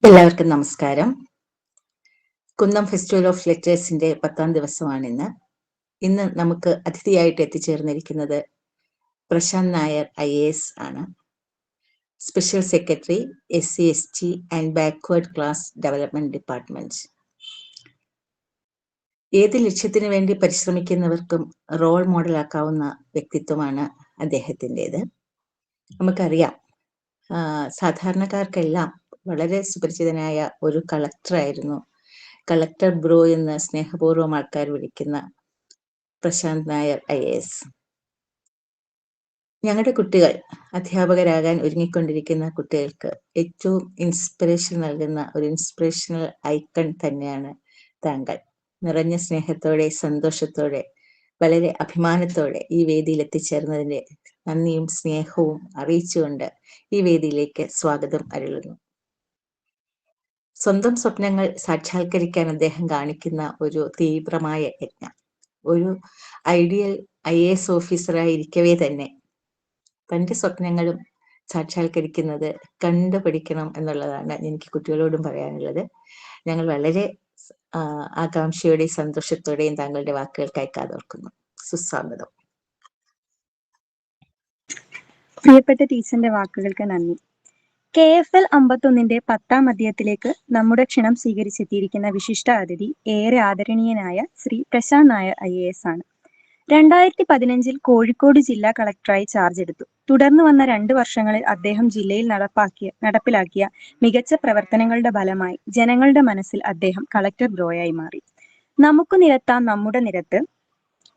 എല്ലാവർക്കും നമസ്കാരം. Kunnam festival of ലെറ്റേഴ്സിന്റെ 10ാം ദിവസമാണിന്ന്. ഇന്ന് നമുക്ക് അതിഥിയായിട്ട് എത്തിച്ചേർന്നിരിക്കുന്നത് പ്രശാന്ത് നായർ IAS ആണ്. Special secretary SC/ST and backward class development department. ഏത് ലക്ഷ്യത്തിനു വേണ്ടി പരിശ്രമിക്കുന്നവർക്കും റോൾ മോഡലാക്കാവുന്ന വ്യക്തിത്വമാണ് അദ്ദേഹത്തിൻ്റെത്. നമുക്കറിയാം, സാധാരണക്കാർക്കെല്ലാം വളരെ സുപരിചിതനായ ഒരു കളക്ടറായിരുന്നു, കളക്ടർ ബ്രോ എന്ന് സ്നേഹപൂർവ്വം ആൾക്കാർ വിളിക്കുന്ന പ്രശാന്ത് നായർ IAS. ഞങ്ങളുടെ കുട്ടികൾ അധ്യാപകരാകാൻ ഒരുങ്ങിക്കൊണ്ടിരിക്കുന്ന കുട്ടികൾക്ക് ഏറ്റവും ഇൻസ്പിറേഷൻ നൽകുന്ന ഒരു ഇൻസ്പിറേഷണൽ ഐക്കൺ തന്നെയാണ് താങ്കൾ. നിറഞ്ഞ സ്നേഹത്തോടെ, സന്തോഷത്തോടെ, വളരെ അഭിമാനത്തോടെ ഈ വേദിയിൽ എത്തിച്ചേർന്നതിന്റെ നന്ദിയും സ്നേഹവും അറിയിച്ചുകൊണ്ട് ഈ വേദിയിലേക്ക് സ്വാഗതം അരുളുന്നു. സ്വന്തം സ്വപ്നങ്ങൾ സാക്ഷാത്കരിക്കാൻ അദ്ദേഹം കാണിക്കുന്ന ഒരു തീവ്രമായ യജ്ഞം, ഒരു ഐഡിയൽ IAS ഓഫീസറായിരിക്കവേ തന്നെ തൻ്റെ സ്വപ്നങ്ങളും സാക്ഷാത്കരിക്കുന്നത് കണ്ടുപഠിക്കണം എന്നുള്ളതാണ് എനിക്ക് കുട്ടികളോടും പറയാനുള്ളത്. ഞങ്ങൾ വളരെ ആകാംക്ഷയോടെയും സന്തോഷത്തോടെയും താങ്കളുടെ വാക്കുകൾക്കായി കാതോർക്കുന്നു. സുസ്വാഗതം. പ്രിയപ്പെട്ട ടീച്ചറിന്റെ വാക്കുകൾക്ക് നന്ദി. KFL 51 10ാം അധ്യായത്തിലേക്ക് നമ്മുടെ ക്ഷണം സ്വീകരിച്ചെത്തിയിരിക്കുന്ന വിശിഷ്ട അതിഥി ഏറെ ആദരണീയനായ ശ്രീ പ്രശാന്ത് നായർ IAS ആണ്. 2015 കോഴിക്കോട് ജില്ലാ കളക്ടറായി ചാർജ് എടുത്തു. തുടർന്ന് വന്ന 2 വർഷങ്ങളിൽ അദ്ദേഹം ജില്ലയിൽ നടപ്പിലാക്കിയ മികച്ച പ്രവർത്തനങ്ങളുടെ ഫലമായി ജനങ്ങളുടെ മനസ്സിൽ അദ്ദേഹം കളക്ടർ ബ്രോയായി മാറി. നമുക്ക് നിരത്താം നമ്മുടെ നിരത്ത്,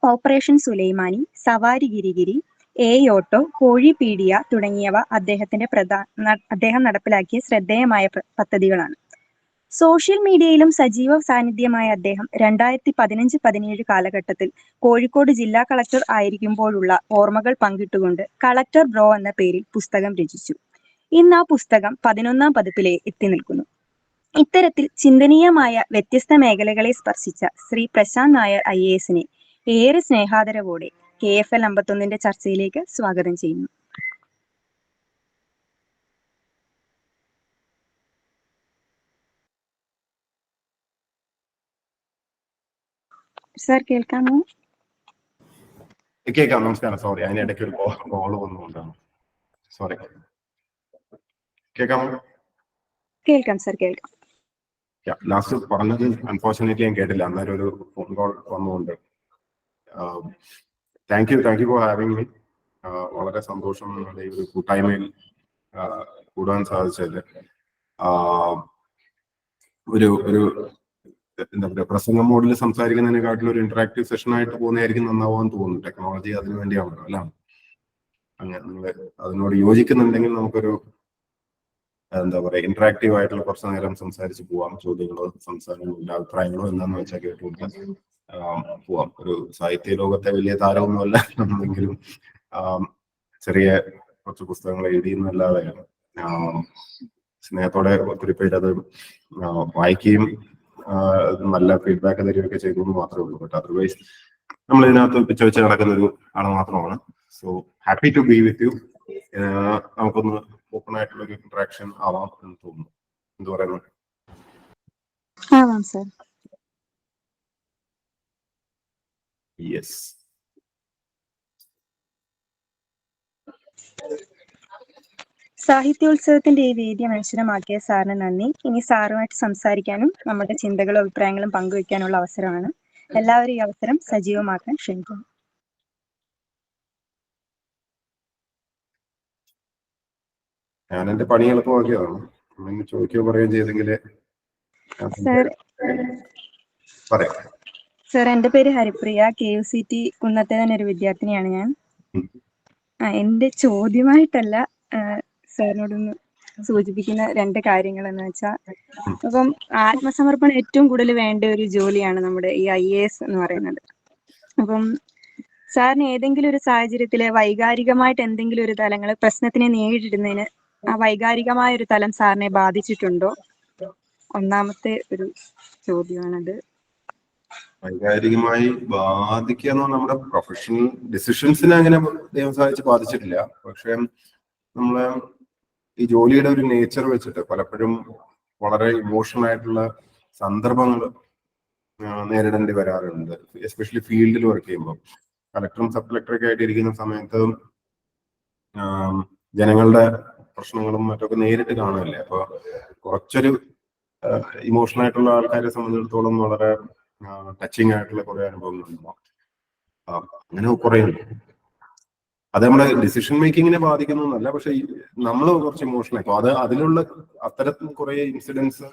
ഓപ്പറേഷൻ സുലൈമാനി, സവാരി ഗിരിഗിരി, ഓട്ടോ, കോഴിപീഡിയ തുടങ്ങിയവ അദ്ദേഹം നടപ്പിലാക്കിയ ശ്രദ്ധേയമായ പദ്ധതികളാണ്. സോഷ്യൽ മീഡിയയിലും സജീവ സാന്നിധ്യമായ അദ്ദേഹം 2015-17 കാലഘട്ടത്തിൽ കോഴിക്കോട് ജില്ലാ കളക്ടർ ആയിരിക്കുമ്പോഴുള്ള ഓർമ്മകൾ പങ്കിട്ടുകൊണ്ട് കളക്ടർ ബ്രോ എന്ന പേരിൽ പുസ്തകം രചിച്ചു. ഇന്ന് ആ പുസ്തകം 11ാം പതിപ്പിലെ എത്തി നിൽക്കുന്നു. ഇത്തരത്തിൽ ചിന്തനീയമായ വ്യത്യസ്ത മേഖലകളെ സ്പർശിച്ച ശ്രീ പ്രശാന്ത് നായർ IASനെ ഏറെ സ്നേഹാദരവോടെ KFL 51 ചർച്ചയിലേക്ക് സ്വാഗതം ചെയ്യുന്നു. സർ, കേൾക്കാമോ? കേൾക്കാം. നമസ്കാരം. സോറി, അതിനിടയ്ക്ക് ഒരു കോള് വന്നുകൊണ്ടാണ്. സോറി. കേൾക്കാമോ? കേൾക്കാം സർ, കേൾക്കാം. ലാസ്റ്റ് പറഞ്ഞത് അൺഫോർച്ചുനേറ്റ്ലി ഞാൻ കേട്ടില്ല, അന്നേരം ഒരു ഫോൺ കോൾ വന്നുകൊണ്ട്. Thank you for having me. വളരെ സന്തോഷം നിങ്ങളുടെ ഈ ഒരു കൂട്ടായ്മയിൽ കൂടാൻ സാധിച്ചത്. ഒരു എന്താ പറയുക, പ്രസംഗം മോഡിൽ സംസാരിക്കുന്നതിനെക്കാട്ടിലും ഒരു ഇന്ററാക്റ്റീവ് സെഷൻ ആയിട്ട് പോകുന്നതായിരിക്കും നന്നാവാന്ന് തോന്നുന്നു. ടെക്നോളജി അതിനു വേണ്ടിയാണല്ലോ, അല്ല? അങ്ങനെ നിങ്ങൾ അതിനോട് യോജിക്കുന്നുണ്ടെങ്കിൽ നമുക്കൊരു എന്താ പറയുക, ഇന്ററാക്റ്റീവ് ആയിട്ടുള്ള കുറച്ച് നേരം സംസാരിച്ച് പോവാം. ചോദ്യങ്ങളോ സംസാരങ്ങളോ അഭിപ്രായങ്ങളോ എന്താണെന്ന് വെച്ചാൽ കേട്ടുകൊണ്ട് പോവാം. ഒരു സാഹിത്യ ലോകത്തെ വലിയ താരമൊന്നുമല്ല എന്നെങ്കിലും ചെറിയ കുറച്ച് പുസ്തകങ്ങൾ എഴുതിയെന്നല്ലാതെ സ്നേഹത്തോടെ ഒത്തിരി പേര് അത് വായിക്കുകയും നല്ല ഫീഡ്ബാക്ക് തരികയൊക്കെ ചെയ്തു എന്ന് മാത്രമേ ഉള്ളൂ. ബട്ട് അതർവൈസ് നമ്മൾ ഇതിനകത്ത് പിച്ച നടക്കുന്ന ഒരു ആള് മാത്രമാണ്. So happy to be with you. നമുക്കൊന്ന് ഓപ്പൺ ആയിട്ടുള്ള ഒരു ഇന്ററാക്ഷൻ ആവാം എന്ന് തോന്നുന്നു. എന്ത് പറയുന്നു? ആവാം സർ. യെസ്. സാഹിത്യോത്സവത്തിന്റെ ഈ വേദി മനുഷ്യരമാക്കിയ സാറിന് നന്ദി. ഇനി സാറുമായിട്ട് സംസാരിക്കാനും നമ്മുടെ ചിന്തകളും അഭിപ്രായങ്ങളും പങ്കുവയ്ക്കാനുള്ള അവസരമാണ്. എല്ലാവരും ഈ അവസരം സജീവമാക്കാൻ ക്ഷണിക്കുന്നു. ഞാൻ എന്റെ പണി എളുപ്പമാക്കിയതാണ്. ചോദിക്കുകയോ പറയുകയോ ചെയ്തെങ്കിൽ പറയാം. സർ, എന്റെ പേര് ഹരിപ്രിയ. KUCT കുന്നത്തെ തന്നെ ഒരു വിദ്യാർത്ഥിനിയാണ് ഞാൻ. എന്റെ ചോദ്യമായിട്ടല്ല, സാറിനോടൊന്ന് സൂചിപ്പിക്കുന്ന 2 കാര്യങ്ങൾ എന്ന് വെച്ചാൽ, അപ്പം ആത്മസമർപ്പണം ഏറ്റവും കൂടുതൽ വേണ്ട ഒരു ജോലിയാണ് നമ്മുടെ ഈ IAS എന്ന് പറയുന്നത്. അപ്പം സാറിന് ഏതെങ്കിലും ഒരു സാഹചര്യത്തില് വൈകാരികമായിട്ട് എന്തെങ്കിലും ഒരു തലങ്ങൾ പ്രശ്നത്തിനെ നേരിടുന്നതിന് ആ വൈകാരികമായ ഒരു തലം സാറിനെ ബാധിച്ചിട്ടുണ്ടോ? ഒന്നാമത്തെ ഒരു ചോദ്യമാണത്. വൈകാരികമായി ബാധിക്കുക എന്ന് പറഞ്ഞാൽ നമ്മുടെ പ്രൊഫഷണൽ ഡിസിഷൻസിനെ അങ്ങനെ ദൈവം സാധിച്ച് ബാധിച്ചിട്ടില്ല. പക്ഷെ നമ്മളെ ഈ ജോലിയുടെ ഒരു നേച്ചർ വെച്ചിട്ട് പലപ്പോഴും വളരെ ഇമോഷണൽ ആയിട്ടുള്ള സന്ദർഭങ്ങൾ നേരിടേണ്ടി വരാറുണ്ട്, എസ്പെഷ്യലി ഫീൽഡിൽ വർക്ക് ചെയ്യുമ്പോൾ. കളക്ടറും സബ് കളക്ടറൊക്കെ ആയിട്ട് ഇരിക്കുന്ന സമയത്ത് ജനങ്ങളുടെ പ്രശ്നങ്ങളും മറ്റൊക്കെ നേരിട്ട് കാണുമല്ലേ. അപ്പൊ കുറച്ചൊരു ഇമോഷണൽ ആയിട്ടുള്ള ആൾക്കാരെ സംബന്ധിച്ചിടത്തോളം വളരെ ടച്ചിങ് ആയിട്ടുള്ള കുറെ അനുഭവങ്ങളുണ്ടാവും. അങ്ങനെ കുറെ ഉണ്ട്. അത് നമ്മുടെ ഡിസിഷൻ മേക്കിങ്ങിനെ ബാധിക്കുന്നു എന്നല്ല, പക്ഷെ നമ്മൾ കുറച്ച് ഇമോഷണൽ ആക്കും. അതിലുള്ള അത്തരത്തിൽ കുറെ ഇൻസിഡൻസ്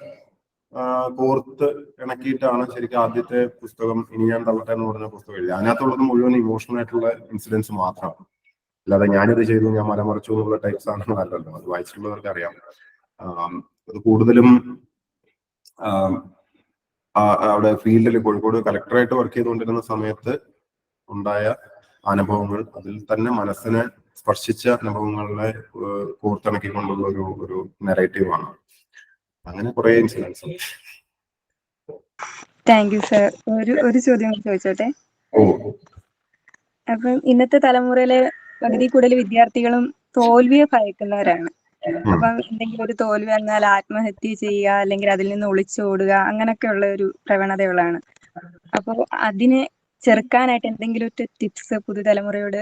കോർത്ത് ഇണക്കിയിട്ടാണ് ശരിക്കും ആദ്യത്തെ പുസ്തകം ഇനി ഞാൻ തള്ളട്ടെ എന്ന് പറഞ്ഞ പുസ്തകം എഴുതി. അതിനകത്തുള്ളത് മുഴുവൻ ഇമോഷണൽ ആയിട്ടുള്ള ഇൻസിഡൻസ് മാത്രമാണ്. അല്ലാതെ ഞാനിത് ചെയ്തു, ഞാൻ മലമറിച്ചു എന്നുള്ള ടൈപ്പ് സാധനങ്ങളല്ലല്ലോ. അത് വായിച്ചിട്ടുള്ളവർക്ക് അറിയാം. അത് കൂടുതലും അവിടെ ഫീൽഡിൽ കോഴിക്കോട് കളക്ടറായിട്ട് വർക്ക് ചെയ്തുകൊണ്ടിരുന്ന സമയത്ത് ഉണ്ടായ അനുഭവങ്ങൾ, അതിൽ തന്നെ മനസ്സിനെ സ്പർശിച്ച അനുഭവങ്ങളെ കോർത്തിണക്കിക്കൊണ്ടുള്ള ഒരു നെറേറ്റീവാണ്. അങ്ങനെ കുറെ ഇൻസിഡൻസ്. Thank you sir. ഒരു ചോദ്യം ചോദിച്ചോട്ടെ. അപ്പം ഇന്നത്തെ തലമുറയിലെ പകുതി കൂടുതൽ വിദ്യാർത്ഥികളും തോൽവിയെ ഭയക്കുന്നവരാണ്. അപ്പം എന്തെങ്കിലും ഒരു തോൽവി വന്നാൽ ആത്മഹത്യ ചെയ്യുക, അല്ലെങ്കിൽ അതിൽ നിന്ന് ഒളിച്ചോടുക, അങ്ങനെയൊക്കെ ഉള്ള ഒരു പ്രവണതകളാണ്. അപ്പോൾ അതിനെ ചെറുക്കാനായിട്ട് എന്തെങ്കിലും ഒരു ടിപ്സ് പുതുതലമുറയോട്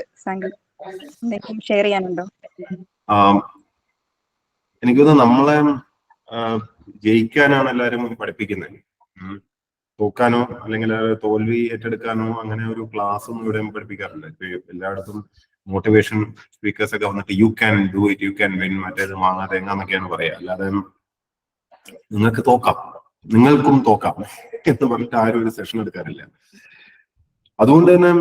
എന്തെങ്കിലും ഷെയർ ചെയ്യാനുണ്ടോ? എനിക്കൊന്ന് നമ്മളെ ജയിക്കാനാണ് എല്ലാവരും പഠിപ്പിക്കുന്നത്. തോക്കാനോ അല്ലെങ്കിൽ തോൽവി ഏറ്റെടുക്കാനോ അങ്ങനെ ഒരു ക്ലാസ് ഒന്നും ഇവിടെ പഠിപ്പിക്കാറില്ല. ഇപ്പൊ എല്ലായിടത്തും മോട്ടിവേഷൻ സ്പീക്കേഴ്സ് ഒക്കെ വന്നിട്ട് you can do it, you can win, മറ്റേത് വാങ്ങാതെ എങ്ങാന്നൊക്കെയാണ് പറയാ. അല്ലാതെ നിങ്ങൾക്ക് തോക്കാം, നിങ്ങൾക്കും തോക്കാം എന്ന് പറഞ്ഞിട്ട് ആരും ഒരു സെഷൻ എടുക്കാറില്ല. അതുകൊണ്ട് തന്നെ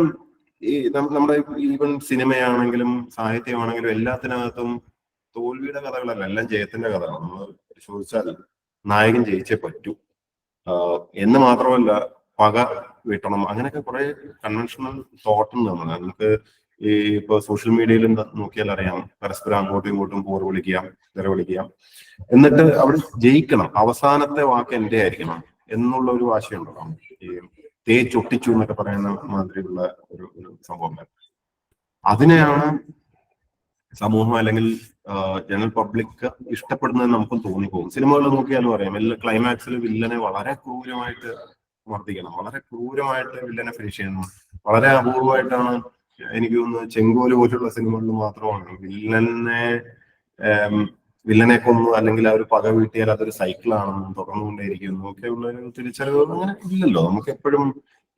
ഈ നമ്മുടെ ഈവൻ സിനിമയാണെങ്കിലും സാഹിത്യമാണെങ്കിലും എല്ലാത്തിനകത്തും തോൽവിയുടെ കഥകളല്ല, എല്ലാം ജയത്തിന്റെ കഥകളാണ്. നമ്മൾ ചോദിച്ചാൽ നായകൻ ജയിച്ചേ പറ്റൂ എന്ന് മാത്രമല്ല, പക വീട്ടണം, അങ്ങനെയൊക്കെ കുറെ കൺവെൻഷണൽ തോട്ട് ഉണ്ട്. നമുക്ക് ഈ ഇപ്പൊ സോഷ്യൽ മീഡിയയിൽ നോക്കിയാൽ അറിയാം, പരസ്പരം അങ്ങോട്ടും ഇങ്ങോട്ടും പോർ വിളിക്കാം, തെറി വിളിക്കാം, എന്നിട്ട് അവിടെ ജയിക്കണം, അവസാനത്തെ വാക്ക് എന്റെ ആയിരിക്കണം എന്നുള്ള ഒരു വാശിയുണ്ടല്ലോ. ഈ തേച്ചൊട്ടിച്ചു എന്നൊക്കെ പറയുന്ന മാതിരിയുള്ള ഒരു സംഭവം. അതിനെയാണ് സമൂഹം അല്ലെങ്കിൽ ജനറൽ പബ്ലിക് ഇഷ്ടപ്പെടുന്നത് നമുക്കും തോന്നിപ്പോകും. സിനിമകൾ നോക്കിയാലും അറിയാം, എല്ലാ ക്ലൈമാക്സിൽ വില്ലനെ വളരെ ക്രൂരമായിട്ട് മർദ്ദിക്കണം, വളരെ ക്രൂരമായിട്ട് വില്ലനെ ഫിനിഷ് ചെയ്യണം. വളരെ അപൂർവമായിട്ടാണ് എനിക്ക് തോന്നുന്നത് ചെങ്കോല് പോലുള്ള സിനിമകളിൽ മാത്രമാണ് വില്ലനെ കൊന്നു അല്ലെങ്കിൽ ആ ഒരു പക വീട്ടിയാൽ അതൊരു സൈക്കിളാണെന്നും തുടർന്നുകൊണ്ടേയിരിക്കുന്നു ഒക്കെയുള്ള ഒരു തിരിച്ചറിവ് അങ്ങനെ ഇല്ലല്ലോ. നമുക്ക് എപ്പോഴും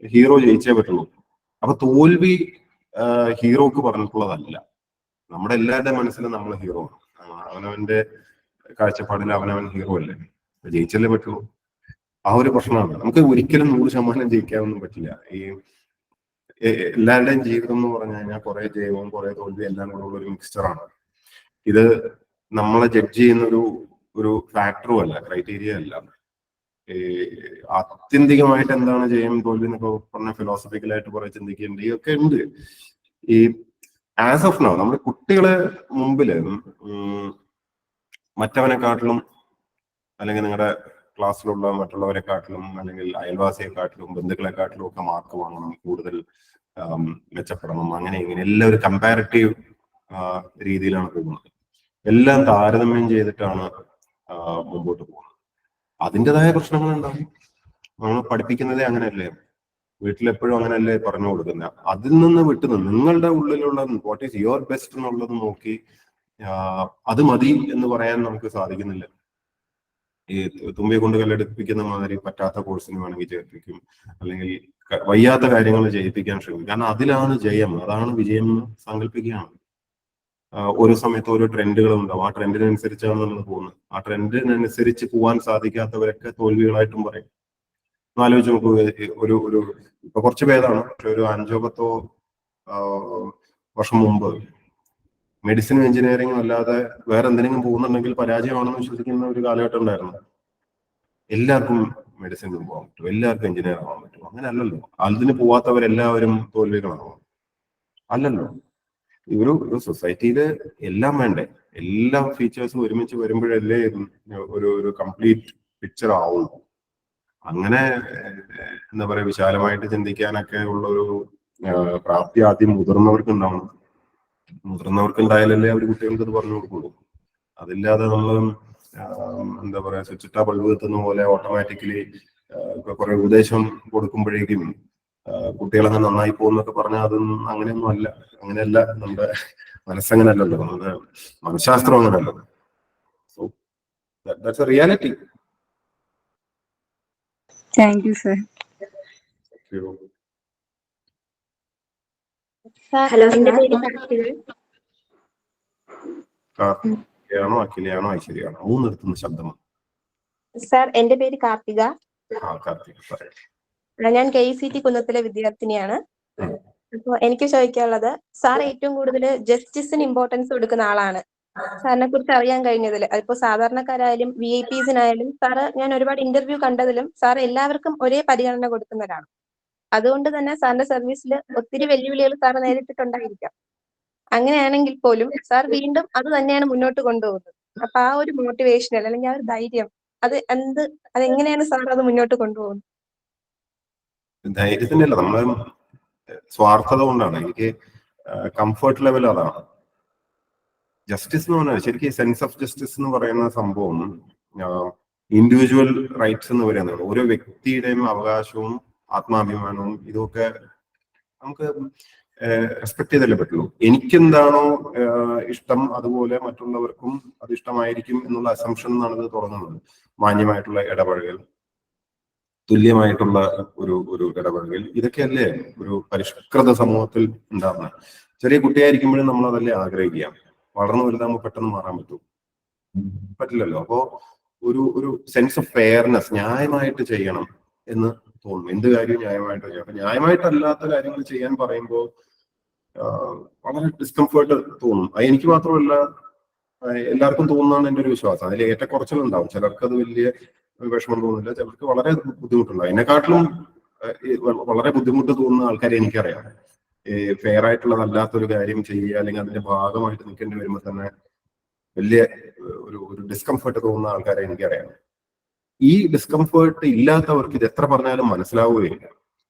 ഹീറോ ജയിച്ചേ പറ്റുള്ളൂ. അപ്പൊ തോൽവി ഹീറോക്ക് പറഞ്ഞിട്ടുള്ളതല്ല. നമ്മുടെ എല്ലാവരുടെ മനസ്സിലും നമ്മൾ ഹീറോ ആണ്. അവനവന്റെ കാഴ്ചപ്പാടിൽ അവനവൻ ഹീറോ അല്ലേ, ജയിച്ചല്ലേ പറ്റുള്ളൂ. ആ ഒരു പ്രശ്നമാണ്. നമുക്ക് ഒരിക്കലും 100% ജയിക്കാനൊന്നും പറ്റില്ല. ഈ എല്ലാവരുടെയും ജീവിതം എന്ന് പറഞ്ഞു കഴിഞ്ഞാൽ കുറെ ജയവും കുറെ തോൽവി എല്ലാം കൂടെ ഉള്ള ഒരു മിക്സ്ചറാണ്. ഇത് നമ്മളെ ജഡ്ജ് ചെയ്യുന്ന ഒരു ഫാക്ടറും അല്ല, ക്രൈറ്റീരിയ അല്ല. ആത്യന്തികമായിട്ട് എന്താണ് ജയം തോൽവി എന്നൊക്കെ പറഞ്ഞ ഫിലോസഫിക്കലായിട്ട് കുറെ ചിന്തിക്കേണ്ടി ഒക്കെ ഉണ്ട്. ഈ ആസ് ഓഫ് നൗ നമ്മുടെ കുട്ടികളെ മുമ്പില് മറ്റവനെക്കാട്ടിലും അല്ലെങ്കിൽ നിങ്ങളുടെ ക്ലാസ്സിലുള്ള മറ്റുള്ളവരെക്കാട്ടിലും അല്ലെങ്കിൽ അയൽവാസിയെക്കാട്ടിലും ബന്ധുക്കളെക്കാട്ടിലും ഒക്കെ മാർക്ക് വാങ്ങണം, കൂടുതൽ മെച്ചപ്പെടണം, അങ്ങനെ ഇങ്ങനെ എല്ലാം ഒരു കമ്പാരിറ്റീവ് രീതിയിലാണ് പോകുന്നത്. എല്ലാം താരതമ്യം ചെയ്തിട്ടാണ് മുമ്പോട്ട് പോകുന്നത്. അതിൻ്റെതായ പ്രശ്നങ്ങളുണ്ടാവും. നമ്മൾ പഠിപ്പിക്കുന്നതേ അങ്ങനെയല്ലേ, വീട്ടിലെപ്പോഴും അങ്ങനെയല്ലേ പറഞ്ഞു കൊടുക്കുന്നത്. അതിൽ നിന്ന് വിട്ടുനിന്ന് നിങ്ങളുടെ ഉള്ളിലുള്ള വാട്ട് ഈസ് യുവർ ബെസ്റ്റ് എന്നുള്ളത് നോക്കി അത് മതി എന്ന് പറയാൻ നമുക്ക് സാധിക്കുന്നില്ല. ഈ തുമ്പിയെ കൊണ്ട് കല്ലെടുപ്പിക്കുന്ന മാതിരി പറ്റാത്ത കോഴ്സിന് വേണമെങ്കിൽ ചേർപ്പിക്കും, അല്ലെങ്കിൽ വയ്യാത്ത കാര്യങ്ങൾ ജയിപ്പിക്കാൻ ശ്രമിക്കും. കാരണം അതിലാണ് ജയം, അതാണ് വിജയം എന്ന് സങ്കല്പിക്കുകയാണ്. ഓരോ സമയത്ത് ഓരോ ട്രെൻഡുകൾ ഉണ്ടാവും, ആ ട്രെൻഡിനനുസരിച്ചാണ് നമ്മൾ പോകുന്നത്. ആ ട്രെൻഡിനനുസരിച്ച് പോകാൻ സാധിക്കാത്തവരൊക്കെ തോൽവികളായിട്ടും പറയും. ആലോചിച്ച് നോക്കൂ, ഒരു ഇപ്പൊ കുറച്ച് ഭേദമാണ്, പക്ഷെ ഒരു 5-10 വർഷം മുമ്പ് മെഡിസിനും എഞ്ചിനീയറിംഗും അല്ലാതെ വേറെ എന്തിനെങ്കിലും പോകുന്നുണ്ടെങ്കിൽ പരാജയമാണെന്ന് വിശ്വസിക്കുന്ന ഒരു കാലഘട്ടം ഉണ്ടായിരുന്നു. എല്ലാവർക്കും മെഡിസിനും പോകാൻ പറ്റും, എല്ലാവർക്കും എഞ്ചിനീയർ ആവാൻ പറ്റും. അങ്ങനെ അല്ലല്ലോ. അതിന് പോവാത്തവരെല്ലാവരും തോൽവികളാണോ? അല്ലല്ലോ. ഒരു സൊസൈറ്റിയില് എല്ലാം വേണ്ടേ, എല്ലാ ഫീച്ചേഴ്സും ഒരുമിച്ച് വരുമ്പോഴല്ലേ ഒരു കംപ്ലീറ്റ് പിക്ചർ ആവുള്ളൂ. അങ്ങനെ എന്താ പറയാ, വിശാലമായിട്ട് ചിന്തിക്കാനൊക്കെ ഉള്ള ഒരു പ്രാപ്തി ആദ്യം മുതിർന്നവർക്ക് ഉണ്ടാവണം. മുതിർന്നവർക്ക് ഉണ്ടായാലല്ലേ അവർ കുട്ടികൾക്ക് അത് പറഞ്ഞു കൊടുക്കുള്ളൂ. അതില്ലാതെ നമ്മൾ എന്താ പറയാ, സ്വിച്ചിട്ട ബൾബ് എത്തുന്ന പോലെ ഓട്ടോമാറ്റിക്കലി കുറെ ഉപദേശം കൊടുക്കുമ്പോഴേക്കും കുട്ടികളങ്ങ് നന്നായി പോകുന്നൊക്കെ പറഞ്ഞാൽ അതൊന്നും അങ്ങനെയൊന്നും അല്ല. അങ്ങനെയല്ല, നമ്മുടെ മനസ്സങ്ങനല്ലല്ലോ, നമ്മുടെ മനഃശാസ്ത്രം അങ്ങനല്ലോ. So that's a reality. Thank you sir. Hello, എന്റെ പേര് കാർത്തിക. കാർത്തികയാണോ അഖിലയാണോ ഐശ്വര്യാണോ? മൂന്നെടുത്തുന്ന ശബ്ദമാണ്. സാർ, എന്റെ പേര് കാർത്തിക. കാർത്തിക പറയാം. ഞാൻ KCT കുന്നത്തിലെ വിദ്യാർത്ഥിനിയാണ്. അപ്പോൾ എനിക്ക് ചോദിക്കാനുള്ളത്, സാർ ഏറ്റവും കൂടുതൽ ജസ്റ്റിസിന് ഇമ്പോർട്ടൻസ് കൊടുക്കുന്ന ആളാണ്. സാറിനെ കുറിച്ച് അറിയാൻ കഴിഞ്ഞതിൽ, അതിപ്പോ സാധാരണക്കാരായാലും VIPസിനായാലും സാറ്, ഞാൻ ഒരുപാട് ഇന്റർവ്യൂ കണ്ടതിലും സാർ എല്ലാവർക്കും ഒരേ പരിഗണന കൊടുക്കുന്ന ഒരാളാണ്. അതുകൊണ്ട് തന്നെ സാറിന്റെ സർവീസിൽ ഒത്തിരി വെല്ലുവിളികൾ സാർ നേരിട്ടിട്ടുണ്ടായിരിക്കാം. അങ്ങനെയാണെങ്കിൽ പോലും സാർ വീണ്ടും അത് തന്നെയാണ് മുന്നോട്ട് കൊണ്ടുപോകുന്നത്. അപ്പൊ ആ ഒരു മോട്ടിവേഷണൽ അല്ലെങ്കിൽ ആ ഒരു ധൈര്യം, അതെങ്ങനെയാണ് സാർ അത് മുന്നോട്ട് കൊണ്ടുപോകുന്നത്? ധൈര്യത്തിന്റെ അല്ല, നമ്മളെ സ്വാർത്ഥത കൊണ്ടാണ്. എനിക്ക് കംഫർട്ട് ലെവൽ അതാണ്. ജസ്റ്റിസ് എന്ന് പറഞ്ഞാൽ ശരിക്കും സെൻസ് ഓഫ് ജസ്റ്റിസ് എന്ന് പറയുന്ന സംഭവം ഇൻഡിവിജ്വൽ റൈറ്റ്സ് എന്ന് പറയുന്നത് ഓരോ വ്യക്തിയുടെയും അവകാശവും ആത്മാഭിമാനവും ഇതൊക്കെ നമുക്ക് റെസ്പെക്ട് ചെയ്തല്ലേ പറ്റുള്ളൂ. എനിക്കെന്താണോ ഇഷ്ടം അതുപോലെ മറ്റുള്ളവർക്കും അത് ഇഷ്ടമായിരിക്കും എന്നുള്ള അസംഷൻ എന്നാണ് ഇത് തുടങ്ങുന്നത്. മാന്യമായിട്ടുള്ള ഇടപഴകൽ, തുല്യമായിട്ടുള്ള ഒരു ഇടപഴകൽ, ഇതൊക്കെയല്ലേ ഒരു പരിഷ്കൃത സമൂഹത്തിൽ ഉണ്ടാകുന്നത്. ചെറിയ കുട്ടിയായിരിക്കുമ്പോഴും നമ്മൾ അതല്ലേ ആഗ്രഹിക്കുക. വളർന്നു വലുതാകുമ്പോൾ പെട്ടെന്ന് മാറാൻ പറ്റില്ലല്ലോ. അപ്പോ ഒരു സെൻസ് ഓഫ് ഫെയർനെസ്, ന്യായമായിട്ട് ചെയ്യണം എന്ന് തോന്നും. എന്ത് കാര്യവും ന്യായമായിട്ട് ചെയ്യണം. അപ്പൊ ന്യായമായിട്ടല്ലാത്ത കാര്യങ്ങൾ ചെയ്യാൻ പറയുമ്പോൾ വളരെ ഡിസ്കംഫേർട്ട് തോന്നും. അത് എനിക്ക് മാത്രമല്ല, എല്ലാവർക്കും തോന്നുന്നതാണ് എൻ്റെ ഒരു വിശ്വാസം. അതിൽ ഏറ്റക്കുറച്ചിലുണ്ടാവും. ചിലർക്ക് അത് വലിയ വിഷമം തോന്നില്ല, ചിലർക്ക് വളരെ ബുദ്ധിമുട്ടുണ്ടാവും. എന്നെക്കാട്ടിലും വളരെ ബുദ്ധിമുട്ട് തോന്നുന്ന ആൾക്കാരെ എനിക്കറിയാം. ഫെയർ ആയിട്ടുള്ളതല്ലാത്തൊരു കാര്യം ചെയ്യുക അല്ലെങ്കിൽ അതിന്റെ ഭാഗമായിട്ട് നിൽക്കേണ്ടി വരുമ്പോൾ തന്നെ വലിയ ഒരു ഡിസ്കംഫേർട്ട് തോന്നുന്ന ആൾക്കാരെ എനിക്കറിയാം. ഈ ഡിസ്കംഫേർട്ട് ഇല്ലാത്തവർക്ക് ഇത് എത്ര പറഞ്ഞാലും മനസ്സിലാവുകയില്ല.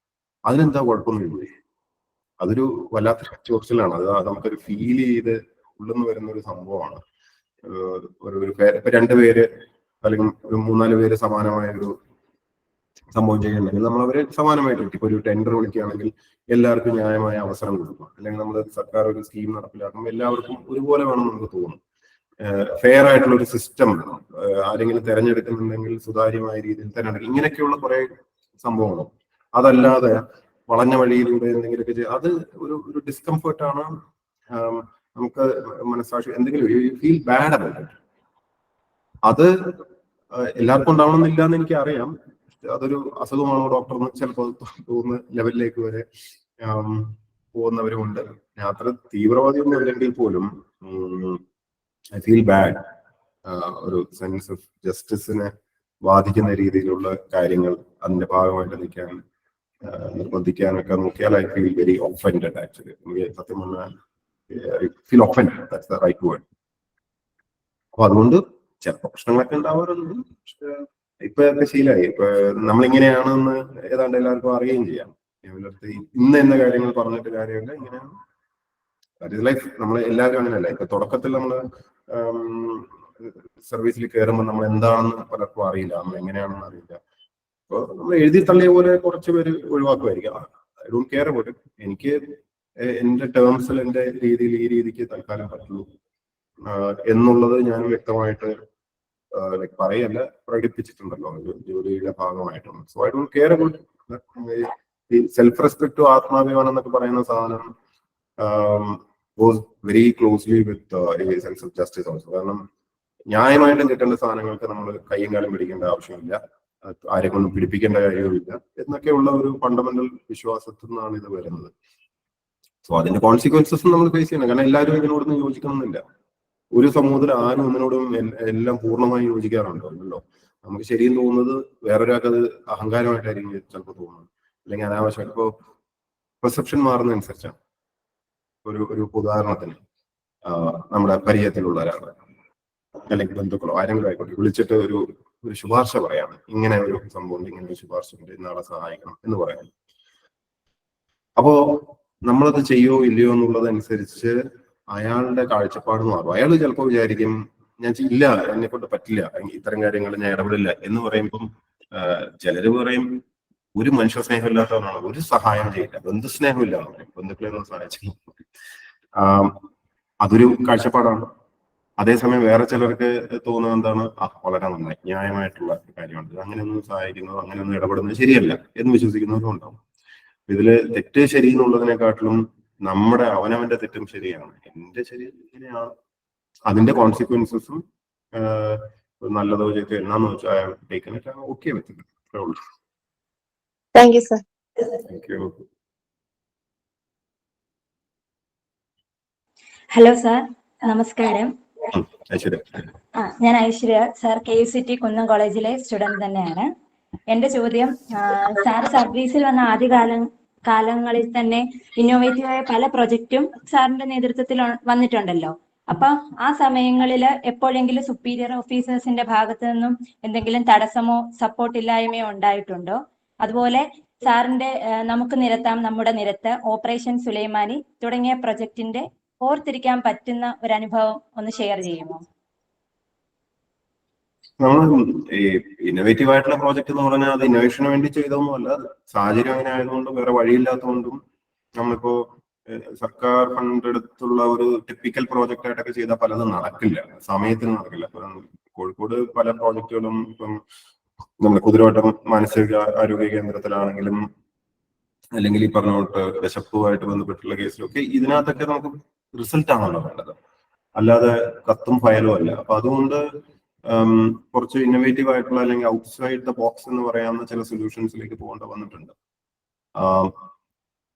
അതിനെന്താ കുഴപ്പമൊന്നുമില്ല. അതൊരു വല്ലാത്ത ചോർച്ചിലാണ്. അത് നമുക്കൊരു ഫീൽ ചെയ്ത് ഉള്ളെന്ന് വരുന്ന ഒരു സംഭവമാണ്. ഇപ്പൊ രണ്ടുപേര് അല്ലെങ്കിൽ ഒരു 3-4 പേര് സമാനമായ ഒരു സംഭവം ചെയ്യുന്നുണ്ടെങ്കിൽ നമ്മൾ അവരെ സമാനമായിട്ട് ഇപ്പൊ ഒരു ടെൻഡർ വിളിക്കുകയാണെങ്കിൽ എല്ലാവർക്കും ന്യായമായ അവസരം കൊടുക്കും. അല്ലെങ്കിൽ നമ്മൾ സർക്കാർ ഒരു സ്കീം നടപ്പിലാക്കുമ്പോൾ എല്ലാവർക്കും ഒരുപോലെ വേണം നമുക്ക് തോന്നും. ഫെയർ ആയിട്ടുള്ള ഒരു സിസ്റ്റം ആരെങ്കിലും തെരഞ്ഞെടുക്കുന്നുണ്ടെങ്കിൽ സുതാര്യമായ രീതിയിൽ തെരഞ്ഞെടുക്കും. ഇങ്ങനെയൊക്കെയുള്ള കുറെ സംഭവങ്ങൾ. അതല്ലാതെ വളഞ്ഞ വഴിയിലൂടെ എന്തെങ്കിലുമൊക്കെ ചെയ്ത് അത് ഒരു ഡിസ്കംഫേർട്ടാണ്. നമുക്ക് മനസ്സാക്ഷി എന്തെങ്കിലും ഫീൽ ബാഡ് അബൌട്ട് ഇറ്റ്. അത് എല്ലാവർക്കും ഉണ്ടാവണമെന്നില്ല എന്ന് എനിക്ക് അറിയാം. അതൊരു അസുഖമാണോ ഡോക്ടർ ചിലപ്പോൾ തോന്നുന്ന ലെവലിലേക്ക് വരെ പോകുന്നവരുമുണ്ട്. ഞാൻ അത്ര തീവ്രവാദിയൊന്നും അല്ലെങ്കിൽ പോലും ഐ ഫീൽ ബാഡ്. ഒരു സെൻസ് ഓഫ് ജസ്റ്റിസിനെ ബാധിക്കുന്ന രീതിയിലുള്ള കാര്യങ്ങൾ അതിന്റെ ഭാഗമായിട്ട് നിൽക്കാൻ നിർബന്ധിക്കാനൊക്കെ നോക്കിയാൽ I feel very offended. Actually സത്യം പറഞ്ഞാൽ I feel offended. That's the right word. അപ്പൊ അതുകൊണ്ട് ചിലപ്പോൾ പ്രശ്നങ്ങളൊക്കെ ഉണ്ടാവാറുണ്ട്. പക്ഷെ ഇപ്പൊ ശീലമായി. ഇപ്പൊ നമ്മളിങ്ങനെയാണെന്ന് ഏതാണ്ട് എല്ലാവർക്കും അറിയുകയും ചെയ്യാം. ഇന്ന് എന്ന കാര്യങ്ങൾ പറഞ്ഞിട്ട് കാര്യമില്ല, ഇങ്ങനെയാണ് ലൈഫ്. നമ്മൾ എല്ലാവരും അങ്ങനെയല്ല. ഇപ്പൊ തുടക്കത്തിൽ നമ്മൾ സർവീസിൽ കയറുമ്പോൾ നമ്മൾ എന്താണെന്ന് പലർക്കും അറിയില്ല, നമ്മൾ എങ്ങനെയാണെന്ന് അറിയില്ല. അപ്പൊ നമ്മൾ എഴുതി തള്ളിയ പോലെ കുറച്ച് പേര് ഒഴിവാക്കുമായിരിക്കാം. I don't care about it. എനിക്ക് എന്റെ ടേംസിൽ എന്റെ രീതിയിൽ ഈ രീതിക്ക് തൽക്കാലം പറ്റുള്ളൂ എന്നുള്ളത് ഞാൻ വ്യക്തമായിട്ട് പറയല്ല, പ്രകടിപ്പിച്ചിട്ടുണ്ടല്ലോ ജോലിയുടെ ഭാഗമായിട്ടാണ്. So I don't care about self respect, ആത്മാഭിമാനം എന്നൊക്കെ പറയുന്ന സാധനം goes very closely with sense of justice also. കാരണം ന്യായമായിട്ടും കിട്ടേണ്ട സാധനങ്ങൾക്ക് നമ്മൾ കയ്യും കാലം പിടിക്കേണ്ട ആവശ്യമില്ല, ആരെ കൊണ്ടും പിടിപ്പിക്കേണ്ട കാര്യവുമില്ല എന്നൊക്കെയുള്ള ഒരു ഫണ്ടമെന്റൽ വിശ്വാസത്തിൽ നിന്നാണ് ഇത് വരുന്നത്. സോ അതിന്റെ കോൺസിക്വൻസസ് നമ്മൾ ഫേസ് ചെയ്യണം. കാരണം എല്ലാവരും ഇതിനോടൊന്നും യോജിക്കണമെന്നില്ല. ഒരു സമൂഹത്തിൽ ആരും ഒന്നിനോടും എല്ലാം പൂർണ്ണമായി യോജിക്കാറുണ്ടോ? ഇല്ലല്ലോ. നമുക്ക് ശരിയും തോന്നുന്നത് വേറൊരാൾക്ക് അത് അഹങ്കാരമായിട്ടായിരിക്കും ചിലപ്പോൾ തോന്നുന്നത്, അല്ലെങ്കിൽ അനാവശ്യം. ഇപ്പോ പെർസെപ്ഷൻ മാറുന്നതനുസരിച്ചാണ്. ഒരു ഉദാഹരണത്തിന് നമ്മുടെ പരിചയത്തിലുള്ള ഒരാള് അല്ലെങ്കിൽ ബന്ധുക്കളോ ആരെങ്കിലും ആയിക്കോട്ടെ വിളിച്ചിട്ട് ഒരു ശുപാർശ പറയാണ്, ഇങ്ങനെ ഒരു സംഭവം, ഇങ്ങനെ ഒരു ശുപാർശ ഉണ്ട്, ഇന്നാളെ സഹായിക്കണം എന്ന് പറയാം. അപ്പോ നമ്മളത് ചെയ്യോ ഇല്ലയോ എന്നുള്ളതനുസരിച്ച് അയാളുടെ കാഴ്ചപ്പാട് മാറും. അയാൾ ചിലപ്പോൾ വിചാരിക്കും ഞാൻ ഇല്ല, എന്നെ കൊണ്ട് പറ്റില്ല, ഇത്തരം കാര്യങ്ങൾ ഞാൻ ഇടപെടില്ല എന്ന് പറയുമ്പം ചിലര് പറയും ഒരു മനുഷ്യ സ്നേഹം ഇല്ലാത്തവനാണ്, ഒരു സഹായം ചെയ്യില്ല, ബന്ധുസ്നേഹമില്ല, ബന്ധുക്കളെ ഒന്നും സഹായിച്ചില്ല. അതൊരു കാഴ്ചപ്പാടാണ്. അതേസമയം വേറെ ചിലർക്ക് തോന്നുന്നത് എന്താണ്, വളരെ നന്നായി, ന്യായമായിട്ടുള്ള കാര്യമാണ്, അങ്ങനെയൊന്നും സഹായിക്കുന്നത്, അങ്ങനെയൊന്നും ഇടപെടുന്നത് ശരിയല്ല എന്ന് വിശ്വസിക്കുന്നവരും ഉണ്ടാവും. ഇതില് തെറ്റ് ശരി എന്നുള്ളതിനെക്കാട്ടിലും നമ്മുടെ അവനവന്റെ തെറ്റും ശരിയാണ്, എന്റെ ശരി ഇങ്ങനെയാണ്, അതിന്റെ കോൺസിക്വൻസസും നല്ലതോ ചെയ്തോ എന്നാന്ന് വെച്ചാൽ ടേക്കിനൊക്കെ ഓക്കെ വെച്ചിട്ട് അത്രേ ഉള്ളൂ. Thank you sir. Thank U. Hello sir, നമസ്കാരം. ഞാൻ ഐശ്വര്യ സാർ, KUCT കുന്നം കോളേജിലെ സ്റ്റുഡന്റ് തന്നെയാണ്. എന്റെ ചോദ്യം, സാർ സർവീസിൽ വന്ന ആദ്യ കാലങ്ങളിൽ തന്നെ ഇന്നോവേറ്റീവായ പല പ്രൊജക്റ്റും സാറിന്റെ നേതൃത്വത്തിൽ വന്നിട്ടുണ്ടല്ലോ. അപ്പൊ ആ സമയങ്ങളിൽ എപ്പോഴെങ്കിലും സുപ്പീരിയർ ഓഫീസേഴ്സിന്റെ ഭാഗത്തു നിന്നും എന്തെങ്കിലും തടസ്സമോ സപ്പോർട്ട് ഇല്ലായ്മയോ ഉണ്ടായിട്ടുണ്ടോ? അതുപോലെ സാറിന്റെ നമുക്ക് നിരത്താം നമ്മുടെ നിരത്ത്, ഓപ്പറേഷൻ സുലൈമാനി തുടങ്ങിയ പ്രൊജക്ടിന്റെ ഓർത്തിരിക്കാൻ പറ്റുന്ന ഒരു അനുഭവം ഒന്ന് ഷെയർ ചെയ്യുമോ? നമ്മൾ ഈ ഇന്നോവേറ്റീവ് ആയിട്ടുള്ള പ്രോജക്റ്റ് എന്ന് പറഞ്ഞാൽ അത് ഇന്നോവേഷന് വേണ്ടി ചെയ്തൊന്നും അല്ല, സാഹചര്യം അങ്ങനെ ആയതുകൊണ്ടും വേറെ വഴിയില്ലാത്തതുകൊണ്ടും നമ്മളിപ്പോ സർക്കാർ ഫണ്ട് എടുത്തുള്ള ഒരു ടിപ്പിക്കൽ പ്രോജക്റ്റ് ആയിട്ടൊക്കെ ചെയ്താൽ പലതും നടക്കില്ല, സമയത്തിന് നടക്കില്ല. ഇപ്പൊ കോഴിക്കോട് പല പ്രോജക്റ്റുകളും, ഇപ്പം നമ്മുടെ കുതിരവട്ടം മാനസിക ആരോഗ്യ കേന്ദ്രത്തിലാണെങ്കിലും അല്ലെങ്കിൽ ഈ പറഞ്ഞോട്ട് വിശപ്പുമായിട്ട് ബന്ധപ്പെട്ടുള്ള കേസിലൊക്കെ ഇതിനകത്തൊക്കെ നമുക്ക് റിസൾട്ട് ആണല്ലോ വേണ്ടത്, അല്ലാതെ കത്തും ഫയലും അല്ല. അപ്പൊ അതുകൊണ്ട് കുറച്ച് ഇന്നോവേറ്റീവ് ആയിട്ടുള്ള അല്ലെങ്കിൽ ഔട്ട്സൈഡ് ദ ബോക്സ് എന്ന് പറയാവുന്ന ചില സൊല്യൂഷൻസിലേക്ക് പോകേണ്ട വന്നിട്ടുണ്ട്.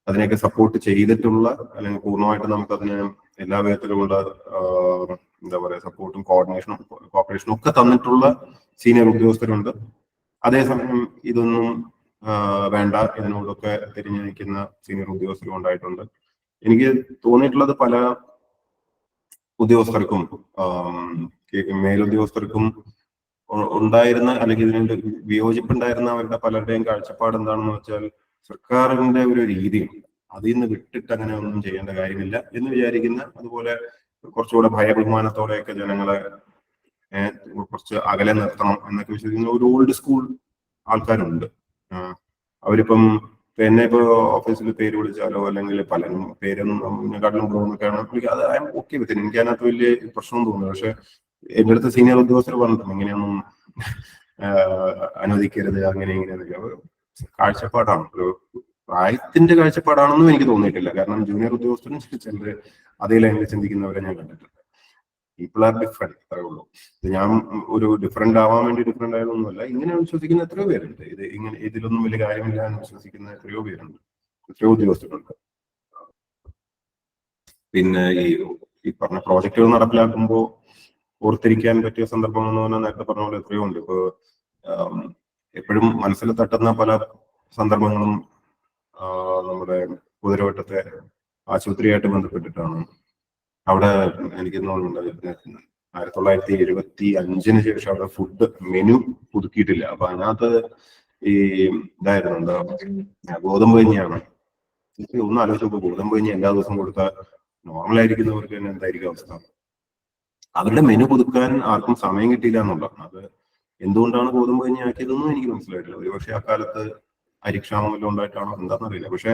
അതിനെയൊക്കെ സപ്പോർട്ട് ചെയ്തിട്ടുള്ള അല്ലെങ്കിൽ പൂർണ്ണമായിട്ട് നമുക്കതിന് എല്ലാ വിധത്തിലുമുള്ള എന്താ പറയുക സപ്പോർട്ടും കോപ്പറേഷനും ഒക്കെ തന്നിട്ടുള്ള സീനിയർ ഉദ്യോഗസ്ഥരുണ്ട്. അതേസമയം ഇതൊന്നും വേണ്ട, ഇതിനോടൊക്കെ തിരിഞ്ഞു നിൽക്കുന്ന സീനിയർ ഉദ്യോഗസ്ഥരും ഉണ്ടായിട്ടുണ്ട്. എനിക്ക് തോന്നിയിട്ടുള്ളത് പല ഉദ്യോഗസ്ഥർക്കും മേലുദ്യോഗസ്ഥർക്കും ഉണ്ടായിരുന്ന അല്ലെങ്കിൽ ഇതിന് വിയോജിപ്പുണ്ടായിരുന്ന അവരുടെ പലരുടെയും കാഴ്ചപ്പാട് എന്താണെന്ന് വെച്ചാൽ, സർക്കാരിന്റെ ഒരു രീതിയുണ്ട്, അതിൽ നിന്ന് വിട്ടിട്ട് അങ്ങനെ ഒന്നും ചെയ്യേണ്ട കാര്യമില്ല എന്ന് വിചാരിക്കുന്ന, അതുപോലെ കുറച്ചുകൂടെ ഭയബഹുമാനത്തോടെയൊക്കെ ജനങ്ങളെ കുറച്ച് അകലെ നിർത്തണം എന്നൊക്കെ വിശ്വസിക്കുന്ന ഒരു ഓൾഡ് സ്കൂൾ ആൾക്കാരുണ്ട്. അവരിപ്പം എന്നെ ഇപ്പോ ഓഫീസിൽ പേര് വിളിച്ചാലോ അല്ലെങ്കിൽ പലരും പേരൊന്നും പോകുന്നൊക്കെയാണ് അത് ഐ എം ഓക്കെ വിത്ത്, എനിക്ക് അതിനകത്ത് വലിയ പ്രശ്നം തോന്നുന്നു. പക്ഷെ എന്റെ അടുത്ത് സീനിയർ ഉദ്യോഗസ്ഥർ പറഞ്ഞിട്ടുണ്ട് ഇങ്ങനെയൊന്നും അനുവദിക്കരുത്, അങ്ങനെ ഇങ്ങനെയൊക്കെ കാഴ്ചപ്പാടാണ്, ഒരു പ്രായത്തിന്റെ കാഴ്ചപ്പാടാണെന്നും എനിക്ക് തോന്നിയിട്ടില്ല. കാരണം ജൂനിയർ ഉദ്യോഗസ്ഥരും ചിലര് അതേ ലൈനിൽ ചിന്തിക്കുന്നവരെ ഞാൻ കണ്ടിട്ടുണ്ട്. പീപ്പിൾ ആർ ഡിഫറെന്റ്, അത്രേ ഉള്ളൂ. ഞാൻ ഒരു ഡിഫറെന്റ് ആവാൻ വേണ്ടി ഡിഫറെന്റ് ആയതൊന്നുമല്ല, ഇങ്ങനെ വിശ്വസിക്കുന്ന എത്രയോ പേരുണ്ട്, ഇതിലൊന്നും വലിയ കാര്യമില്ല എന്ന് വിശ്വസിക്കുന്ന എത്രയോ പേരുണ്ട്, എത്രയോ ഉദ്യോഗസ്ഥരുണ്ട്. പിന്നെ ഈ പറഞ്ഞ പ്രോജക്റ്റുകൾ നടപ്പിലാക്കുമ്പോൾ ഓർത്തിരിക്കാൻ പറ്റിയ സന്ദർഭം എന്ന് പറഞ്ഞാൽ നേരത്തെ പറഞ്ഞ പോലെ എത്രയോ ഉണ്ട്. ഇപ്പൊ എപ്പോഴും മനസ്സിൽ തട്ടുന്ന പല സന്ദർഭങ്ങളും നമ്മുടെ കുതിരവട്ടത്തെ ആശുപത്രിയായിട്ട് ബന്ധപ്പെട്ടിട്ടാണ്. അവിടെ എനിക്ക് തോന്നുന്നുണ്ട് 1975 ശേഷം അവിടെ ഫുഡ് മെനു പുതുക്കിയിട്ടില്ല. അപ്പൊ അതിനകത്ത് ഈ ഇതായിരുന്നു, എന്താ ഗോതമ്പ് കഞ്ഞിയാണ്. ഒന്ന് ആലോചിച്ചപ്പോ ഗോതമ്പ് കഞ്ഞി എല്ലാ ദിവസവും കൊടുത്താൽ നോർമലായിരിക്കുന്നവർക്ക് തന്നെ എന്തായിരിക്കും അവസ്ഥ? അവരുടെ മെനു പുതുക്കാൻ ആർക്കും സമയം കിട്ടിയില്ല എന്നുള്ളതാണ്. അത് എന്തുകൊണ്ടാണ് ഗോതമ്പ് കഞ്ഞി ആക്കിയതെന്നും എനിക്ക് മനസ്സിലായിട്ടില്ല. ഒരുപക്ഷെ അക്കാലത്ത് അരിക്ഷാമം വല്ലതും ഉണ്ടായിട്ടാണോ എന്താണെന്നറിയില്ല. പക്ഷെ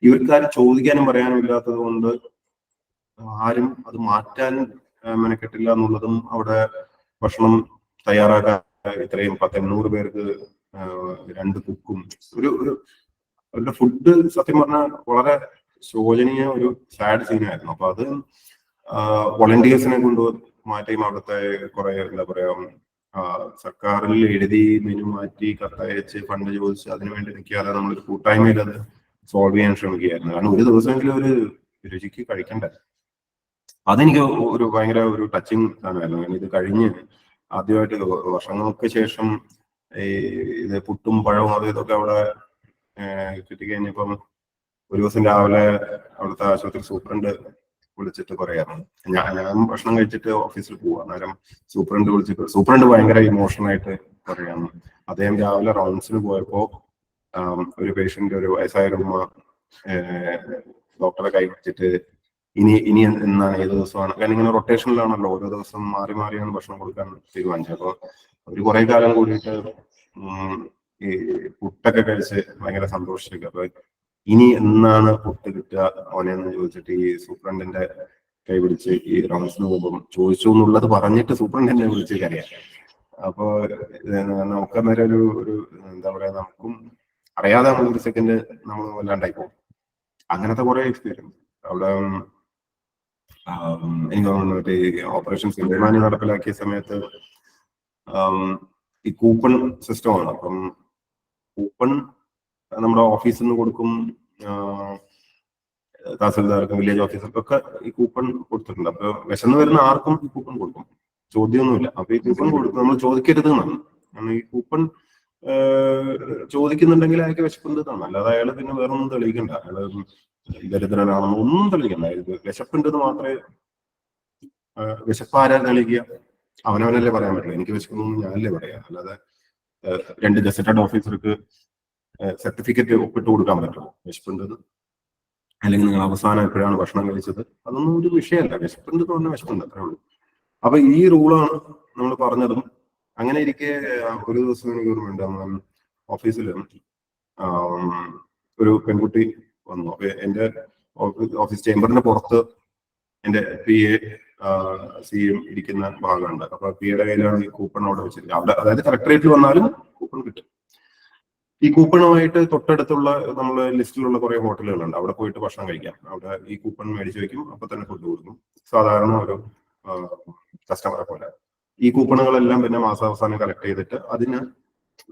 ഇവർക്കാരും ചോദിക്കാനും പറയാനും ഇല്ലാത്തത് കൊണ്ട് ആരും അത് മാറ്റാൻ മെനക്കെട്ടില്ല എന്നുള്ളതും, അവിടെ ഭക്ഷണം തയ്യാറാക്കാൻ ഇത്രയും 100-800 പേർക്ക് 2 കുക്കും അവരുടെ ഫുഡ് സത്യം പറഞ്ഞാൽ വളരെ ശോചനീയ ഒരു സാഡ് സീനായിരുന്നു. അപ്പൊ അത് വോളണ്ടിയേഴ്സിനെ കൊണ്ട് മാറ്റിയും അവിടുത്തെ കുറെ എന്താ പറയാ സർക്കാരിൽ എഴുതി മെനു മാറ്റി കത്തയച്ച് ഫണ്ട് ചോദിച്ച് അതിനുവേണ്ടി നിൽക്കാതെ നമ്മളൊരു കൂട്ടായ്മയിൽ അത് സോൾവ് ചെയ്യാൻ ശ്രമിക്കുകയായിരുന്നു. കാരണം ഒരു ദിവസമെങ്കിലും ഒരു രുചിക്ക് കഴിക്കണ്ടേ. അതെനിക്ക് ഒരു ഭയങ്കര ഒരു ടച്ചിങ് സാധനമായിരുന്നു. കാരണം ഇത് കഴിഞ്ഞ് ആദ്യമായിട്ട് വർഷങ്ങൾക്ക് ശേഷം ഇത് പുട്ടും പഴവും അതും ഇതൊക്കെ അവിടെ കിട്ടിക്കഴിഞ്ഞപ്പം ഒരു ദിവസം രാവിലെ അവിടുത്തെ ആശുപത്രി സൂപ്രണ്ട് വിളിച്ചിട്ട് പറയാറുണ്ട്. ഞാൻ ഭക്ഷണം കഴിച്ചിട്ട് ഓഫീസിൽ പോവാ, അന്നേരം സൂപ്രണ്ട് ഭയങ്കര ഇമോഷണൽ ആയിട്ട് പറയാന്ന്. അദ്ദേഹം രാവിലെ റൗണ്ട്സിന് പോയപ്പോ ഒരു പേഷ്യന്റ്, ഒരു വയസ്സായ ഉമ്മ ഡോക്ടറെ കൈ പിടിച്ചിട്ട് ഇനി എന്നാണ്, ഏത് ദിവസമാണ്, കാരണം ഇങ്ങനെ റൊട്ടേഷനിലാണല്ലോ, ഓരോ ദിവസം മാറി മാറിയാണ് ഭക്ഷണം കൊടുക്കാൻ തീരുമാനിച്ചത്. അപ്പോൾ അവർ കുറെ കാലം കൂടിയിട്ട് ഈ പുട്ടൊക്കെ കഴിച്ച് ഭയങ്കര സന്തോഷിച്ചിരിക്കുക. അപ്പൊ ഇനി എന്നാണ് പുട്ട് കിട്ടുക അവനെന്ന് ചോദിച്ചിട്ട് ഈ സൂപ്രണ്ടിന്റെ കൈ പിടിച്ച് ഈ റൗണ്ട്സിന് പോകുമ്പോൾ ചോദിച്ചു എന്നുള്ളത് പറഞ്ഞിട്ട് സൂപ്രണ്ട് എന്നെ വിളിച്ച് കരയാം. അപ്പോ നമുക്കന്നേരം ഒരു എന്താ പറയാ, നമുക്കും അറിയാതെ നമ്മളൊരു സെക്കൻഡ് നമ്മൾ വല്ലാണ്ടായി പോകും. അങ്ങനത്തെ കുറെ എക്സ്പീരിയൻസ് അവിടെ. എനിക്ക് തോന്നുന്നു മറ്റേ ഓപ്പറേഷൻ സുലൈമാനി നടപ്പിലാക്കിയ സമയത്ത് ഈ കൂപ്പൺ സിസ്റ്റമാണ്. അപ്പം കൂപ്പൺ നമ്മുടെ ഓഫീസിൽ നിന്ന് കൊടുക്കും, തഹസിൽദാർക്കും വില്ലേജ് ഓഫീസർക്കൊക്കെ ഈ കൂപ്പൺ കൊടുത്തിട്ടുണ്ട്. അപ്പൊ വിശന്ന് വരുന്ന ആർക്കും ഈ കൂപ്പൺ കൊടുക്കും, ചോദ്യമൊന്നുമില്ല. അപ്പൊ ഈ കൂപ്പൺ കൊടുക്കും, നമ്മൾ ചോദിക്കരുത് എന്നാണ്. കാരണം ഈ കൂപ്പൺ ചോദിക്കുന്നുണ്ടെങ്കിൽ അയാൾക്ക് വിശപ്പുണ്ടെന്നാണ്, അല്ലാതെ അയാൾ പിന്നെ വേറൊന്നും തെളിയിക്കണ്ട, അയാള് ദരിദ്രനാണെന്ന് ഒന്നും തെളിയിക്കണ്ട. വിശപ്പുണ്ടെന്ന് മാത്രമേ, വിശപ്പാരാ തെളിയിക്കുക? അവനവനല്ലേ പറയാൻ പറ്റില്ല. എനിക്ക് വിശക്കുന്നു ഞാനല്ലേ പറയാ, അല്ലാതെ 2 ഗസറ്റഡ് ഓഫീസർക്ക് സർട്ടിഫിക്കറ്റ് ഒപ്പിട്ട് കൊടുക്കാൻ പറ്റുമോ വിശപ്പുണ്ടെന്ന്? അല്ലെങ്കിൽ നിങ്ങൾ അവസാനം എപ്പോഴാണ് ഭക്ഷണം കഴിച്ചത്? അതൊന്നും ഒരു വിഷയമല്ല. വിശപ്പുണ്ട് എന്ന് പറഞ്ഞാൽ വിശപ്പുണ്ട്, അത്രേ ഉള്ളൂ. അപ്പൊ ഈ റൂളാണ് നമ്മൾ പറഞ്ഞതും. അങ്ങനെ ഇരിക്കെ ഒരു ദിവസം എനിക്ക് ഓർമ്മയുണ്ട്, നമ്മൾ ഓഫീസിൽ ഒരു പെൺകുട്ടി വന്നു. അപ്പൊ എന്റെ ഓഫീസ് ചേംബറിന്റെ പുറത്ത് എന്റെ PA CM ഇരിക്കുന്ന ഭാഗമുണ്ട്. അപ്പൊ PAയുടെ കയ്യിലാണ് ഈ കൂപ്പൺ അവിടെ വെച്ചിരിക്കുന്നത്. അവിടെ, അതായത് കളക്ടറേറ്റിൽ വന്നാലും കൂപ്പൺ കിട്ടും. ഈ കൂപ്പണുമായിട്ട് തൊട്ടടുത്തുള്ള നമ്മള് ലിസ്റ്റിലുള്ള കുറെ ഹോട്ടലുകളുണ്ട്, അവിടെ പോയിട്ട് ഭക്ഷണം കഴിക്കാം. അവിടെ ഈ കൂപ്പൺ മേടിച്ചു വെക്കും, അപ്പൊ തന്നെ ഫുഡ് കൊടുക്കും, സാധാരണ ഒരു കസ്റ്റമറെ പോലെ. ഈ കൂപ്പണുകളെല്ലാം പിന്നെ മാസാവസാനം കളക്ട് ചെയ്തിട്ട് അതിന്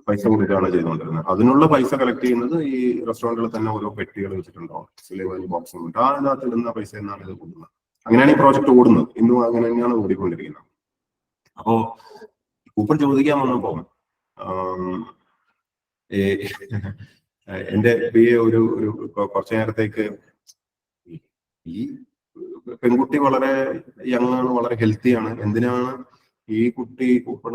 പൈസ കൊടുക്കുകയാണ് ചെയ്തുകൊണ്ടിരുന്നത്. അതിനുള്ള പൈസ കളക്ട് ചെയ്യുന്നത് ഈ റെസ്റ്റോറൻറ്റിൽ തന്നെ ഓരോ പെട്ടികൾ വെച്ചിട്ടുണ്ടാവും, സുലൈമാനി ബോക്സ് ഉണ്ട്, അതിനകത്ത് ഇടുന്ന പൈസ എന്നാണ് ഇത് കൊടുക്കുന്നത്. അങ്ങനെയാണ് ഈ പ്രോജക്റ്റ് ഓടുന്നത്. ഇന്നും അങ്ങനെ തന്നെയാണ് ഓടിക്കൊണ്ടിരിക്കുന്നത്. അപ്പോ കൂപ്പൺ ചോദിക്കാൻ വന്നപ്പോ എന്റെ PA ഒരു കുറച്ചു നേരത്തേക്ക്, ഈ പെൺകുട്ടി വളരെ യങ് ആണ്, വളരെ ഹെൽത്തിയാണ്, എന്തിനാണ് ഈ കുട്ടി കൂപ്പൺ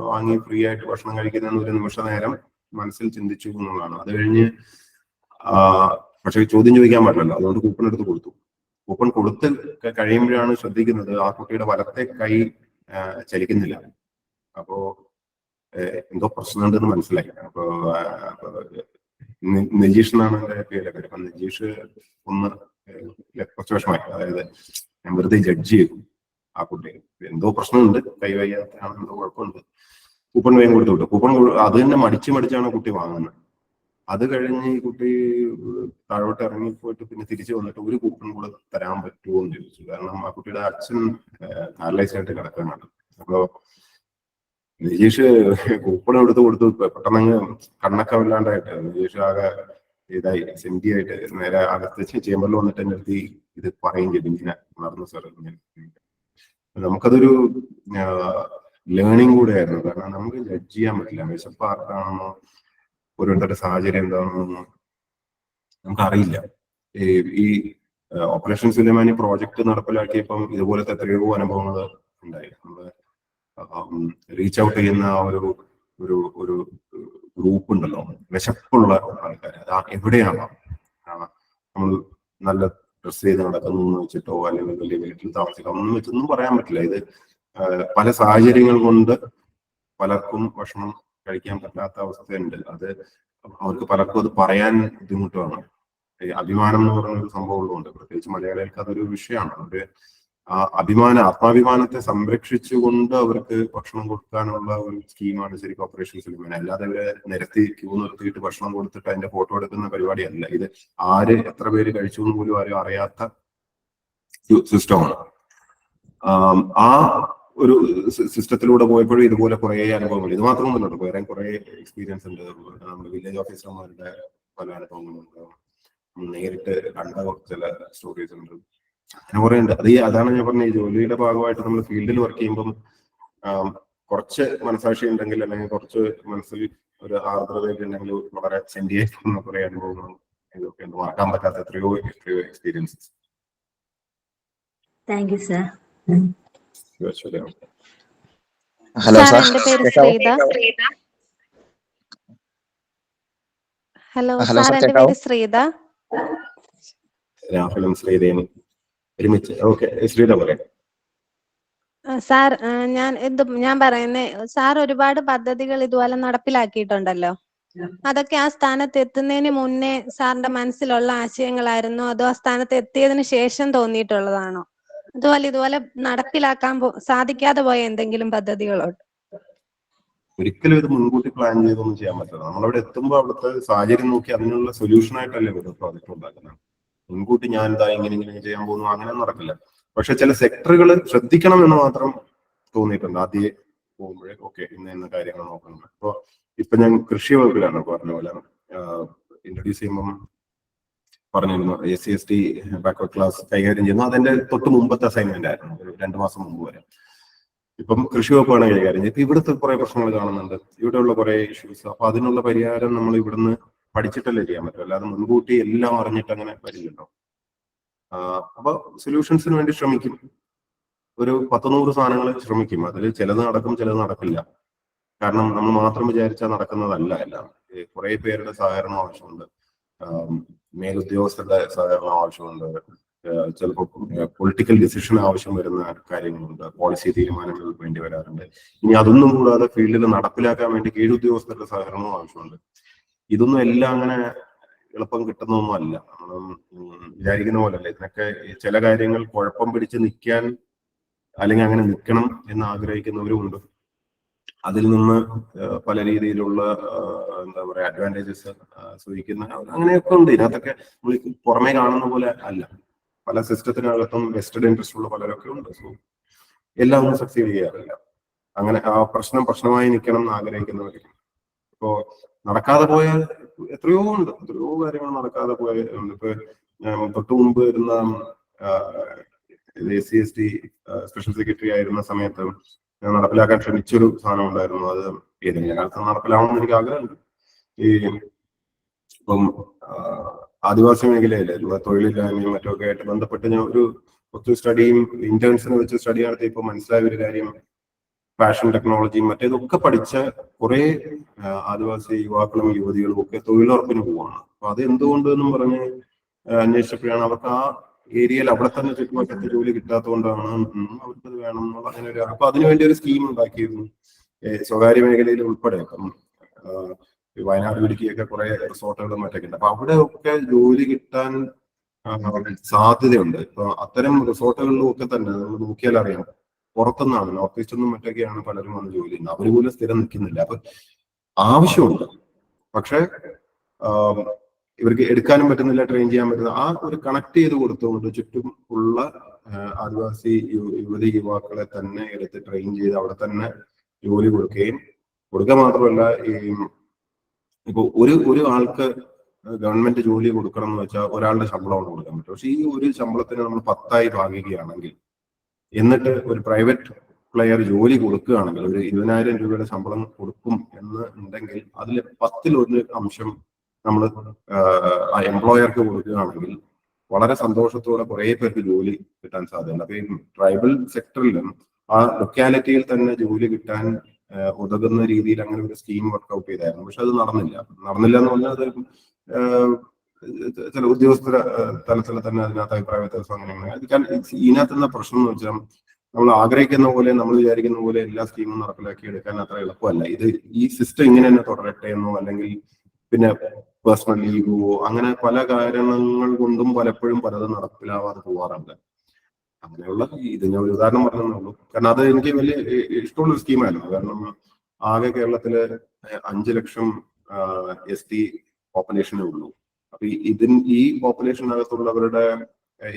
വാങ്ങി ഫ്രീ ആയിട്ട് ഭക്ഷണം കഴിക്കുന്നതെന്ന് ഒരു നിമിഷ നേരം മനസ്സിൽ ചിന്തിച്ചു എന്നുള്ളതാണ്. അത് കഴിഞ്ഞ് പക്ഷെ ചോദ്യം ചോദിക്കാൻ പാടില്ലല്ലോ, അതുകൊണ്ട് കൂപ്പൺ എടുത്ത് കൊടുത്തു. കൂപ്പൺ കൊടുത്ത് കഴിയുമ്പോഴാണ് ശ്രദ്ധിക്കുന്നത് ആ കുട്ടിയുടെ വലത്തെ കൈ ചലിക്കുന്നില്ല. അപ്പോ എന്തോ പ്രശ്നമുണ്ടെന്ന് മനസ്സിലായി. അപ്പൊ നിജീഷ് എന്നാണ് എന്റെ പേരൊക്കെ. അപ്പൊ നിജീഷ് ഒന്ന് കുറച്ച് വിഷമായി, അതായത് ഞാൻ വെറുതെ ജഡ്ജ് ചെയ്തു ആ കുട്ടി, എന്തോ പ്രശ്നമുണ്ട്, കൈ വയ്യാത്തതാണ്, എന്തോ കുഴപ്പമുണ്ട്. കൂപ്പൺ വേഗം കൊടുത്തു വിട്ടു. കൂപ്പൺ അത് തന്നെ മടിച്ചാണ് കുട്ടി വാങ്ങുന്നത്. അത് കഴിഞ്ഞ് ഈ കുട്ടി താഴോട്ട് ഇറങ്ങിപ്പോയിട്ട് പിന്നെ തിരിച്ചു വന്നിട്ട് ഒരു കൂപ്പൺ കൂടെ തരാൻ പറ്റുമോ എന്ന് ചോദിച്ചു. കാരണം ആ കുട്ടിയുടെ അച്ഛൻ പാരലൈസ് ആയിട്ട് കിടക്കാനാണ്. അപ്പോ നിജീഷ് കൂപ്പൺ എടുത്ത് കൊടുത്തു. പെട്ടെന്ന് കണ്ണൊക്കെ വല്ലാണ്ടായിട്ട് നിജീഷ് ആകെ ഇതായി, സെന്റി ആയിട്ട് നേരെ അകത്ത് ചേമ്പറിൽ വന്നിട്ട് എന്റെ അടുത്ത് ഇത് പറയും ചെയ്തു, ഇങ്ങനെ നടന്നു സാർ. നമുക്കതൊരു ലേണിംഗ് കൂടെ ആയിരുന്നു. കാരണം നമുക്ക് ജഡ്ജ് ചെയ്യാൻ പറ്റില്ല, വിശപ്പ് ആർക്കാണെന്നോ ഓരോരുത്തരുടെ സാഹചര്യം എന്താണെന്നോ നമുക്കറിയില്ല. ഈ ഓപ്പറേഷൻ സുലൈമാനി പ്രോജക്ട് നടപ്പിലാക്കിയപ്പം ഇതുപോലത്തെ എത്രയോ അനുഭവങ്ങൾ ഉണ്ടായി. നമ്മള് റീച്ച് ഔട്ട് ചെയ്യുന്ന ഒരു ഗ്രൂപ്പ് ഉണ്ടല്ലോ, വിശപ്പുള്ള ആൾക്കാർ. അത് എവിടെയാവാം, നമ്മൾ നല്ല ഡ്രസ് ചെയ്ത് നടക്കുന്നു എന്ന് വെച്ചിട്ടോ അല്ലെങ്കിൽ വലിയ വീട്ടിൽ താമസിക്കാം ഒന്നും വെച്ചൊന്നും പറയാൻ പറ്റില്ല. ഇത് പല സാഹചര്യങ്ങൾ കൊണ്ട് പലർക്കും ഭക്ഷണം കഴിക്കാൻ പറ്റാത്ത അവസ്ഥയുണ്ട്. അത് അവർക്ക് പലർക്കും അത് പറയാൻ ബുദ്ധിമുട്ടാണ്. അഭിമാനം എന്ന് പറയുന്ന ഒരു സംഭവം ഉള്ളതുകൊണ്ട്, പ്രത്യേകിച്ച് മലയാളികൾക്ക് അതൊരു വിഷയമാണ്. അവര് ആ ആത്മാഭിമാനത്തെ സംരക്ഷിച്ചുകൊണ്ട് അവർക്ക് ഭക്ഷണം കൊടുക്കാനുള്ള ഒരു സ്കീമാണ് ശരിക്കും ഓപ്പറേഷൻ സുലൈമാനി. അല്ലാതെ അവരെ നിരത്തി ക്യൂ നിർത്തിയിട്ട് ഭക്ഷണം കൊടുത്തിട്ട് അതിന്റെ ഫോട്ടോ എടുക്കുന്ന പരിപാടിയല്ല ഇത്. ആര് എത്ര പേര് കഴിച്ചു എന്ന് പോലും ആരും അറിയാത്ത സിസ്റ്റമാണ്. ആ ഒരു സിസ്റ്റത്തിലൂടെ പോയപ്പോഴും ഇതുപോലെ കുറെ അനുഭവങ്ങൾ, ഇത് മാത്രമൊന്നുമല്ലോ, വേറെ കുറെ എക്സ്പീരിയൻസ് ഉണ്ട്. നമ്മുടെ വില്ലേജ് ഓഫീസർമാരുടെ പല അനുഭവങ്ങളുണ്ട്, നേരിട്ട് കണ്ട ചില സ്റ്റോറീസ് ഉണ്ട്, അങ്ങനെ കുറെ ഉണ്ട്. അതാണ് ഞാൻ പറഞ്ഞ, ഈ ജോലിയുടെ ഭാഗമായിട്ട് നമ്മൾ ഫീൽഡിൽ വർക്ക് ചെയ്യുമ്പം കുറച്ച് മനസാക്ഷി ഉണ്ടെങ്കിൽ, അല്ലെങ്കിൽ കുറച്ച് മനസ്സിൽ ഒരു ആർദ്രതയൊക്കെ ഉണ്ടെങ്കിൽ വളരെ സെന്റിയായി പോകുന്ന കുറെ അനുഭവങ്ങളും ഇതൊക്കെ ഉണ്ട്. മറക്കാൻ പറ്റാത്ത എത്രയോ experiences. Thank you sir. Hello sir, എന്റെ പേര് ശ്രീത. ഹലോ സാർ, എന്റെ പേര് ശ്രീത. രാഹുലും ശ്രീതയും ഒരുമിച്ച്. ഓക്കെ, ശ്രീത പറയാം. സാർ, ഞാൻ പറയുന്നേ, സാർ ഒരുപാട് പദ്ധതികൾ ഇതുപോലെ നടപ്പിലാക്കിയിട്ടുണ്ടല്ലോ. അതൊക്കെ ആ സ്ഥാനത്ത് എത്തുന്നതിന് മുന്നേ സാറിന്റെ മനസ്സിലുള്ള ആശയങ്ങളായിരുന്നോ, അതോ ആ സ്ഥാനത്ത് എത്തിയതിനു ശേഷം തോന്നിയിട്ടുള്ളതാണോ? അതുപോലെ ഇതുപോലെ നടപ്പിലാക്കാൻ സാധിക്കാതെ പോയ എന്തെങ്കിലും പദ്ധതികളുണ്ടോ? ഒരിക്കലും ഇത് മുൻകൂട്ടി പ്ലാൻ ചെയ്തൊന്നും ചെയ്യാൻ പറ്റില്ല. നമ്മളവിടെ എത്തുമ്പോൾ അവിടുത്തെ സാഹചര്യം നോക്കി അതിനുള്ള സൊല്യൂഷൻ ആയിട്ടല്ലേ ഒരു പ്രോജക്റ്റ് ഉണ്ടാക്കുന്നത്. മുൻകൂട്ടി ഞാൻ എന്താ ഇങ്ങനെ ചെയ്യാൻ പോകുന്നു അങ്ങനെ നടക്കില്ല. പക്ഷെ ചില സെക്ടറുകൾ ശ്രദ്ധിക്കണം എന്ന് മാത്രം തോന്നിയിട്ടുണ്ട് ആദ്യമേ പോകുമ്പോഴേ. ഓക്കെ, ഇന്ന കാര്യങ്ങൾ നോക്കണം. ഇപ്പൊ ഞാൻ കൃഷി വകുപ്പിലാണ് പറഞ്ഞ പോലെ ഇൻട്രൊഡ്യൂസ് ചെയ്യുമ്പം പറഞ്ഞിരുന്നു SC/ST ബാക്ക്വേർഡ് ക്ലാസ് കൈകാര്യം ചെയ്യുന്നു. അതെന്റെ തൊട്ട് മുമ്പത്തെ അസൈൻമെന്റ് ആയിരുന്നു, ഒരു 2 മാസം മുമ്പ് വരെ. ഇപ്പം കൃഷി വകുപ്പാണ് കൈകാര്യം ചെയ്യുന്നത്. ഇപ്പൊ ഇവിടുത്തെ കുറെ പ്രശ്നങ്ങൾ കാണുന്നുണ്ട്, ഇവിടെയുള്ള കുറെ ഇഷ്യൂസ്. അപ്പൊ അതിനുള്ള പരിഹാരം നമ്മൾ ഇവിടുന്ന് പഠിച്ചിട്ടല്ലേ ചെയ്യാൻ പറ്റും, അല്ലാതെ മുൻകൂട്ടി എല്ലാം അറിഞ്ഞിട്ട് അങ്ങനെ വരില്ലല്ലോ. അപ്പൊ സൊല്യൂഷൻസിന് വേണ്ടി ശ്രമിക്കും. ഒരു 10-100 സാധനങ്ങൾ ശ്രമിക്കും. അതിൽ ചിലത് നടക്കും, ചിലത് നടക്കില്ല. കാരണം നമ്മൾ മാത്രം വിചാരിച്ചാൽ നടക്കുന്നതല്ല എല്ലാം. കുറെ പേരുടെ സഹകരണം ആവശ്യമുണ്ട്, മേലുദ്യോഗസ്ഥരുടെ സഹകരണം ആവശ്യമുണ്ട്, ചിലപ്പോൾ പൊളിറ്റിക്കൽ ഡിസിഷൻ ആവശ്യം വരുന്ന കാര്യങ്ങളുണ്ട്, പോളിസി തീരുമാനങ്ങൾ വേണ്ടി വരാറുണ്ട്. ഇനി അതൊന്നും കൂടാതെ ഫീൽഡിൽ നടപ്പിലാക്കാൻ വേണ്ടി കീഴുദ്യോഗസ്ഥരുടെ സഹകരണവും ആവശ്യമുണ്ട്. ഇതൊന്നും എല്ലാം അങ്ങനെ എളുപ്പം കിട്ടുന്നൊന്നും അല്ല, നമ്മൾ വിചാരിക്കുന്ന പോലല്ല. ഇതിനൊക്കെ ചില കാര്യങ്ങൾ കുഴപ്പം പിടിച്ച് നിൽക്കാൻ അല്ലെങ്കിൽ അങ്ങനെ നിൽക്കണം എന്ന് ആഗ്രഹിക്കുന്നവരും ഉണ്ട്. അതിൽ നിന്ന് പല രീതിയിലുള്ള എന്താ പറയാ അഡ്വാൻറ്റേജസ് സൂചിക്കുന്ന അങ്ങനെയൊക്കെ ഉണ്ട്. ഇതിനകത്തൊക്കെ നമ്മൾ പുറമേ കാണുന്ന പോലെ അല്ല. പല സിസ്റ്റത്തിനകത്തും വെസ്റ്റഡ് ഇൻട്രസ്റ്റ് ഉള്ള പലരൊക്കെ ഉണ്ട്. സോ എല്ലാം ഒന്നും സക്സീഡ് ചെയ്യാറില്ല. അങ്ങനെ ആ പ്രശ്നമായി നിൽക്കണം എന്ന് ആഗ്രഹിക്കുന്നവർക്ക്. ഇപ്പോ നടക്കാതെ പോയ എത്രയോ കാര്യങ്ങൾ നടക്കാതെ പോയുണ്ട്. ഇപ്പൊ തൊട്ടു മുമ്പ് വരുന്ന SC/ST സ്പെഷ്യൽ സെക്രട്ടറി ആയിരുന്ന സമയത്ത് നടപ്പിലാക്കാൻ ശ്രമിച്ചൊരു സാധനം ഉണ്ടായിരുന്നു. അത് ഏതെങ്കിലും കാലത്ത് നടപ്പിലാവണമെന്ന് എനിക്ക് ആഗ്രഹമുണ്ട്. ഇപ്പം ആദിവാസി മേഖലയിലെ തൊഴിലില്ലായ്മയും മറ്റൊക്കെ ആയിട്ട് ബന്ധപ്പെട്ട് ഞാൻ ഒത്തിരി സ്റ്റഡിയും ഇന്റേൺസിനെ വെച്ച് സ്റ്റഡി നടത്തി. ഇപ്പൊ മനസ്സിലായ ഒരു കാര്യം, ഫാഷൻ ടെക്നോളജിയും മറ്റേതൊക്കെ പഠിച്ച കുറെ ആദിവാസി യുവാക്കളും യുവതികളും ഒക്കെ തൊഴിലുറപ്പിന് പോവാണ്. അപ്പൊ അത് എന്തുകൊണ്ട് എന്നും പറഞ്ഞ് അന്വേഷിച്ചപ്പോഴാണ് അവർക്ക് ആ ഏരിയയിൽ അവിടെ തന്നെ ചുറ്റുവട്ടത്ത് ജോലി കിട്ടാത്തതുകൊണ്ടാണ് അവർക്കത് വേണം എന്നുള്ള അങ്ങനെ ഒരു. അപ്പൊ അതിനുവേണ്ടി ഒരു സ്കീം ഉണ്ടാക്കിയിരുന്നു സ്വകാര്യ മേഖലയിൽ ഉൾപ്പെടെ. ഇപ്പം വയനാട് ഇടുക്കിയൊക്കെ കുറെ റിസോർട്ടുകളും മറ്റൊക്കെ ഉണ്ട്. അപ്പൊ അവിടെ ഒക്കെ ജോലി കിട്ടാൻ സാധ്യതയുണ്ട്. ഇപ്പൊ അത്തരം റിസോർട്ടുകളിലും ഒക്കെ തന്നെ നമ്മൾ നോക്കിയാൽ അറിയാം, പുറത്തുനിന്നാണ്, നോർത്ത് ഈസ്റ്റ് ഒന്നും മറ്റൊക്കെയാണ് പലരും വന്ന് ജോലി ചെയ്യുന്നത്. അവർ പോലും സ്ഥിരം നിൽക്കുന്നില്ല. അപ്പൊ ആവശ്യമുണ്ട്, പക്ഷെ ഇവർക്ക് എടുക്കാനും പറ്റുന്നില്ല, ട്രെയിൻ ചെയ്യാൻ പറ്റുന്ന ആ ഒരു കണക്ട് ചെയ്ത് കൊടുത്തുകൊണ്ട് ചുറ്റും ഉള്ള ആദിവാസി യുവാക്കളെ തന്നെ എടുത്ത് ട്രെയിൻ ചെയ്ത് അവിടെ തന്നെ ജോലി കൊടുക്കുക മാത്രമല്ല, ഇപ്പൊ ഒരു ആൾക്ക് ഗവൺമെന്റ് ജോലി കൊടുക്കണം എന്ന് വെച്ചാൽ ഒരാളുടെ ശമ്പളമാണ് കൊടുക്കാൻ പറ്റും. പക്ഷെ ഈ ഒരു ശമ്പളത്തിന് നമ്മൾ 10ആയി ഭാഗിക്കുകയാണെങ്കിൽ, എന്നിട്ട് ഒരു പ്രൈവറ്റ് പ്ലെയർ ജോലി കൊടുക്കുകയാണെങ്കിൽ, ഒരു 20,000 രൂപയുടെ ശമ്പളം കൊടുക്കും എന്ന് ഉണ്ടെങ്കിൽ അതിൽ 10-1 അംശം നമ്മൾ എംപ്ലോയർക്ക് കൊടുക്കുകയാണെങ്കിൽ വളരെ സന്തോഷത്തോടെ കുറെ പേർക്ക് ജോലി കിട്ടാൻ സാധ്യതയുണ്ട്. അപ്പൊ ഈ ട്രൈബൽ സെക്ടറിലും ആ ലൊക്കാലിറ്റിയിൽ തന്നെ ജോലി കിട്ടാൻ ഉതകുന്ന രീതിയിൽ അങ്ങനെ ഒരു സ്കീം വർക്ക്ഔട്ട് ചെയ്തായിരുന്നു. പക്ഷെ അത് നടന്നില്ല എന്ന് പറഞ്ഞാൽ അത് ചില ഉദ്യോഗസ്ഥ തലത്തിൽ തന്നെ അതിനകത്ത് അഭിപ്രായ വ്യത്യാസം അങ്ങനെ. ഇതിനകത്തുള്ള പ്രശ്നം എന്ന് വെച്ചാൽ, നമ്മൾ ആഗ്രഹിക്കുന്ന പോലെ, നമ്മൾ വിചാരിക്കുന്ന പോലെ എല്ലാ സ്കീമും നടപ്പിലാക്കി എടുക്കാൻ അത്ര എളുപ്പമല്ല. ഈ സിസ്റ്റം ഇങ്ങനെ തന്നെ തുടരട്ടെ എന്നോ അല്ലെങ്കിൽ പിന്നെ പേഴ്സണൽ ലീവോ അങ്ങനെ പല കാരണങ്ങൾ കൊണ്ടും പലപ്പോഴും പലതും നടപ്പിലാവാതെ പോവാറുണ്ട്. അങ്ങനെയുള്ള ഇതിന് ഒരു ഉദാഹരണം പറഞ്ഞതേ. കാരണം അത് എനിക്ക് വലിയ ഇഷ്ടമുള്ളൊരു സ്കീമായിരുന്നു. കാരണം ആകെ കേരളത്തില് 5 ലക്ഷം ST പോപ്പുലേഷനേ ഉള്ളൂ. അപ്പൊ ഈ പോപ്പുലേഷനകത്തുള്ളവരുടെ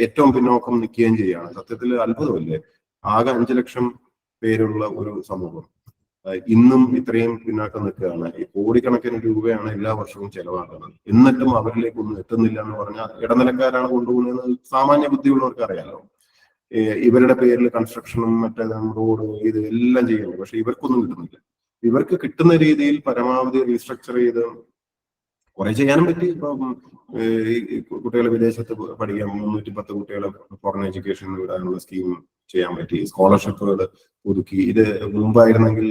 ഏറ്റവും പിന്നോക്കം നിൽക്കുകയും ചെയ്യുകയാണ്. സത്യത്തിൽ അത്ഭുതമല്ലേ, ആകെ 5 ലക്ഷം പേരുള്ള ഒരു സമൂഹം ഇന്നും ഇത്രയും പിന്നാക്കം നിൽക്കുകയാണ്. ഈ കോടിക്കണക്കിന് രൂപയാണ് എല്ലാ വർഷവും ചെലവാക്കുന്നത്. എന്നിട്ടും അവരിലേക്കൊന്നും എത്തുന്നില്ല എന്ന് പറഞ്ഞാൽ ഇടനിലക്കാരാണ് കൊണ്ടുപോകുന്നത്. സാമാന്യ ബുദ്ധിയുള്ളവർക്ക് അറിയാലോ. ഇവരുടെ പേരിൽ കൺസ്ട്രക്ഷനും മറ്റേ റോഡ് ഇത് എല്ലാം ചെയ്യുന്നു, പക്ഷെ ഇവർക്കൊന്നും കിട്ടുന്നില്ല. ഇവർക്ക് കിട്ടുന്ന രീതിയിൽ പരമാവധി റീസ്ട്രക്ചർ ചെയ്ത് കുറെ ചെയ്യാനും പറ്റി. ഇപ്പം കുട്ടികളെ വിദേശത്ത് പഠിക്കാൻ 310 കുട്ടികളെ ഫോറിൻ എഡ്യൂക്കേഷൻ വിടാനുള്ള സ്കീം ചെയ്യാൻ പറ്റി. സ്കോളർഷിപ്പുകൾ ഒതുക്കി. ഇത് മുമ്പായിരുന്നെങ്കിൽ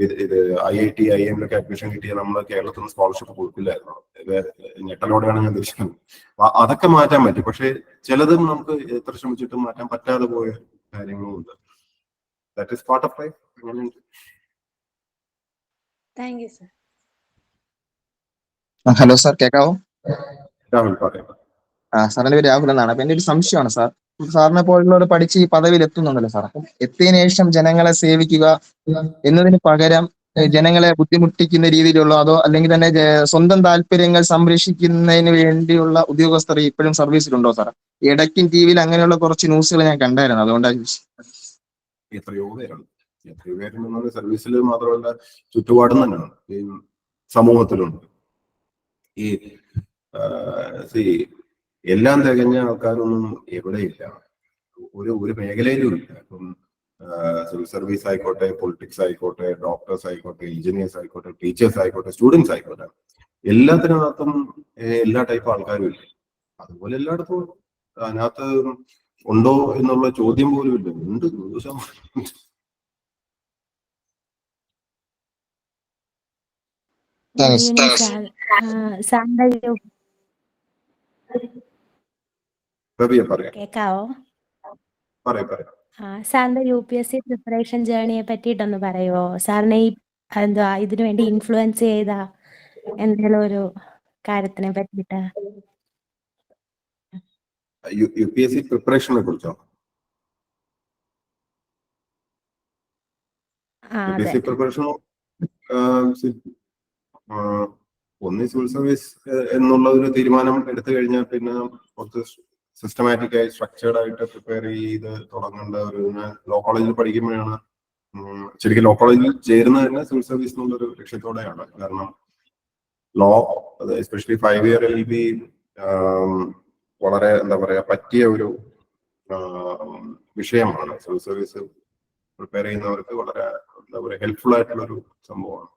ഇത് IIT IIM അഡ്മിഷൻ കിട്ടിയ നമ്മൾ കേരളത്തിൽ നിന്ന് സ്കോളർഷിപ്പ് കൊടുക്കില്ലായിരുന്നു. ഞെട്ടലോടെയാണ് ഞാൻ തിരിച്ചത്. അതൊക്കെ മാറ്റാൻ പറ്റി. പക്ഷെ ചിലതും നമുക്ക് എത്ര ശ്രമിച്ചിട്ടും മാറ്റാൻ പറ്റാതെ പോയ കാര്യങ്ങളും ഉണ്ട്. That is part of life. അങ്ങനെയുണ്ട്. Thank you sir. Hello sir, കേൾക്കാവോ? രാഹുൽ പറയാം. സാറിന്റെ പേര് രാഹുൽ എന്നാണ്. അപ്പൊ എന്റെ ഒരു സംശയമാണ് സാർ, സാറിനെ പോലുള്ളവർ പഠിച്ച് ഈ പദവിയിൽ എത്തുന്നുണ്ടല്ലോ സാർ. അപ്പം എത്തിയതിനു ശേഷം ജനങ്ങളെ സേവിക്കുക എന്നതിന് പകരം ജനങ്ങളെ ബുദ്ധിമുട്ടിക്കുന്ന രീതിയിലുള്ള, അതോ അല്ലെങ്കിൽ തന്നെ സ്വന്തം താല്പര്യങ്ങൾ സംരക്ഷിക്കുന്നതിന് വേണ്ടിയുള്ള ഉദ്യോഗസ്ഥർ ഇപ്പോഴും സർവീസിലുണ്ടോ സാർ? ഇടയ്ക്കും ടിവിയിൽ അങ്ങനെയുള്ള കുറച്ച് ന്യൂസുകൾ ഞാൻ കണ്ടായിരുന്നു, അതുകൊണ്ടാണ് ചോദിച്ചത്. എത്രയോ പേരുണ്ട് സർവീസിൽ മാത്രമല്ല, ചുറ്റുപാടും തന്നെയാണ്, ഈ സമൂഹത്തിലുണ്ട്. ഈ എല്ലാം തികഞ്ഞ ആൾക്കാരൊന്നും എവിടെയില്ല, ഒരു മേഖലയിലും ഇല്ല. ഇപ്പം സിവിൽ സർവീസ് ആയിക്കോട്ടെ, പൊളിറ്റിക്സ് ആയിക്കോട്ടെ, ഡോക്ടേഴ്സ് ആയിക്കോട്ടെ, എഞ്ചിനീയേഴ്സ് ആയിക്കോട്ടെ, ടീച്ചേഴ്സ് ആയിക്കോട്ടെ, സ്റ്റുഡൻസ് ആയിക്കോട്ടെ, എല്ലാത്തിനകത്തും എല്ലാ ടൈപ്പ് ആൾക്കാരും ഇല്ല. അതുപോലെ എല്ലായിടത്തും അതിനകത്ത് ഉണ്ടോ എന്നുള്ള ചോദ്യം പോലും ഇല്ല. ഉണ്ട്. കേക്കാവോ? പറയാം. സാറിന്റെ UPSC പ്രിപ്പറേഷൻ ജേർണിയെ പറ്റിയിട്ടൊന്ന് പറയുമോ? സാറിനെ ഈ എന്തുവാ ഇതിനു വേണ്ടി ഇൻഫ്ലുവൻസ് ചെയ്ത എന്തെങ്കിലും ഒരു കാര്യത്തിനെ പറ്റിയിട്ട്. UPSC പ്രിപ്പറേഷനെ കുറിച്ചോ? UPSC പ്രിപ്പറേഷൻ ഒന്ന് സിവിൽ സർവീസ് എന്നുള്ള ഒരു തീരുമാനം എടുത്തു കഴിഞ്ഞാൽ പിന്നെ കുറച്ച് സിസ്റ്റമാറ്റിക് ആയി സ്ട്രക്ചേർഡ് ആയിട്ട് പ്രിപ്പയർ ചെയ്ത് തുടങ്ങേണ്ട ഒരു, ലോ കോളേജിൽ പഠിക്കുമ്പോഴാണ് ശരിക്കും ലോ കോളേജിൽ ചേരുന്നത് തന്നെ സിവിൽ സർവീസ് എന്നുള്ളൊരു ലക്ഷ്യത്തോടെയാണ്. കാരണം ലോ, എസ്പെഷ്യലി 5 year LLB വളരെ എന്താ പറയാ പറ്റിയ ഒരു വിഷയമാണ്. സിവിൽ സർവീസ് പ്രിപ്പയർ ചെയ്യുന്നവർക്ക് വളരെ എന്താ പറയുക ഹെൽപ്ഫുൾ ആയിട്ടുള്ള ഒരു സംഭവമാണ്.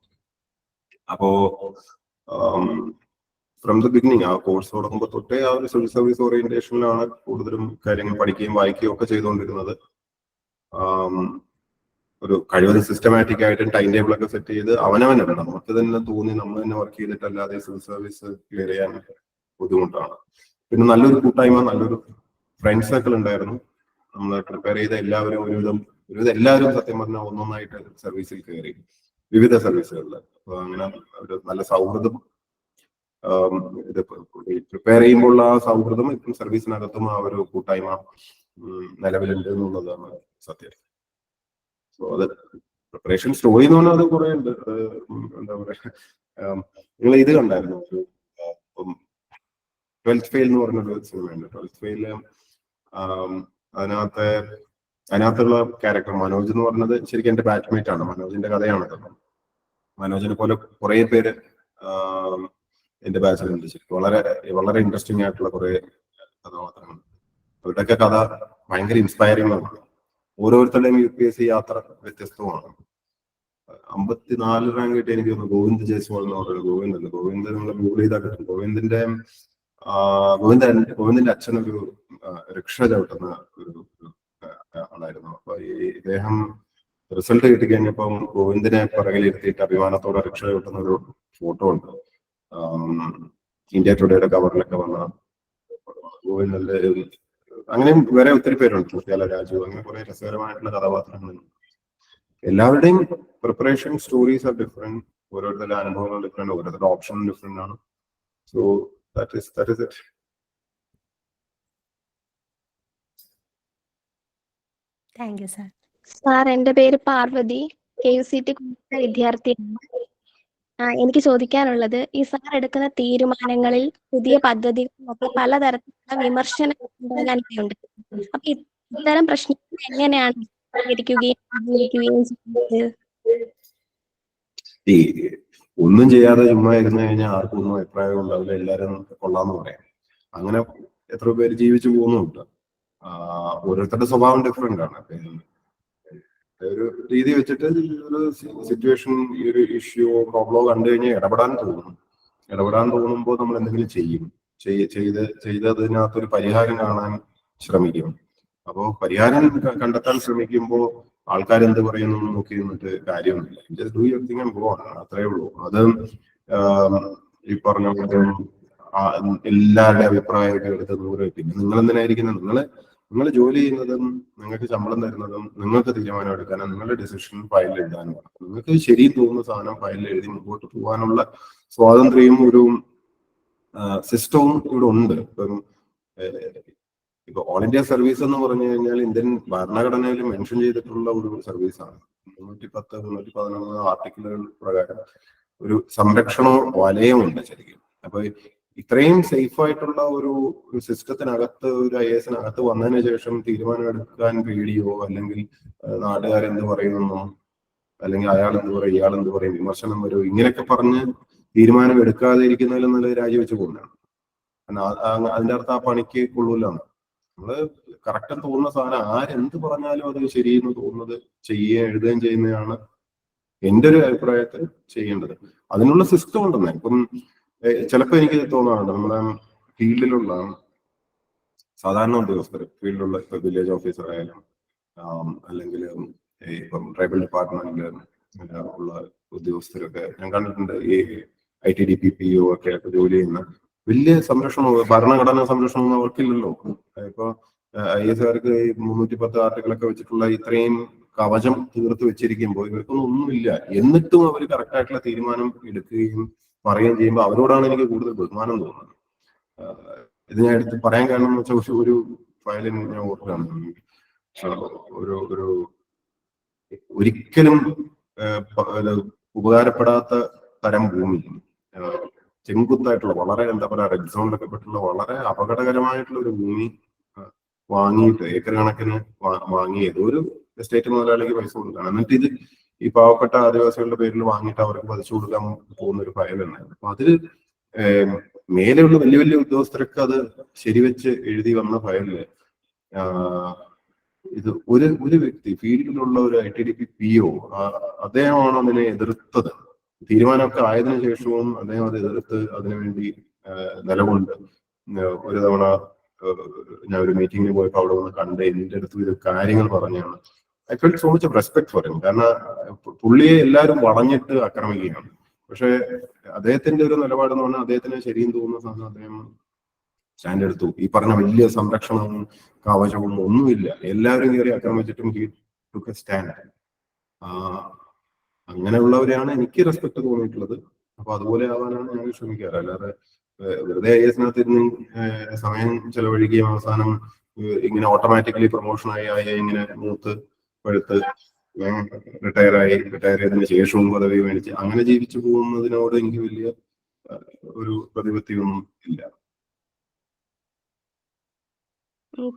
അപ്പോ ഫ്രം ദ ബിഗിനിങ് ആ കോഴ്സ് തുടങ്ങുമ്പോൾ തൊട്ടേ ആ ഒരു സിവിൽ സർവീസ് ഓറിയന്റേഷനിലാണ് കൂടുതലും കാര്യങ്ങൾ പഠിക്കുകയും വായിക്കുകയും ഒക്കെ ചെയ്തുകൊണ്ടിരുന്നത്. ഒരു കഴിവത് സിസ്റ്റമാറ്റിക് ആയിട്ട് ടൈം ടേബിൾ ഒക്കെ സെറ്റ് ചെയ്ത് അവനവനാണ് നമുക്ക് തന്നെ തോന്നി നമ്മൾ തന്നെ വർക്ക് ചെയ്തിട്ടല്ലാതെ സിവിൽ സർവീസ് ക്ലിയർ ചെയ്യാൻ ബുദ്ധിമുട്ടാണ്. പിന്നെ നല്ലൊരു കൂട്ടായ്മ, നല്ലൊരു ഫ്രണ്ട് സർക്കിൾ ഉണ്ടായിരുന്നു. നമ്മൾ പ്രിപ്പയർ ചെയ്ത എല്ലാവരും ഒരുവിധം എല്ലാവരും സത്യം പറഞ്ഞാൽ ഒന്നൊന്നായിട്ട് സർവീസിൽ കയറി, വിവിധ സർവീസുകളിൽ. അപ്പൊ അങ്ങനെ ഒരു നല്ല സൗഹൃദം, ഇത് പ്രിപ്പയർ ചെയ്യുമ്പോൾ ആ സൗഹൃദം ഇപ്പം സർവീസിനകത്തും ആ ഒരു കൂട്ടായ്മ നിലവിലുണ്ട് എന്നുള്ളതാണ് സത്യം. സോ അത് പ്രിപ്പറേഷൻ സ്റ്റോറി എന്ന് പറഞ്ഞാൽ അത് കുറെ ഉണ്ട്. എന്താ പറയാ, നിങ്ങൾ ഇത് കണ്ടായിരുന്നു, 12th ഫെയിൽ എന്ന് പറഞ്ഞൊരു സിനിമയുണ്ട്. 12th ഫെയില് അതിനകത്തുള്ള ക്യാരക്ടർ മനോജ് എന്ന് പറഞ്ഞത് ശരിക്കും എന്റെ ബാച്ച്മേറ്റ് ആണ്. മനോജിന്റെ കഥയാണ്. മനോജിനെ പോലെ കുറെ പേര് എന്റെ ബാച്ചിലുണ്ട്. ശരിക്കും വളരെ വളരെ ഇൻട്രസ്റ്റിംഗ് ആയിട്ടുള്ള കുറെ കഥാപാത്രങ്ങൾ. അവരുടെയൊക്കെ കഥ ഭയങ്കര ഇൻസ്പയറിംഗ് ആണ്. ഓരോരുത്തരുടെയും UPSC യാത്ര വ്യത്യസ്തമാണ്. 54 റാങ്ക് കിട്ടി എനിക്ക് തോന്നുന്നു ഗോവിന്ദ് ജയ്സ്വാൾ എന്ന് പറയുന്നത്. ഗോവിന്ദ് നമ്മൾ ഗൂഗിൾ ചെയ്താൽ കിട്ടും. ഗോവിന്ദന്റെ അച്ഛനൊരു റിക്ഷ ചവിട്ടുന്ന ഒരു ആളായിരുന്നു. അപ്പൊ ഇദ്ദേഹം റിസൾട്ട് കിട്ടിക്കഴിഞ്ഞപ്പം ഗോവിന്ദിനെ പിറകിലിരുത്തിയിട്ട് അഭിമാനത്തോടെ റിക്ഷ ചവിട്ടുന്ന ഒരു ഫോട്ടോ ഉണ്ട്. ഇന്ത്യ ടുഡേയുടെ കവറിലൊക്കെ വന്ന ഗോവിന്ദന്റെ. അങ്ങനെയും വേറെ ഒത്തിരി പേരുണ്ട്. മുത്യാല രാജു, അങ്ങനെ കുറെ രസകരമായിട്ടുള്ള കഥാപാത്രങ്ങൾ. എല്ലാവരുടെയും പ്രിപ്പറേഷൻ സ്റ്റോറീസ് ആർ ഡിഫറെന്റ്. ഓരോരുത്തരുടെ അനുഭവങ്ങൾ ഡിഫറെന്റ്, ഓരോരുത്തരുടെ ഓപ്ഷൻ ഡിഫറെന്റ് ആണ്. So that is it. Thank you sir. Sir, എൻ്റെ പേര് പാർവതി, KUCT വിദ്യാർത്ഥിയാണ്. എനിക്ക് ചോദിക്കാനുള്ളത്, ഈ സാർ എടുക്കുന്ന തീരുമാനങ്ങളിൽ പുതിയ പദ്ധതികളൊക്കെ പലതരത്തിലുള്ള വിമർശനം ഉണ്ടാകാനുണ്ട്. അപ്പൊ ഇത്തരം പ്രശ്നങ്ങൾ എങ്ങനെയാണ് പരിഹരിക്കുകയും ചെയ്യുന്നത്? ഒന്നും ചെയ്യാതെ ചുമ്മാ ഇരുന്ന് കഴിഞ്ഞാൽ ആർക്കും ഒന്നും അഭിപ്രായം ഉണ്ടാവില്ല, എല്ലാവരും കൊള്ളാന്ന് പറയാം. അങ്ങനെ എത്ര പേര് ജീവിച്ചു പോകുന്നുണ്ട്. ഓരോരുത്തരുടെ സ്വഭാവം ഡിഫറെന്റ് ആണ്. ഒരു രീതി വെച്ചിട്ട് ഒരു സിറ്റുവേഷൻ, ഈ ഒരു ഇഷ്യൂ പ്രോബ്ലമോ കണ്ടു കഴിഞ്ഞാൽ ഇടപെടാൻ തോന്നുമ്പോൾ നമ്മൾ എന്തെങ്കിലും ചെയ്യും. ചെയ്ത് അതിനകത്തൊരു പരിഹാരം കാണാൻ ശ്രമിക്കും. അപ്പോൾ പരിഹാരം കണ്ടെത്താൻ ശ്രമിക്കുമ്പോൾ ആൾക്കാർ എന്ത് പറയുന്നു നോക്കി നിന്നിട്ട് കാര്യമൊന്നുമില്ല. Just do your thing and go on, അത്രേ ഉള്ളൂ. അത് ഈ പറഞ്ഞ എല്ലാവരുടെ അഭിപ്രായമൊക്കെ എടുത്ത് ദൂരെ. പിന്നെ നിങ്ങൾ എന്തിനായിരിക്കുന്നത്? നിങ്ങൾ ജോലി ചെയ്യുന്നതും നിങ്ങൾക്ക് ശമ്പളം തരുന്നതും നിങ്ങൾക്ക് തീരുമാനം എടുക്കാനും നിങ്ങളുടെ ഡിസിഷൻ ഫയലിൽ എഴുതാനുമാണ്. നിങ്ങൾക്ക് ശരി തോന്നുന്ന സാധനം ഫയലിൽ എഴുതി മുമ്പോട്ട് പോകാനുള്ള സ്വാതന്ത്ര്യവും ഒരു സിസ്റ്റവും ഇവിടെ ഉണ്ട്. ഇപ്പൊ ഓൾ ഇന്ത്യ സർവീസ് എന്ന് പറഞ്ഞു കഴിഞ്ഞാൽ ഇന്ത്യൻ ഭരണഘടനയിൽ മെൻഷൻ ചെയ്തിട്ടുള്ള ഒരു സർവീസാണ്. 310, 311 ആർട്ടിക്കിളുകൾ പ്രകാരം ഒരു സംരക്ഷണ വലയമുണ്ട് ശരിക്കും. അപ്പൊ ഇത്രയും സേഫ് ആയിട്ടുള്ള ഒരു സിസ്റ്റത്തിനകത്ത് ഒരു IAS-നകത്ത് വന്നതിന് ശേഷം തീരുമാനം എടുക്കാൻ പേടിയോ അല്ലെങ്കിൽ നാട്ടുകാരെന്ത് പറയുന്നോ അല്ലെങ്കിൽ അയാൾ എന്ത് പറയും ഇയാൾ എന്ത് പറയും വിമർശനം വരുമോ ഇങ്ങനെയൊക്കെ പറഞ്ഞ് തീരുമാനം എടുക്കാതെ ഇരിക്കുന്നതിലും നല്ല രാജിവെച്ച് പോകുന്നതാണ്. അതിന്റെ അർത്ഥം ആ പണിക്ക് കൊള്ളൂലാണ്. നമ്മള് കറക്റ്റ് തോന്നുന്ന സാധനം ആരെന്ത് പറഞ്ഞാലും അത് ശരിയെന്ന് തോന്നുന്നത് എഴുതുകയും ചെയ്യുന്നതാണ് എൻ്റെ ഒരു അഭിപ്രായത്തിൽ ചെയ്യേണ്ടത്. അതിനുള്ള സിസ്റ്റം ഉണ്ടെന്നേ. ഇപ്പം ചിലപ്പോൾ എനിക്ക് തോന്നാറുണ്ട് നമ്മുടെ ഫീൽഡിലുള്ള സാധാരണ ഉദ്യോഗസ്ഥർ, ഫീൽഡിലുള്ള ഇപ്പൊ വില്ലേജ് ഓഫീസർ ആയാലും അല്ലെങ്കിൽ ഇപ്പം ട്രൈബൽ ഡിപ്പാർട്ട്മെന്റിൽ ഉള്ള ഉദ്യോഗസ്ഥരൊക്കെ ഞാൻ കണ്ടിട്ടുണ്ട്. ഈ ITDP PO ഒക്കെ ആയിട്ട് ജോലി ചെയ്യുന്ന വലിയ സംരക്ഷണം, ഭരണഘടനാ സംരക്ഷണം അവർക്കില്ലല്ലോ. ഇപ്പൊ IAS-കാർക്ക് 310 ആർട്ടിക്കിളൊക്കെ വെച്ചിട്ടുള്ള ഇത്രയും കവചം തീർത്ത് വെച്ചിരിക്കുമ്പോൾ ഇവർക്കൊന്നും ഒന്നുമില്ല. എന്നിട്ടും അവർ കറക്റ്റ് ആയിട്ടുള്ള തീരുമാനം എടുക്കുകയും പറയുകയും ചെയ്യുമ്പോൾ അവരോടാണ് എനിക്ക് കൂടുതൽ ബഹുമാനം തോന്നുന്നത്. ഇത് ഞാൻ എടുത്ത് പറയാൻ കാരണം എന്ന് വെച്ചാൽ ഒരു ഫയലിൽ ഞാൻ ഓർക്കുകയാണ്. ഒരു ഒരിക്കലും ഉപകാരപ്പെടാത്ത തരം ഭൂമി, ചെങ്കുത്തായിട്ടുള്ള വളരെ എന്താ പറയുക റെഡ് സോണിലൊക്കെ പെട്ടുള്ള വളരെ അപകടകരമായിട്ടുള്ള ഒരു ഭൂമി വാങ്ങിയിട്ട് ഏക്കർ കണക്കിന് വാങ്ങി ഒരു എസ്റ്റേറ്റ് മുതലാളിക്ക് പൈസ കൊടുക്കുകയാണ്. എന്നിട്ട് ഇത് ഈ പാവപ്പെട്ട ആദിവാസികളുടെ പേരിൽ വാങ്ങിയിട്ട് അവർക്ക് പതിച്ചു കൊടുക്കാൻ പോകുന്ന ഒരു ഫയൽ തന്നെയാണ്. അപ്പൊ അതിൽ മേലെയുള്ള വലിയ വലിയ ഉദ്യോഗസ്ഥർക്ക് അത് ശരിവെച്ച് എഴുതി വന്ന ഫയലില് ഇത് ഒരു വ്യക്തി ഫീൽഡിലുള്ള ഒരു ITDP PO അദ്ദേഹമാണ് അതിനെ എതിർത്തത്. തീരുമാനമൊക്കെ ആയതിനു ശേഷവും അദ്ദേഹം അത് എതിർത്ത് അതിനുവേണ്ടി നിലകൊണ്ട് ഒരു തവണ ഞാൻ ഒരു മീറ്റിംഗിൽ പോയപ്പോൾ അവിടെ വന്ന് കണ്ട് എൻ്റെ അടുത്ത് ഇത് കാര്യങ്ങൾ പറഞ്ഞാണ്. I felt so much of respect for him. കാരണം പുള്ളിയെ എല്ലാവരും വളഞ്ഞിട്ട് ആക്രമിക്കുകയാണ്. പക്ഷെ അദ്ദേഹത്തിന്റെ ഒരു നിലപാടെന്ന് പറഞ്ഞാൽ അദ്ദേഹത്തിന് ശരിയും തോന്നുന്ന സാധനം അദ്ദേഹം സ്റ്റാൻഡ് എടുത്തു. ഈ പറഞ്ഞ വലിയ സംരക്ഷണവും കവചവും ഒന്നുമില്ല. എല്ലാവരും കയറി ആക്രമിച്ചിട്ടും ഹി ടുക്ക് എ സ്റ്റാൻഡ്. അങ്ങനെയുള്ളവരെയാണ് എനിക്ക് റെസ്പെക്ട് തോന്നിയിട്ടുള്ളത്. അപ്പൊ അതുപോലെ ആവാനാണ് ഞാൻ ശ്രമിക്കാറ്. അല്ലാതെ വെറുതെ IAS-നകത്ത് ഇരുന്ന് സമയം ചെലവഴിക്കുകയും അവസാനം ഇങ്ങനെ ഓട്ടോമാറ്റിക്കലി പ്രൊമോഷനായി ഇങ്ങനെ മൂത്ത് പഴുത്ത് റിട്ടയർ ചെയ്തതിനു ശേഷവും പദവി മേടിച്ച് അങ്ങനെ ജീവിച്ചു പോകുന്നതിനോട് എനിക്ക് വലിയ ഒരു പ്രതിപത്തിയൊന്നും ഇല്ല.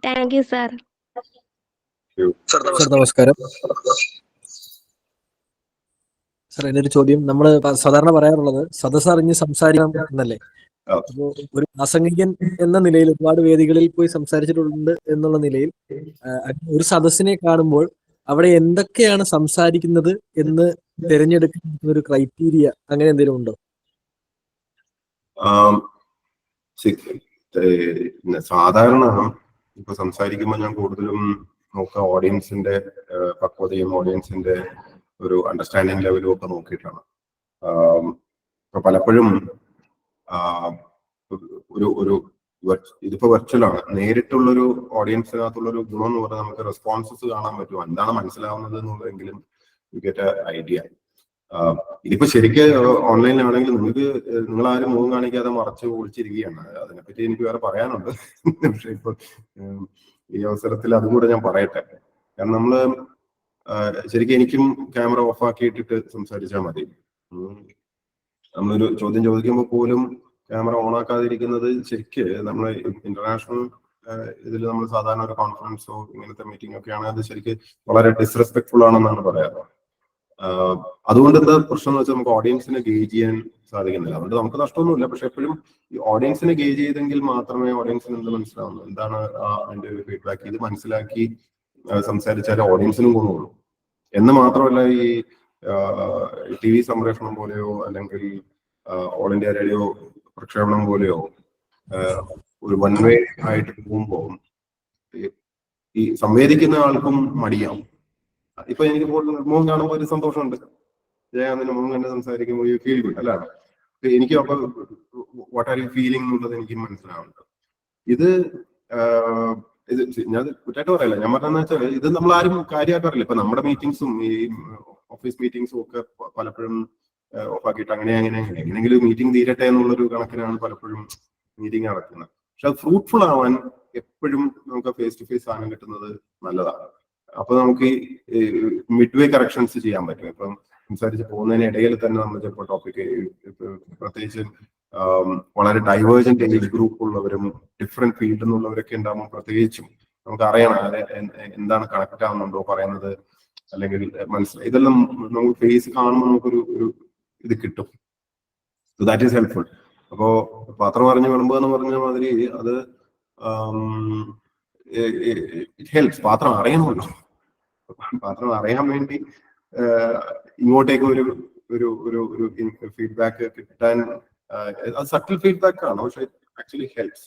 Thank you sir. നമസ്കാരം സാർ. എൻ്റെ ഒരു ചോദ്യം, നമ്മൾ സാധാരണ പറയാറുള്ളത് സദസ്സ് അറിഞ്ഞ് സംസാരിക്കണം എന്നല്ലേ? അപ്പോ ഒരു പ്രാസംഗികൻ എന്ന നിലയിൽ ഒരുപാട് വേദികളിൽ പോയി സംസാരിച്ചിട്ടുണ്ട് എന്നുള്ള നിലയിൽ ഒരു സദസ്സിനെ കാണുമ്പോൾ അവിടെ എന്തൊക്കെയാണ് സംസാരിക്കുന്നത് എന്ന് തിരഞ്ഞെടുക്കുന്ന ഒരു ക്രൈറ്റീരിയ അങ്ങനെ എന്തെങ്കിലും ഉണ്ടോ? സാധാരണ ഇപ്പൊ സംസാരിക്കുമ്പോൾ ഞാൻ കൂടുതലും നോക്കുക ഓഡിയൻസിന്റെ പക്വതയും ഓഡിയൻസിന്റെ ഒരു അണ്ടർസ്റ്റാൻഡിങ് ലെവലും ഒക്കെ നോക്കിയിട്ടാണ്. ഇപ്പൊ പലപ്പോഴും ഒരു ഇതിപ്പോ വെർച്വലാണ്. നേരിട്ടുള്ളൊരു ഓഡിയൻസിനകത്തുള്ളൊരു ഗുണം എന്ന് പറഞ്ഞാൽ നമുക്ക് റെസ്പോൺസസ് കാണാൻ പറ്റും, എന്താണ് മനസ്സിലാവുന്നത് എന്നുള്ളതെങ്കിലും യു ഗെറ്റ് എ ഐഡിയ. ഇതിപ്പോ ശരിക്ക് ഓൺലൈനിലാണെങ്കിൽ നിങ്ങൾ ആരും മുഖം കാണിക്കാതെ മറച്ച് ഒളിച്ചിരിക്കുകയാണ്. അതിനെപ്പറ്റി എനിക്ക് വേറെ പറയാനുണ്ട്. പക്ഷെ ഇപ്പൊ ഈ അവസരത്തിൽ അതും കൂടെ ഞാൻ പറയട്ടെ. കാരണം നമ്മള് ശരിക്കും എനിക്കും ക്യാമറ ഓഫ് ആക്കിയിട്ടിട്ട് സംസാരിച്ചാൽ മതി. നമ്മളൊരു ചോദ്യം ചോദിക്കുമ്പോൾ പോലും ക്യാമറ ഓൺ ആക്കാതിരിക്കുന്നത് ശരിക്ക് നമ്മൾ ഇന്റർനാഷണൽ ഇതിൽ നമ്മൾ സാധാരണ ഒരു കോൺഫറൻസോ ഇങ്ങനത്തെ മീറ്റിംഗ് ഒക്കെയാണ് അത് ശരിക്ക് വളരെ ഡിസ്റെസ്പെക്ട്ഫുൾ ആണെന്നാണ് പറയാറ്. അതുകൊണ്ട് എന്താ പ്രശ്നം എന്ന് വെച്ചാൽ നമുക്ക് ഓഡിയൻസിനെ ഗേജ് ചെയ്യാൻ സാധിക്കുന്നില്ല. അതുകൊണ്ട് നമുക്ക് നഷ്ടമൊന്നുമില്ല. പക്ഷെ എപ്പോഴും ഈ ഓഡിയൻസിനെ ഗേജ് ചെയ്തെങ്കിൽ മാത്രമേ ഓഡിയൻസിന് എന്ത് മനസ്സിലാവുന്നു, എന്താണ് അതിന്റെ ഒരു ഫീഡ്ബാക്ക്, ഇത് മനസ്സിലാക്കി സംസാരിച്ചാലേ ഓഡിയൻസിനും ഗുണമുള്ളൂ. എന്ന് മാത്രമല്ല ഈ TV സംപ്രേഷണം പോലെയോ അല്ലെങ്കിൽ ഓൾ ഇന്ത്യ റേഡിയോ പ്രക്ഷേപണം പോലെയോ ഒരു വൺ വേ ആയിട്ട് പോകുമ്പോൾ ഈ സംവേദിക്കുന്ന ആൾക്കും മടിയാവും. ഇപ്പൊ എനിക്ക് മുഖം കാണുമ്പോൾ ഒരു സന്തോഷമുണ്ട്, ജയാനന്ദന്റെ മുഖം കണ്ട് സംസാരിക്കുമ്പോൾ യു ഫീൽ ഗുഡ് അല്ലാണ്. എനിക്ക് അപ്പൊ വാട്ട് ആർ യു ഫീലിംഗ് എന്നുള്ളത് എനിക്ക് മനസ്സിലാവുന്നുണ്ട്. ഇത് ഞാൻ കുറ്റായിട്ട് പറയല്ല, ഞാൻ പറഞ്ഞതെന്ന് വെച്ചാൽ ഇത് നമ്മൾ ആരും കാര്യമായിട്ട് അറിയില്ല. ഇപ്പൊ നമ്മുടെ മീറ്റിംഗ്സും ഈ ഓഫീസ് മീറ്റിംഗ്സും ഒക്കെ പലപ്പോഴും ഓഫാക്കിയിട്ട് എങ്ങനെയെങ്കിലും മീറ്റിംഗ് തീരട്ടെ എന്നുള്ളൊരു കണക്കിനാണ് പലപ്പോഴും മീറ്റിംഗ് നടക്കുന്നത്. പക്ഷെ അത് ഫ്രൂട്ട്ഫുൾ ആവാൻ എപ്പോഴും നമുക്ക് ഫേസ് ടു ഫേസ് സാധനം കിട്ടുന്നത് നല്ലതാണ്. അപ്പൊ നമുക്ക് ഈ മിഡ് വേ കറക്ഷൻസ് ചെയ്യാൻ പറ്റും. ഇപ്പം സംസാരിച്ച് പോകുന്നതിനിടയിൽ തന്നെ നമ്മൾ ചിലപ്പോൾ ടോപ്പിക് പ്രത്യേകിച്ച് വളരെ ഡൈവേർജന്റ് ഏജ് ഗ്രൂപ്പ് ഉള്ളവരും ഡിഫറെന്റ് ഫീൽഡിൽ നിന്നുള്ളവരൊക്കെ ഉണ്ടാകുമ്പോൾ പ്രത്യേകിച്ചും നമുക്ക് അറിയണം എന്താണ് കണക്ട് ആവുന്നുണ്ടോ പറയുന്നത്, അല്ലെങ്കിൽ മനസ്സിലായി. ഇതെല്ലാം നമുക്ക് ഫേസ് കാണുമ്പോൾ നമുക്കൊരു ഇത് കിട്ടും. That is helpful. അപ്പോ പാത്രം അറിഞ്ഞ് വിളമ്പുക എന്ന് പറഞ്ഞ മാതിരി അത് ഇറ്റ് ഹെൽപ്സ്. പാത്രം അറിയണമല്ലോ, പാത്രം അറിയാൻ വേണ്ടി ഇങ്ങോട്ടേക്ക് ഒരു ഫീഡ്ബാക്ക് കിട്ടാൻ, അത് സട്ടിൽ ഫീഡ്ബാക്ക് ആണ്, പക്ഷെ ആക്ച്വലി ഹെൽപ്സ്.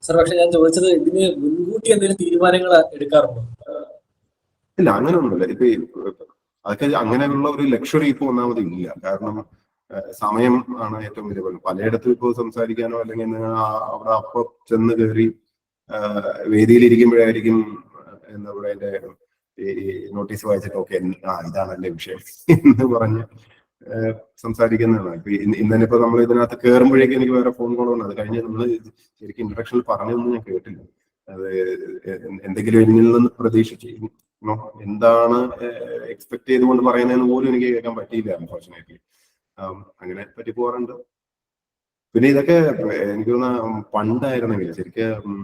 സർ, പക്ഷെ ഞാൻ ചോദിച്ചത് ഇതിന് മുൻകൂട്ടി എന്തെങ്കിലും തീരുമാനങ്ങൾ എടുക്കാറുണ്ടോ? ഇല്ല, അങ്ങനെയൊന്നുമില്ല. ഇപ്പൊ അതൊക്കെ അങ്ങനെയുള്ള ഒരു ലക്ഷറി ഇപ്പൊ ഒന്നാമത് ഇല്ല. കാരണം സമയം ആണ് ഏറ്റവും വലിയ പ്രശ്നം. പലയിടത്തും ഇപ്പോൾ സംസാരിക്കാനോ അല്ലെങ്കിൽ അവിടെ അപ്പൊ ചെന്ന് കയറി വേദിയിലിരിക്കുമ്പോഴായിരിക്കും എന്താ പറയുക അതിന്റെ ഈ നോട്ടീസ് വായിച്ചിട്ട് ഓക്കെ ഇതാണ് എന്റെ വിഷയം എന്ന് പറഞ്ഞ് സംസാരിക്കുന്നതാണ്. ഇപ്പൊ ഇന്നിപ്പോ നമ്മൾ ഇതിനകത്ത് കയറുമ്പോഴേക്കും എനിക്ക് വേറെ ഫോൺ കോൾ വന്നത്. അത് കഴിഞ്ഞ് നമ്മൾ ശരിക്കും ഇൻട്രഡക്ഷനിൽ പറഞ്ഞൊന്നും ഞാൻ കേട്ടില്ല. അത് എന്തെങ്കിലും എന്നിൽ നിന്ന് പ്രതീക്ഷിച്ചു എന്താണ് എക്സ്പെക്ട് ചെയ്തുകൊണ്ട് പറയുന്നതെന്ന് പോലും എനിക്ക് കേൾക്കാൻ പറ്റിയില്ല അൺഫോർച്ചുനേറ്റ്ലി. അങ്ങനെ പറ്റി പോകാറുണ്ട്. പിന്നെ ഇതൊക്കെ എനിക്ക് തോന്നുന്ന പണ്ടായിരുന്നെങ്കിൽ ശരിക്കും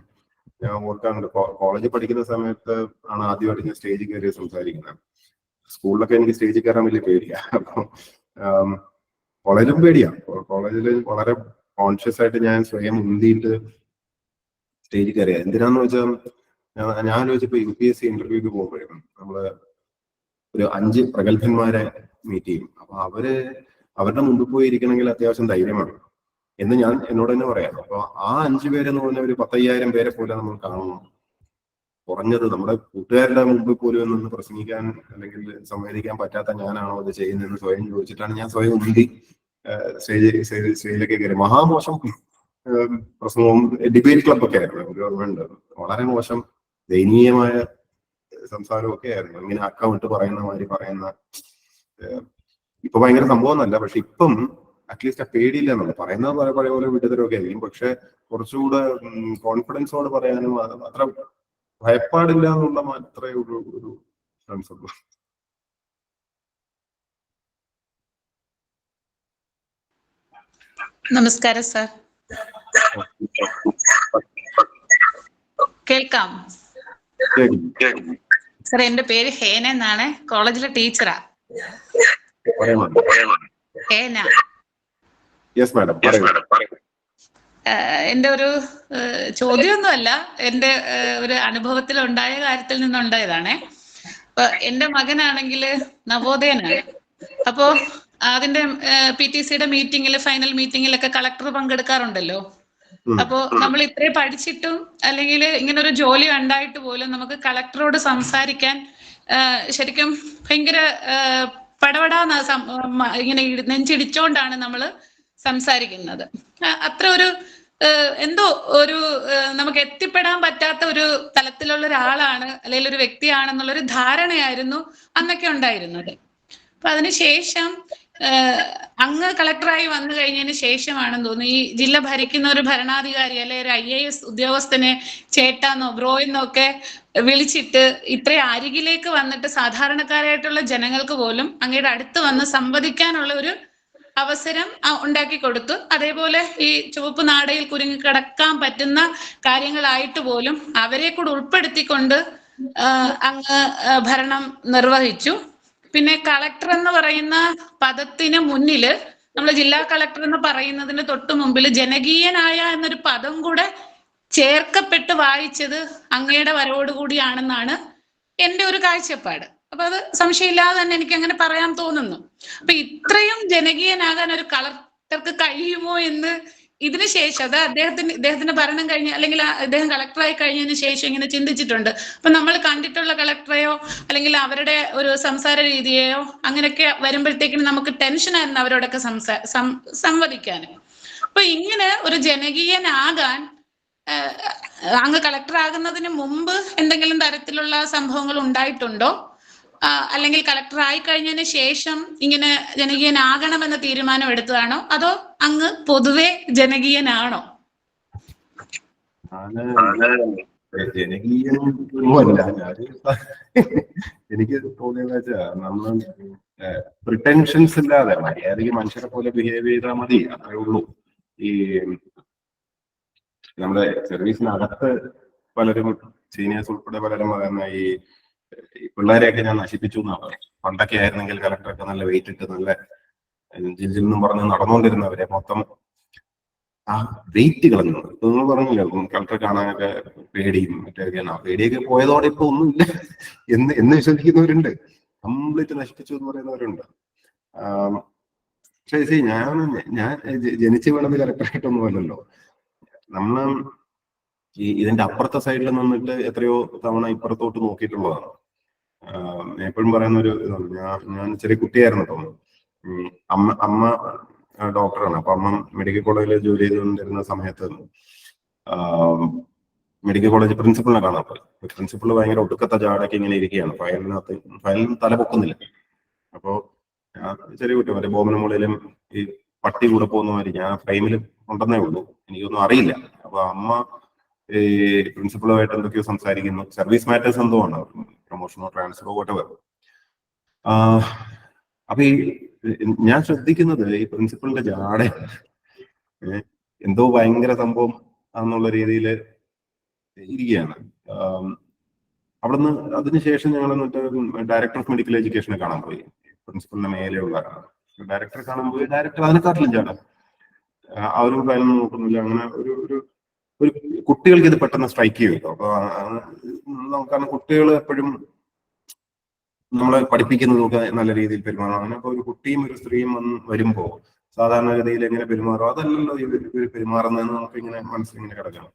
ഞാൻ ഓർക്കാറുണ്ട്. കോളേജിൽ പഠിക്കുന്ന സമയത്ത് ആണ് ആദ്യമായിട്ട് ഞാൻ സ്റ്റേജിൽ കയറി സംസാരിക്കുന്നത്. സ്കൂളിലൊക്കെ എനിക്ക് സ്റ്റേജിൽ കയറാൻ വലിയ പേടിയാണ്. അപ്പം കോളേജിലും പേടിയാണ്. കോളേജിൽ വളരെ കോൺഷ്യസ് ആയിട്ട് ഞാൻ സ്വയം മുന്തിയിട്ട് സ്റ്റേജിൽ കയറിയ. എന്തിനാന്ന് വെച്ചാൽ ഞാൻ ആലോചിച്ചപ്പോ UPSC ഇന്റർവ്യൂക്ക് പോകുമ്പോഴേക്കും നമ്മള് ഒരു 5 പ്രഗത്ഭന്മാരെ മീറ്റ് ചെയ്യും. അപ്പൊ അവരുടെ മുമ്പിൽ പോയി ഇരിക്കണമെങ്കിൽ അത്യാവശ്യം ധൈര്യമാണ് എന്ന് ഞാൻ എന്നോട് തന്നെ പറയാം. അപ്പൊ ആ 5 പേരെന്ന് പറഞ്ഞ ഒരു 10,000 പേരെ പോലെ നമ്മൾ കാണണം. കുറഞ്ഞത് നമ്മുടെ കൂട്ടുകാരുടെ മുമ്പിൽ പോലും നിന്ന് പ്രസംഗിക്കാൻ അല്ലെങ്കിൽ സംവദിക്കാൻ പറ്റാത്ത ഞാനാണോ അത് ചെയ്യുന്നതെന്ന് സ്വയം ചോദിച്ചിട്ടാണ് ഞാൻ സ്വയം ഉന്തി സ്റ്റേജിലേക്ക് കയറി. മഹാമോശം പ്രസംഗവും ഡിബേറ്റ് ക്ലബൊക്കെ ആയിരുന്നു ഗവൺമെന്റ്. വളരെ മോശം ദയനീയമായ സംസാരവും ഒക്കെ ആയിരുന്നു. ഇങ്ങനെ അക്കൗണ്ട് പറയുന്ന മാതിരി പറയുന്ന. ഇപ്പൊ ഭയങ്കര സംഭവം എന്നല്ല, പക്ഷെ ഇപ്പം അറ്റ്ലീസ്റ്റ് ആ പേടിയില്ല എന്നുള്ളത്. പറയുന്നത് പഴയ പോലെ വിട്ടുതരമൊക്കെ ആയിരിക്കും, പക്ഷെ കുറച്ചുകൂടെ കോൺഫിഡൻസോട് പറയാനും അത്ര ഭയപ്പാടില്ല എന്നുള്ള മാത്രമേ ഒരു ചാൻസ് ഉള്ളൂ. നമസ്കാരം സാർ, കേൾക്കാം സാർ? എന്റെ പേര് ഹേന എന്നാണ്, കോളേജിലെ ടീച്ചറാ. ഹേന. എന്റെ ഒരു ചോദ്യമൊന്നുമല്ല, എന്റെ ഒരു അനുഭവത്തിൽ ഉണ്ടായ കാര്യത്തിൽ നിന്നുണ്ടായതാണേ. അപ്പൊ എന്റെ മകനാണെങ്കിൽ നവോദയനാണ്. അപ്പോ അതിന്റെ PTCയുടെ മീറ്റിംഗിൽ, ഫൈനൽ മീറ്റിംഗിലൊക്കെ കളക്ടർ പങ്കെടുക്കാറുണ്ടല്ലോ. അപ്പോ നമ്മൾ ഇത്രയും പഠിച്ചിട്ടും അല്ലെങ്കിൽ ഇങ്ങനെ ഒരു ജോലി ഉണ്ടായിട്ട് പോലും നമുക്ക് കളക്ടറോട് സംസാരിക്കാൻ ശരിക്കും ഭയങ്കര പടപടാന്ന് ഇങ്ങനെ നെഞ്ചിടിച്ചോണ്ടാണ് നമ്മൾ സംസാരിക്കുന്നത്. അത്ര ഒരു എന്തോ ഒരു നമുക്ക് എത്തിപ്പെടാൻ പറ്റാത്ത ഒരു തലത്തിലുള്ള ഒരാളാണ് അല്ലെങ്കിൽ ഒരു വ്യക്തിയാണെന്നുള്ളൊരു ധാരണയായിരുന്നു അന്നൊക്കെ ഉണ്ടായിരുന്നത്. അപ്പൊ അതിനുശേഷം അങ്ങ് കളക്ടറായി വന്നു കഴിഞ്ഞതിന് ശേഷമാണെന്ന് തോന്നുന്നു ഈ ജില്ല ഭരിക്കുന്ന ഒരു ഭരണാധികാരി അല്ലെ ഒരു IAS ഉദ്യോഗസ്ഥനെ ചേട്ടാന്നോ ബ്രോയെന്നോ ഒക്കെ വിളിച്ചിട്ട് ഇത്രയും അരികിലേക്ക് വന്നിട്ട് സാധാരണക്കാരായിട്ടുള്ള ജനങ്ങൾക്ക് പോലും അങ്ങയുടെ അടുത്ത് വന്ന് സംവദിക്കാനുള്ള ഒരു അവസരം ഉണ്ടാക്കി കൊടുത്തു. അതേപോലെ ഈ ചുവപ്പ് നാടയിൽ കുരുങ്ങി കിടക്കാൻ പറ്റുന്ന കാര്യങ്ങളായിട്ട് പോലും അവരെ കൂടെ ഉൾപ്പെടുത്തിക്കൊണ്ട് അങ്ങ് ഭരണം നിർവഹിച്ചു. പിന്നെ കളക്ടർ എന്ന് പറയുന്ന പദത്തിന് മുന്നില് നമ്മൾ ജില്ലാ കളക്ടർ എന്ന് പറയുന്നതിന് തൊട്ട് മുമ്പിൽ ജനകീയനായ എന്നൊരു പദം കൂടെ ചേർക്കപ്പെട്ട് വായിച്ചത് അങ്ങയുടെ വരവോടുകൂടിയാണെന്നാണ് എൻ്റെ ഒരു കാഴ്ചപ്പാട്. അപ്പൊ അത് സംശയമില്ലാതെ തന്നെ എനിക്ക് അങ്ങനെ പറയാൻ തോന്നുന്നു. അപ്പൊ ഇത്രയും ജനകീയനാകാൻ ഒരു കളക്ടർക്ക് കഴിയുമോ എന്ന് ഇതിന് ശേഷം അത് ഇദ്ദേഹത്തിന്റെ ഭരണം കഴിഞ്ഞ് അല്ലെങ്കിൽ അദ്ദേഹം കളക്ടറായി കഴിഞ്ഞതിന് ശേഷം ഇങ്ങനെ ചിന്തിച്ചിട്ടുണ്ട്. അപ്പൊ നമ്മൾ കണ്ടിട്ടുള്ള കളക്ടറെയോ അല്ലെങ്കിൽ അവരുടെ ഒരു സംസാര രീതിയെയോ അങ്ങനെയൊക്കെ വരുമ്പോഴത്തേക്കിനും നമുക്ക് ടെൻഷനായിരുന്നു അവരോടൊക്കെ സംവദിക്കാൻ. അപ്പൊ ഇങ്ങനെ ഒരു ജനകീയനാകാൻ അങ്ങ് കളക്ടർ ആകുന്നതിന് മുമ്പ് എന്തെങ്കിലും തരത്തിലുള്ള സംഭവങ്ങൾ ഉണ്ടായിട്ടുണ്ടോ? അല്ലെങ്കിൽ കളക്ടർ ആയി കഴിഞ്ഞതിന് ശേഷം ഇങ്ങനെ ജനകീയനാകണമെന്ന തീരുമാനം എടുത്തതാണോ, അതോ അങ്ങ് പൊതുവെ ജനകീയനാണോ? ജനകീയമല്ല, എനിക്ക് തോന്നിയെന്ന് വെച്ചാൽ നമ്മൾ പ്രിറ്റൻഷൻസ് ഇല്ലാതെ മര്യാദയ്ക്ക് മനുഷ്യരെ പോലെ ബിഹേവ് ചെയ്താൽ മതി, അത്രേ ഉള്ളൂ. ഈ നമ്മുടെ സർവീസിനകത്ത് പലരും സീനിയേഴ്സ് ഉൾപ്പെടെ പലരും പറയുന്ന ഈ പിള്ളേരെയൊക്കെ ഞാൻ നശിപ്പിച്ചു എന്നാ പറയും. പണ്ടൊക്കെ ആയിരുന്നെങ്കിൽ കളക്ടറൊക്കെ നല്ല വെയിറ്റ് ഇട്ട് നല്ല ജില്ലെന്നും പറഞ്ഞ് നടന്നുകൊണ്ടിരുന്നവരെ മൊത്തം ആ വെയിറ്റ് കളഞ്ഞു. നിങ്ങൾ പറഞ്ഞില്ല കളക്ടറെ കാണാനൊക്കെ പേടിയും മറ്റൊക്കെയാണ്. ആ പേടിയൊക്കെ പോയതോടെ ഇപ്പൊ ഒന്നുമില്ല എന്ന് വിശ്വസിക്കുന്നവരുണ്ട്. കംപ്ലീറ്റ് നശിപ്പിച്ചു എന്ന് പറയുന്നവരുണ്ട്. പക്ഷേ ഞാൻ ജനിച്ചു വീണത് കളക്ടറായിട്ടൊന്നും അല്ലല്ലോ. നമ്മൾ ഇതിന്റെ അപ്പുറത്തെ സൈഡിൽ നിന്നിട്ട് എത്രയോ തവണ ഇപ്പുറത്തോട്ട് നോക്കിയിട്ടുള്ളതാണ്. എപ്പോഴും പറയുന്ന ഒരു ഇതാണ്, ഞാൻ ചെറിയ കുട്ടിയായിരുന്നു അപ്പം അമ്മ ഡോക്ടറാണ്. അപ്പൊ അമ്മ മെഡിക്കൽ കോളേജിൽ ജോലി ചെയ്തുകൊണ്ടിരുന്ന സമയത്ത് മെഡിക്കൽ കോളേജ് പ്രിൻസിപ്പളിനെ കാണാൻ പോയി. പ്രിൻസിപ്പൾ ഭയങ്കര ഒടുക്കത്തെ ജാടൊക്കെ ഇങ്ങനെ ഇരിക്കുകയാണ്, ഫയലിന് തല പൊക്കുന്നില്ല. അപ്പോ ചെറിയ കുട്ടി മറ്റേ ബോമന മൂലയിലും ഈ പട്ടി കൂടെ പോകുന്ന മാതിരി ഞാൻ ഫ്രെയിമിൽ ഉണ്ടെന്നേ ഉള്ളൂ, എനിക്കൊന്നും അറിയില്ല. അപ്പൊ അമ്മ ഈ പ്രിൻസിപ്പളുമായിട്ട് എന്തൊക്കെയോ സംസാരിക്കുന്നു, സർവീസ് മാറ്റേഴ്സ് എന്തോ ആണ്, പ്രൊമോഷനോ ട്രാൻസ്ഫറോ വോട്ടെവർ. അപ്പൊ ഈ ഞാൻ ശ്രദ്ധിക്കുന്നത് ഈ പ്രിൻസിപ്പളിന്റെ ജാട എന്തോ ഭയങ്കര സംഭവം എന്നുള്ള രീതിയിൽ ഇരിക്കുകയാണ്. അവിടുന്ന് അതിനുശേഷം ഞങ്ങൾ എന്നിട്ട് ഡയറക്ടർ ഓഫ് മെഡിക്കൽ എഡ്യൂക്കേഷനെ കാണാൻ പോയി. പ്രിൻസിപ്പളിന്റെ മേലെയുള്ള ഡയറക്ടറെ കാണാൻ പോയി. ഡയറക്ടർ അതിനെക്കാട്ടിലും ചാടാം, അവരും കാര്യമൊന്നും നോക്കുന്നില്ല. അങ്ങനെ ഒരു കുട്ടികൾക്ക് ഇത് പെട്ടെന്ന് സ്ട്രൈക്ക് ചെയ്യുമല്ലോ. അപ്പൊ കാരണം കുട്ടികൾ എപ്പോഴും നമ്മളെ പഠിപ്പിക്കുന്നതൊക്കെ നല്ല രീതിയിൽ പെരുമാറണം. അങ്ങനെ അപ്പൊ ഒരു കുട്ടിയും ഒരു സ്ത്രീയും വരുമ്പോ സാധാരണഗതിയിൽ എങ്ങനെ പെരുമാറും അതല്ലല്ലോ ഇവർ പെരുമാറുന്നതെന്ന് നമുക്ക് ഇങ്ങനെ മനസ്സിലിങ്ങനെ കിടക്കണം.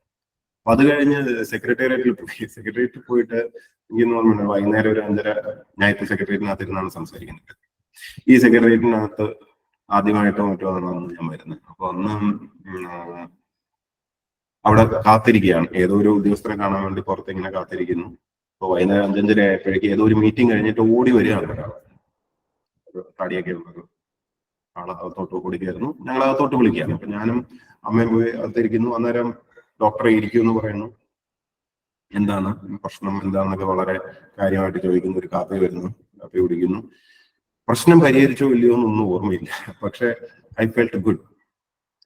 അപ്പൊ അത് കഴിഞ്ഞ് സെക്രട്ടേറിയറ്റിൽ പോയിട്ട് എനിക്ക് തോന്നുന്നുണ്ട് വൈകുന്നേരം ഒരു 5:30 ഞാൻ ഇപ്പൊ സെക്രട്ടേറിയറ്റിനകത്ത് ഇരുന്നാണ് സംസാരിക്കുന്നത്. ഈ സെക്രട്ടേറിയറ്റിനകത്ത് ആദ്യമായിട്ടോ മറ്റോ ആണ് ഞാൻ വരുന്നത്. അപ്പൊ അന്ന് അവിടെ കാത്തിരിക്കുകയാണ്, ഏതോ ഒരു ഉദ്യോഗസ്ഥരെ കാണാൻ വേണ്ടി പുറത്ത് ഇങ്ങനെ കാത്തിരിക്കുന്നു. അപ്പൊ വൈകുന്നേരം 5:30 ആയപ്പോഴേക്ക് ഏതോ ഒരു മീറ്റിംഗ് കഴിഞ്ഞിട്ട് ഓടി വരികയാണ് ഒരാൾ, തടിയൊക്കെ ഉള്ളത് ആളെ അകത്തോട്ട് കൂടി കയറുന്നു. ഞങ്ങൾ അകത്തോട്ട് വിളിക്കുകയാണ്. അപ്പൊ ഞാനും അമ്മയും പോയി അകത്തിരിക്കുന്നു. അന്നേരം ഡോക്ടറെ ഇരിക്കുമെന്ന് പറയുന്നു. എന്താണ് പ്രശ്നം എന്താണെന്നൊക്കെ വളരെ കാര്യമായിട്ട് ചോദിക്കുന്നു. ഒരു കാപ്പി വരുന്നു, കാപ്പി കുടിക്കുന്നു. പ്രശ്നം പരിഹരിച്ചോ ഇല്ലയോ എന്നൊന്നും ഓർമ്മയില്ല, പക്ഷെ ഐ ഫെൽറ്റ് ഗുഡ്.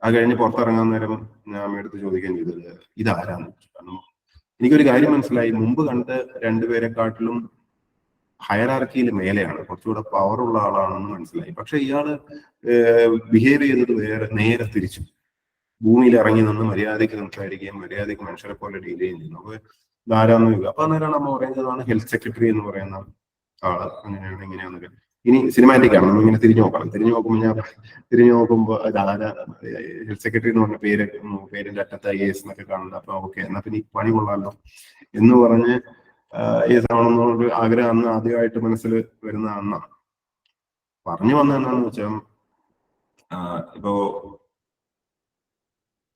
അത് കഴിഞ്ഞ് പുറത്തിറങ്ങാൻ നേരം ഞാൻ അമ്മയെടുത്ത് ചോദിക്കാൻ ചെയ്തത് ഇതാരാന്ന്. കാരണം എനിക്കൊരു കാര്യം മനസ്സിലായി, മുമ്പ് കണ്ട രണ്ടുപേരെക്കാട്ടിലും ഹയറാർക്കിയിൽ മേലെയാണ്, കുറച്ചുകൂടെ പവറുള്ള ആളാണെന്ന് മനസ്സിലായി. പക്ഷെ ഇയാള് ബിഹേവ് ചെയ്തത് നേരെ തിരിച്ചു. ഭൂമിയിൽ ഇറങ്ങി നിന്ന് മര്യാദയ്ക്ക് സംസാരിക്കുകയും മര്യാദയ്ക്ക് മനുഷ്യരെ പോലെ ഡീൽ ചെയ്യുകയും ചെയ്യുന്നു. അപ്പൊ ധാരാളം അപ്പൊ അന്നേരമാണ് അമ്മ പറയുന്നതാണ് ഹെൽത്ത് സെക്രട്ടറി എന്ന് പറയുന്ന ആള് അങ്ങനെയാണ് ഇങ്ങനെയാന്നൊക്കെ. ഇനി സിനിമാറ്റിക് ആണ്, നമ്മളിങ്ങനെ തിരിഞ്ഞു നോക്കണം. തിരിഞ്ഞു നോക്കുമ്പോൾ അതാരാ ഹെൽത്ത് സെക്രട്ടറി എന്ന് പറഞ്ഞ പേരിന്റെ അറ്റത്ത് IAS എന്നൊക്കെ കാണുന്നത്. അപ്പൊ ഓക്കെ, എന്നാ പിന്നെ ഈ പണി കൊള്ളാമല്ലോ എന്ന് പറഞ്ഞ് IAS ആണെന്നൊരു ആഗ്രഹം അന്ന് ആദ്യമായിട്ട് മനസ്സിൽ വരുന്ന അന്നാണ്. പറഞ്ഞു വന്നത് എന്താണെന്ന് വെച്ചാൽ, ഇപ്പോ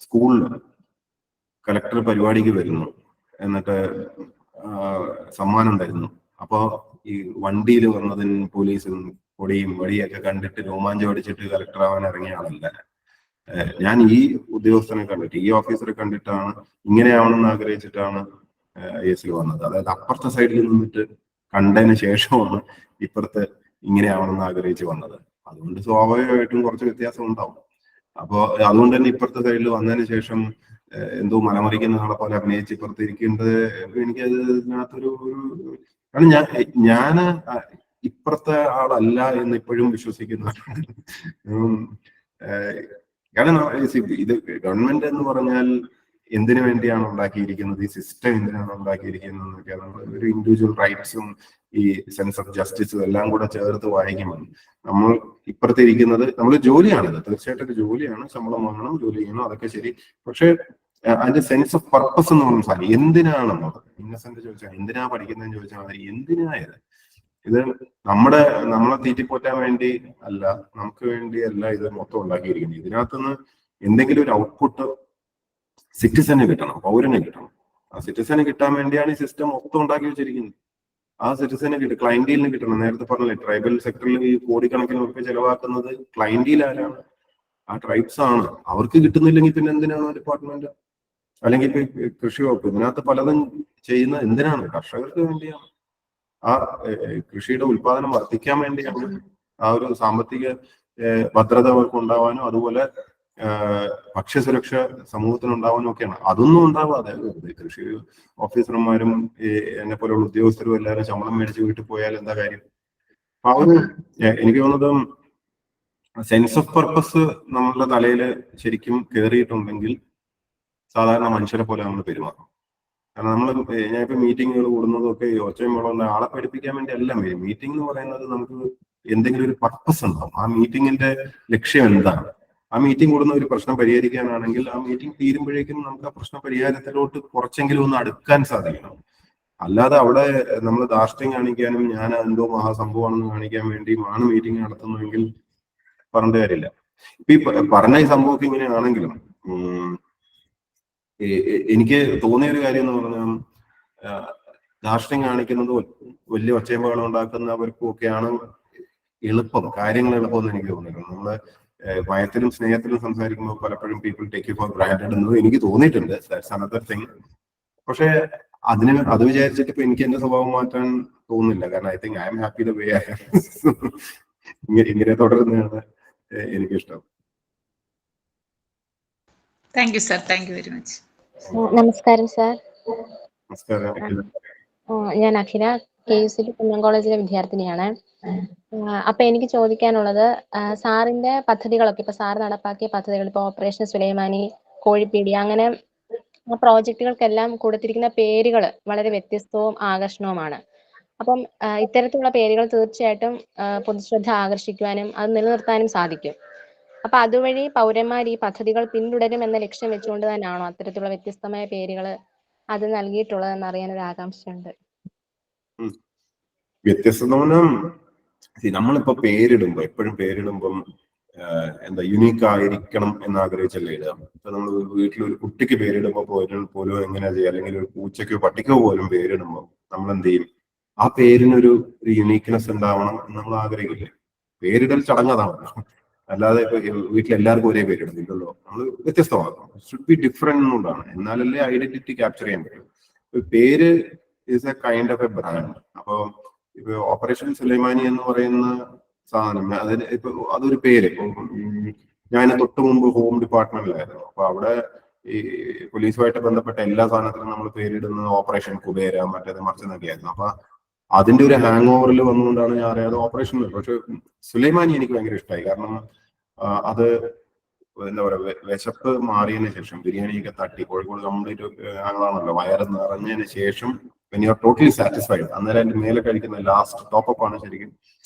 സ്കൂളിൽ കലക്ടർ പരിപാടിക്ക് വരുന്നു, എന്നിട്ട് സമ്മാനം തരുന്നു. അപ്പൊ ഈ വണ്ടിയിൽ വന്നതിന് പോലീസും പൊടിയും വടിയൊക്കെ കണ്ടിട്ട് രോമാഞ്ചം അടിച്ചിട്ട് കലക്ടർ ആവാൻ ഇറങ്ങിയ ആളല്ല ഞാൻ. ഈ ഉദ്യോഗസ്ഥനെ കണ്ടിട്ട്, ഈ ഓഫീസറെ കണ്ടിട്ടാണ് ഇങ്ങനെയാവണമെന്ന് ആഗ്രഹിച്ചിട്ടാണ് IAS വന്നത്. അതായത് അപ്പുറത്തെ സൈഡിൽ നിന്നിട്ട് കണ്ടതിന് ശേഷമാണ് ഇപ്പുറത്ത് ഇങ്ങനെയാവണമെന്ന് ആഗ്രഹിച്ച് വന്നത്. അതുകൊണ്ട് സ്വാഭാവികമായിട്ടും കുറച്ച് വ്യത്യാസം ഉണ്ടാവും. അപ്പൊ അതുകൊണ്ട് തന്നെ ഇപ്പുറത്തെ സൈഡിൽ വന്നതിന് ശേഷം എന്തോ മലമറിക്കുന്ന ആളെ പോലെ അഭിനയിച്ച് ഇപ്പുറത്ത് ഇരിക്കേണ്ടത് എനിക്കത് ഇതിനകത്തൊരു കാരണം ഞാൻ ഇപ്പുറത്തെ ആളല്ല എന്ന് ഇപ്പോഴും വിശ്വസിക്കുന്നു. കാരണം ഇത് ഗവൺമെന്റ് എന്ന് പറഞ്ഞാൽ എന്തിനു വേണ്ടിയാണ് ഉണ്ടാക്കിയിരിക്കുന്നത്, ഈ സിസ്റ്റം എന്തിനാണ് ഉണ്ടാക്കിയിരിക്കുന്നത് എന്നൊക്കെ നമ്മൾ ഒരു ഇൻഡിവിജ്വൽ റൈറ്റ്സും ഈ സെൻസ് ഓഫ് ജസ്റ്റിസും എല്ലാം കൂടെ ചേർത്ത് വായിക്കുമ്പോൾ നമ്മൾ ഇപ്പുറത്തെ ഇരിക്കുന്നത് നമ്മൾ ജോലിയാണിത്, തീർച്ചയായിട്ടും ഒരു ജോലിയാണ്, ശമ്പളം വാങ്ങണം, ജോലി ചെയ്യണം, അതൊക്കെ ശരി. പക്ഷെ അതിന്റെ സെൻസ് ഓഫ് പർപ്പസ് എന്ന് പറഞ്ഞ സാധനം എന്തിനാണെന്നുള്ളത്, ഇന്നസെന്റ് ചോദിച്ചാൽ എന്തിനാ പഠിക്കുന്നതെന്ന് ചോദിച്ചാൽ മതി, എന്തിനായത്? ഇത് നമ്മളെ തീറ്റിപ്പോറ്റാൻ വേണ്ടി അല്ല, നമുക്ക് വേണ്ടിയല്ല ഇത് മൊത്തം ഉണ്ടാക്കിയിരിക്കുന്നത്. ഇതിനകത്തുനിന്ന് എന്തെങ്കിലും ഒരു ഔട്ട്പുട്ട് സിറ്റിസന് കിട്ടണം, പൗരന് കിട്ടണം. ആ സിറ്റിസന് കിട്ടാൻ വേണ്ടിയാണ് ഈ സിസ്റ്റം മൊത്തം ഉണ്ടാക്കി വെച്ചിരിക്കുന്നത്. ആ സിറ്റിസന് കിട്ടും, ക്ലയന്റീലിന് കിട്ടണം. നേരത്തെ പറഞ്ഞില്ലേ, ട്രൈബൽ സെക്ടറിൽ ഈ കോടിക്കണക്കിന് ഒക്കെ ചെലവാക്കുന്നത് ക്ലയന്റീൽ ആരാണ്? ആ ട്രൈബ്സ് ആണ്. അവർക്ക് കിട്ടുന്നില്ലെങ്കിൽ പിന്നെ എന്തിനാണ് ഡിപ്പാർട്ട്മെന്റ് അല്ലെങ്കിൽ കൃഷി വകുപ്പ്? ഇതിനകത്ത് പലതും ചെയ്യുന്ന എന്തിനാണ്? കർഷകർക്ക് വേണ്ടിയാണ്, ആ കൃഷിയുടെ ഉൽപാദനം വർദ്ധിക്കാൻ വേണ്ടിയാണ്, ആ ഒരു സാമ്പത്തിക ഭദ്രത അവർക്ക് ഉണ്ടാവാനും അതുപോലെ ഭക്ഷ്യസുരക്ഷ സമൂഹത്തിന് ഉണ്ടാവാനും ഒക്കെയാണ്. അതൊന്നും ഉണ്ടാവാതെ കൃഷി ഓഫീസർമാരും എന്നെ പോലെയുള്ള ഉദ്യോഗസ്ഥരും എല്ലാവരും ശമ്പളം മേടിച്ച് വീട്ടിൽ പോയാൽ എന്താ കാര്യം? അപ്പൊ അവര് എനിക്ക് തോന്നുന്നത് സെൻസ് ഓഫ് പർപ്പസ് നമ്മളുടെ തലയിൽ ശരിക്കും കയറിയിട്ടുണ്ടെങ്കിൽ സാധാരണ മനുഷ്യരെ പോലെ നമ്മൾ പെരുമാറും. കാരണം ഞാനിപ്പോ മീറ്റിങ്ങുകൾ കൂടുന്നതൊക്കെ ഒച്ചയും വെള്ളമുള്ള ആളെ പഠിപ്പിക്കാൻ വേണ്ടി അല്ല. മീറ്റിംഗ് എന്ന് പറയുന്നത് നമുക്ക് എന്തെങ്കിലും ഒരു പർപ്പസ് ഉണ്ടാവും. ആ മീറ്റിങ്ങിന്റെ ലക്ഷ്യം എന്താണ്? ആ മീറ്റിംഗ് കൂടുന്ന ഒരു പ്രശ്നം പരിഹരിക്കാനാണെങ്കിൽ ആ മീറ്റിംഗ് തീരുമ്പോഴേക്കും നമുക്ക് ആ പ്രശ്ന പരിഹാരത്തിലോട്ട് കുറച്ചെങ്കിലും ഒന്ന് അടുക്കാൻ സാധിക്കണം. അല്ലാതെ അവിടെ നമ്മൾ ധാർഷ്ട്യം കാണിക്കാനും ഞാൻ എന്തോ മഹാസംഭവമാണെന്ന് കാണിക്കാൻ വേണ്ടിയുമാണ് മീറ്റിംഗ് നടത്തുന്നതെങ്കിൽ പറഞ്ഞിട്ട് കാര്യമില്ല. ഇപ്പൊ ഈ പറഞ്ഞ ഈ സംഭവമൊക്കെ ഇങ്ങനെയാണെങ്കിലും എനിക്ക് തോന്നിയ ഒരു കാര്യം എന്ന് പറഞ്ഞാൽ ധാർഷ്ട്യം കാണിക്കുന്നത് വലിയ ഒച്ചയമ്പകൾ ഉണ്ടാക്കുന്നവർക്കും ഒക്കെയാണ് എളുപ്പം, കാര്യങ്ങൾ എളുപ്പമെന്ന് എനിക്ക് തോന്നിയിട്ടുണ്ട്. നമ്മള് ഭയത്തിലും സ്നേഹത്തിലും സംസാരിക്കുമ്പോൾ പലപ്പോഴും people take you for granted എന്ന് എനിക്ക് തോന്നിയിട്ടുണ്ട്. That's another thing. പക്ഷെ അത് വിചാരിച്ചിട്ട് ഇപ്പൊ എനിക്ക് എന്റെ സ്വഭാവം മാറ്റാൻ തോന്നുന്നില്ല. കാരണം I think I am happy the way I am. ഇങ്ങനെ തുടരുന്നതാണ് എനിക്കിഷ്ടം. Thank you sir, thank you very much. നമസ്കാരം സാർ. നമസ്കാരം. ഞാൻ അഖില, KUCT കുന്നം കോളേജിലെ വിദ്യാർത്ഥിനിയാണ്. അപ്പൊ എനിക്ക് ചോദിക്കാനുള്ളത്, സാറിന്റെ പദ്ധതികളൊക്കെ ഇപ്പൊ സാർ നടപ്പാക്കിയ പദ്ധതികൾ, ഇപ്പൊ ഓപ്പറേഷൻ സുലൈമാനി, കോഴിപ്പീടി, അങ്ങനെ ആ പ്രോജക്റ്റുകൾക്കെല്ലാം കൊടുത്തിരിക്കുന്ന പേരുകൾ വളരെ വ്യത്യസ്തവും ആകർഷണവുമാണ്. അപ്പം ഇത്തരത്തിലുള്ള പേരുകൾ തീർച്ചയായിട്ടും പൊതുശ്രദ്ധ ആകർഷിക്കുവാനും അത് നിലനിർത്താനും സാധിക്കും. അപ്പൊ അതുവഴി പൗരന്മാർ ഈ പദ്ധതികൾ പിന്തുടരും എന്ന ലക്ഷ്യം വെച്ചുകൊണ്ട് തന്നെയാണോ അത്തരത്തിലുള്ള വ്യത്യസ്തമായ പേരുകൾ അത് നൽകിയിട്ടുള്ളതെന്ന് അറിയാൻ ഒരു ആകാംക്ഷയുണ്ട്. വ്യത്യസ്തത നമ്മളിപ്പോ എപ്പോഴും പേരിടുമ്പം എന്താ യുണീക്ക് ആയിരിക്കണം എന്ന് ആഗ്രഹിച്ചല്ലേ ഇടുക. ഇപ്പൊ നമ്മൾ വീട്ടിലൊരു കുട്ടിക്ക് പേരിടുമ്പോ പോലും എങ്ങനെയാ ചെയ്യുക, അല്ലെങ്കിൽ ഒരു പൂച്ചയ്ക്കോ പട്ടിക്കോ പോലും പേരിടുമ്പോ നമ്മൾ എന്ത് ചെയ്യും? ആ പേരിനൊരു യുണീക്ക്നെസ് ഉണ്ടാവണം എന്ന് നമ്മൾ ആഗ്രഹിക്കില്ലേ? പേരിടൽ ചടങ്ങതാണ്. അല്ലാതെ ഇപ്പൊ വീട്ടിലെല്ലാവർക്കും ഒരേ പേരിടുന്നില്ലല്ലോ. നമ്മൾ വ്യത്യസ്തമാക്കണം, ഷുഡ് ബി ഡിഫറെന്റ് എന്നുള്ളതാണ്. എന്നാലല്ലേ ഐഡന്റിറ്റി ക്യാപ്ചർ ചെയ്യാൻ പറ്റും. പേര് is A kind of A brand. അപ്പൊ ഇപ്പൊ ഓപ്പറേഷൻ സുലൈമാനി എന്ന് പറയുന്ന സാധനം, അതിന് ഇപ്പൊ അതൊരു പേര്. ഞാൻ തൊട്ട് മുമ്പ് ഹോം ഡിപ്പാർട്ട്മെന്റിലായിരുന്നു. അപ്പൊ അവിടെ ഈ പോലീസുമായിട്ട് ബന്ധപ്പെട്ട എല്ലാ സാധനത്തിനും നമ്മൾ പേരിടുന്നത് ഓപ്പറേഷൻ കുബേര, മറ്റേത് മറിച്ചെന്നൊക്കെ ആയിരുന്നു. അപ്പൊ അതിന്റെ ഒരു ഹാങ് ഓവറിൽ വന്നുകൊണ്ടാണ് ഞാൻ അറിയാതെ ഓപ്പറേഷൻ. പക്ഷെ സുലൈമാനി എനിക്ക് ഭയങ്കര ഇഷ്ടമായി. കാരണം അത് എന്താ പറയുക, വിശപ്പ് മാറിയതിനു ശേഷം ബിരിയാണിയൊക്കെ തട്ടി, കോഴിക്കോട് കംപ്ലീറ്റ് ആണല്ലോ, വയറ് നിറഞ്ഞതിന് ശേഷം യു ആർ ടോട്ടലി സാറ്റിസ്ഫൈഡ്, അന്നേരം അതിന്റെ മേലെ കഴിക്കുന്ന ലാസ്റ്റ് ടോപ്പ് ആണ് ശരിക്കും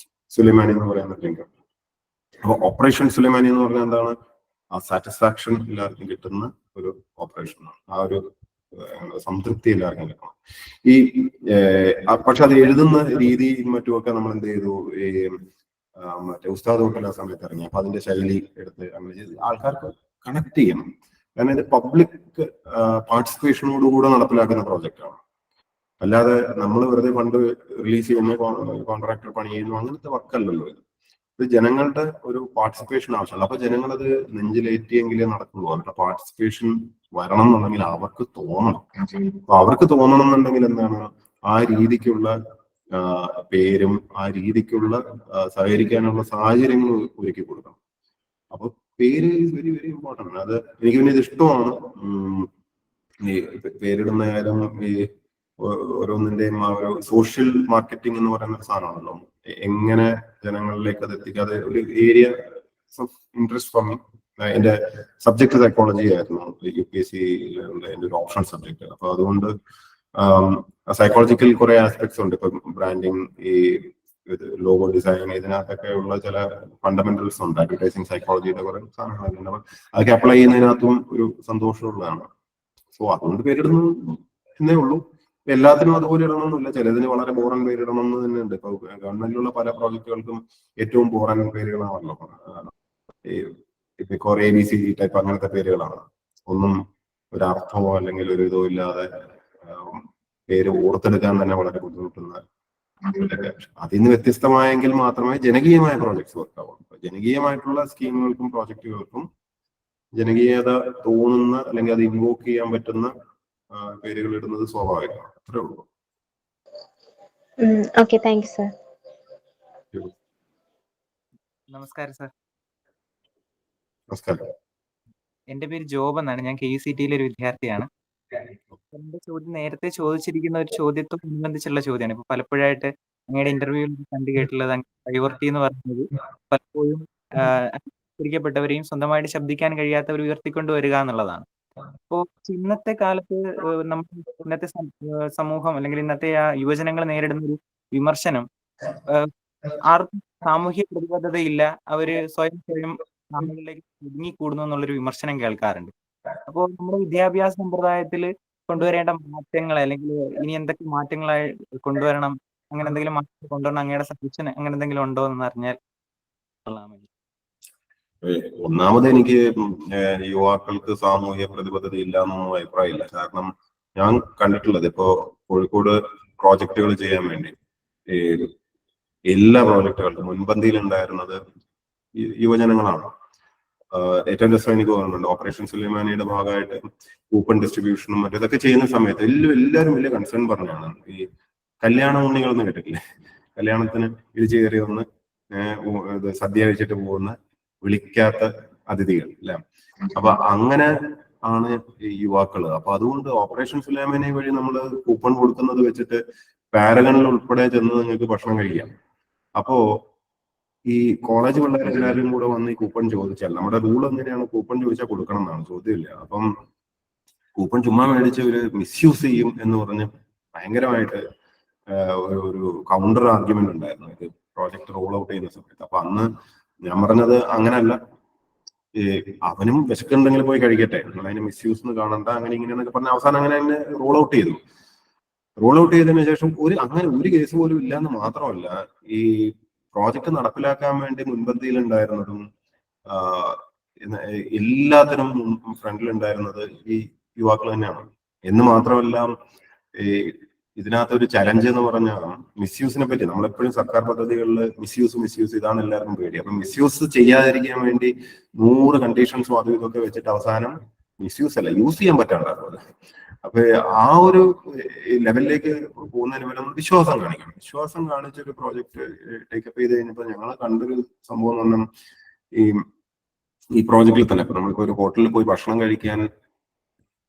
സുലൈമാനി എന്ന് പറയുന്ന ഡ്രിങ്ക്. അപ്പൊ ഓപ്പറേഷൻ സുലൈമാനി എന്ന് പറഞ്ഞാൽ എന്താണ്? ആ സാറ്റിസ്ഫാക്ഷൻ എല്ലാവർക്കും കിട്ടുന്ന ഒരു ഓപ്പറേഷനാണ്. ആ ഒരു സംതൃപ്തി എല്ലാവർക്കും കിട്ടണം. ഈ പക്ഷെ അത് എഴുതുന്ന രീതിയും മറ്റുമൊക്കെ നമ്മൾ എന്ത് ചെയ്തു, ഈ മറ്റേ ഉസ്താദ് ഹോട്ടൽ ആ സമയത്ത് ഇറങ്ങി. അപ്പൊ അതിന്റെ ശൈലി എടുത്ത് അങ്ങനെ ചെയ്ത് ആൾക്കാർക്ക് കണക്ട് ചെയ്യണം. കാരണം ഇത് പബ്ലിക് പാർട്ടിസിപ്പേഷനോടുകൂടെ നടപ്പിലാക്കുന്ന പ്രോജക്റ്റാണ്. അല്ലാതെ നമ്മൾ വെറുതെ ഫണ്ട് റിലീസ് ചെയ്യുന്ന കോൺട്രാക്ടർ പണി ചെയ്യുന്നു അങ്ങനത്തെ വർക്കല്ലല്ലോ ഇത് ജനങ്ങളുടെ ഒരു പാർട്ടിസിപ്പേഷൻ ആവശ്യമുണ്ട്. അപ്പൊ ജനങ്ങളത് നെഞ്ചിലേറ്റിയെങ്കിലേ നടക്കുള്ളൂ. അവരുടെ പാർട്ടിസിപ്പേഷൻ വരണം എന്നുണ്ടെങ്കിൽ അവർക്ക് തോന്നണം. അപ്പൊ അവർക്ക് തോന്നണം എന്നുണ്ടെങ്കിൽ എന്താണ്, ആ രീതിക്കുള്ള പേരും ആ രീതിക്കുള്ള സഹകരിക്കാനുള്ള സാഹചര്യങ്ങൾ ഒരുക്കി കൊടുക്കണം. അപ്പൊ പേര് ഈസ് വെരി വെരി ഇമ്പോർട്ടന്റ്. അത് എനിക്ക് പിന്നെ ഇത് ഇഷ്ടമാണ്. ഈ പേരിടുന്ന കാര്യം ഈ ഓരോന്നിന്റെയും ആ ഒരു സോഷ്യൽ മാർക്കറ്റിംഗ് എന്ന് പറയുന്ന ഒരു സാധനമാണല്ലോ. എങ്ങനെ ജനങ്ങളിലേക്ക് അത് എത്തിക്കാതെ ഒരു area of interest for me എന്റെ സബ്ജക്ട് സൈക്കോളജി ആയിരുന്നു UPSC എന്റെ ഒരു ഓപ്ഷൻ സബ്ജക്ട്. അപ്പൊ അതുകൊണ്ട് സൈക്കോളജിക്കൽ കുറെ ആസ്പെക്ട്സ് ഉണ്ട്. ഇപ്പൊ ബ്രാൻഡിങ്, ഈ ലോഗോ ഡിസൈൻ, ഇതിനകത്തൊക്കെ ഉള്ള ചില ഫണ്ടമെന്റൽസ് ഉണ്ട്. അഡ്വർടൈസിങ് സൈക്കോളജിയുടെ കുറെ സാധനങ്ങളൊക്കെ ഉണ്ട്. അതൊക്കെ അപ്ലൈ ചെയ്യുന്നതിനകത്തും ഒരു സന്തോഷമുള്ളതാണ്. സോ അതുകൊണ്ട് പേരിടുന്നു എന്നേ ഉള്ളൂ. എല്ലാത്തിനും അതുപോലെ ഇടണമെന്നില്ല, ചിലതിന് വളരെ ബോറൻ പേരിടണമെന്ന് തന്നെ ഉണ്ട്. ഇപ്പൊ ഗവൺമെന്റിലുള്ള പല പ്രോജക്റ്റുകൾക്കും ഏറ്റവും ബോറൻ പേരുകളാണല്ലോ. ഇപ്പൊ കുറെ ABC ടൈപ്പ് അങ്ങനത്തെ പേരുകളാണ്. ഒന്നും ഒരു അർത്ഥമോ അല്ലെങ്കിൽ ഒരു ഇതോ ഇല്ലാതെ പേര് ഓർത്തെടുക്കാൻ തന്നെ വളരെ ബുദ്ധിമുട്ടുന്ന. അതിൽ നിന്ന് വ്യത്യസ്തമായെങ്കിൽ മാത്രമേ ജനകീയമായ പ്രോജക്ട്സ് വർക്കാവുള്ളൂ. ജനകീയമായിട്ടുള്ള സ്കീമുകൾക്കും പ്രോജക്റ്റുകൾക്കും ജനകീയത തോന്നുന്ന അല്ലെങ്കിൽ അത് ഇൻവോക്ക് ചെയ്യാൻ പറ്റുന്ന പേരുകൾ ഇടുന്നത് സ്വാഭാവികമാണ്. അത്രേ ഉള്ളൂ. Okay, thank you sir. നമസ്കാരം സർ. നമസ്കാരം. എന്റെ പേര് ജോബ് എന്നാണ്. ഞാൻ KCTയിലെ ഒരു വിദ്യാർത്ഥിയാണ്. എന്റെ ചോദ്യം നേരത്തെ ചോദിച്ചിരിക്കുന്ന ഒരു ചോദ്യത്തോടനുബന്ധിച്ചുള്ള ചോദ്യമാണ്. ഇപ്പൊ പലപ്പോഴായിട്ട് അങ്ങയുടെ ഇന്റർവ്യൂവിൽ കണ്ടു കേട്ടുള്ളത് പ്രയോറിറ്റി എന്ന് പറയുന്നത് പലപ്പോഴും പ്പെട്ടവരെയും സ്വന്തമായിട്ട് ശബ്ദിക്കാൻ കഴിയാത്തവർ ഉയർത്തിക്കൊണ്ട് വരിക എന്നുള്ളതാണ്. അപ്പോൾ ഇന്നത്തെ കാലത്ത് ഇന്നത്തെ സമൂഹം അല്ലെങ്കിൽ ഇന്നത്തെ യുവജനങ്ങൾ നേരിടുന്ന ഒരു വിമർശനം, ആർക്കും സാമൂഹ്യ പ്രതിബദ്ധതയില്ല, അവര് സ്വയം നാമങ്ങളിലേക്ക് ഒതുങ്ങിക്കൂടുന്നു എന്നുള്ളൊരു വിമർശനം കേൾക്കാറുണ്ട്. അപ്പോൾ നമ്മുടെ വിദ്യാഭ്യാസ സമ്പ്രദായത്തിൽ കൊണ്ടുവരേണ്ട മാറ്റങ്ങൾ അല്ലെങ്കിൽ ഇനി എന്തൊക്കെ മാറ്റങ്ങളായി കൊണ്ടുവരണം, അങ്ങനെ എന്തെങ്കിലും മാറ്റങ്ങൾ കൊണ്ടുവരണം, അങ്ങയുടെ സജഷൻ അങ്ങനെ എന്തെങ്കിലും ഉണ്ടോ എന്ന് അറിഞ്ഞാൽ കൊള്ളാമല്ലോ. ഒന്നാമത് എനിക്ക് യുവാക്കൾക്ക് സാമൂഹ്യ പ്രതിബദ്ധത ഇല്ല എന്നൊന്നും അഭിപ്രായമില്ല. കാരണം ഞാൻ കണ്ടിട്ടുള്ളത് ഇപ്പോ കോഴിക്കോട് പ്രോജക്റ്റുകൾ ചെയ്യാൻ വേണ്ടി എല്ലാ പ്രോജക്റ്റുകൾക്കും മുൻപന്തിയിൽ ഉണ്ടായിരുന്നത് യുവജനങ്ങളാണ്. ഏറ്റവും രസം എനിക്ക് തോന്നുന്നുണ്ട്, ഓപ്പറേഷൻ സുലൈമാനിയുടെ ഭാഗമായിട്ട് കൂപ്പൺ ഡിസ്ട്രിബ്യൂഷനും മറ്റേതൊക്കെ ചെയ്യുന്ന സമയത്ത് എല്ലാവരും വലിയ കൺസേൺ പറഞ്ഞാണ്. ഈ കല്യാണ ഉണ്ണികളൊന്നും കേട്ടിട്ടില്ലേ? കല്യാണത്തിന് ഇത് കയറി വന്ന് സദ്യ കഴിച്ചിട്ട് പോകുന്ന വിളിക്കാത്ത അതിഥികൾ അല്ലെ. അപ്പൊ അങ്ങനെ ആണ് ഈ യുവാക്കള്. അപ്പൊ അതുകൊണ്ട് ഓപ്പറേഷൻ സുലൈമാനി വഴി നമ്മൾ കൂപ്പൺ കൊടുക്കുന്നത് വെച്ചിട്ട് പാരഗണിൽ ഉൾപ്പെടെ ചെന്ന് നിങ്ങൾക്ക് ഭക്ഷണം കഴിക്കാം. അപ്പോ ഈ കോളേജ് പിള്ളേരെല്ലാവരും കൂടെ വന്ന് ഈ കൂപ്പൺ ചോദിച്ചാൽ, നമ്മുടെ റൂൾ എങ്ങനെയാണ്, കൂപ്പൺ ചോദിച്ചാൽ കൊടുക്കണം എന്നാണ്, ചോദ്യമില്ല. അപ്പം കൂപ്പൺ ചുമ്മാ മേടിച്ച് ഒരു മിസ്യൂസ് ചെയ്യും എന്ന് പറഞ്ഞ് ഭയങ്കരമായിട്ട് ഒരു കൗണ്ടർ ആർഗ്യുമെന്റ് ഉണ്ടായിരുന്നു ഇത് പ്രോജക്ട് റോൾ ഔട്ട് ചെയ്യുന്ന സമയത്ത്. അപ്പൊ അന്ന് ഞാൻ പറഞ്ഞത് അങ്ങനല്ല, അവനും വിശക്കുണ്ടെങ്കിൽ പോയി കഴിക്കട്ടെ, അതിന് മിസ്യൂസ് എന്ന് കാണണ്ട, അങ്ങനെ ഇങ്ങനെയെന്നൊക്കെ പറഞ്ഞ അവസാനം അങ്ങനെ തന്നെ റോൾ ഔട്ട് ചെയ്തു. റോൾ ഔട്ട് ചെയ്തതിനു ശേഷം അങ്ങനെ ഒരു കേസ് പോലും ഇല്ല എന്ന് മാത്രമല്ല, ഈ പ്രോജക്റ്റ് നടപ്പിലാക്കാൻ വേണ്ടി മുൻപന്തിയിൽ ഉണ്ടായിരുന്നതും എല്ലാത്തിനും ഫ്രണ്ടിലുണ്ടായിരുന്നത് ഈ യുവാക്കൾ തന്നെയാണ്. എന്ന് മാത്രമല്ല, ഈ ഇതിനകത്തൊരു ചലഞ്ച് എന്ന് പറഞ്ഞാൽ മിസ്യൂസിനെ പറ്റി നമ്മളെപ്പോഴും സർക്കാർ പദ്ധതികളിൽ മിസ്യൂസ് ഇതാണ് എല്ലാവർക്കും പേടി. അപ്പൊ മിസ്യൂസ് ചെയ്യാതിരിക്കാൻ വേണ്ടി 100 കണ്ടീഷൻസും അതും ഇതൊക്കെ വെച്ചിട്ട് അവസാനം മിസ്യൂസ് അല്ല, യൂസ് ചെയ്യാൻ പറ്റാണ്ടാകുന്നത്. അപ്പൊ ആ ഒരു ലെവലിലേക്ക് പോകുന്നതിന് വരെ നമ്മൾ വിശ്വാസം കാണിക്കണം. വിശ്വാസം കാണിച്ചൊരു പ്രോജക്റ്റ് ടേക്കപ്പ് ചെയ്ത് കഴിഞ്ഞപ്പോൾ ഞങ്ങൾ കണ്ടൊരു സംഭവം എന്ന് പറഞ്ഞാൽ, ഈ പ്രോജക്റ്റിൽ തന്നെ ഇപ്പൊ നമ്മളിപ്പോ ഒരു ഹോട്ടലിൽ പോയി ഭക്ഷണം കഴിക്കാൻ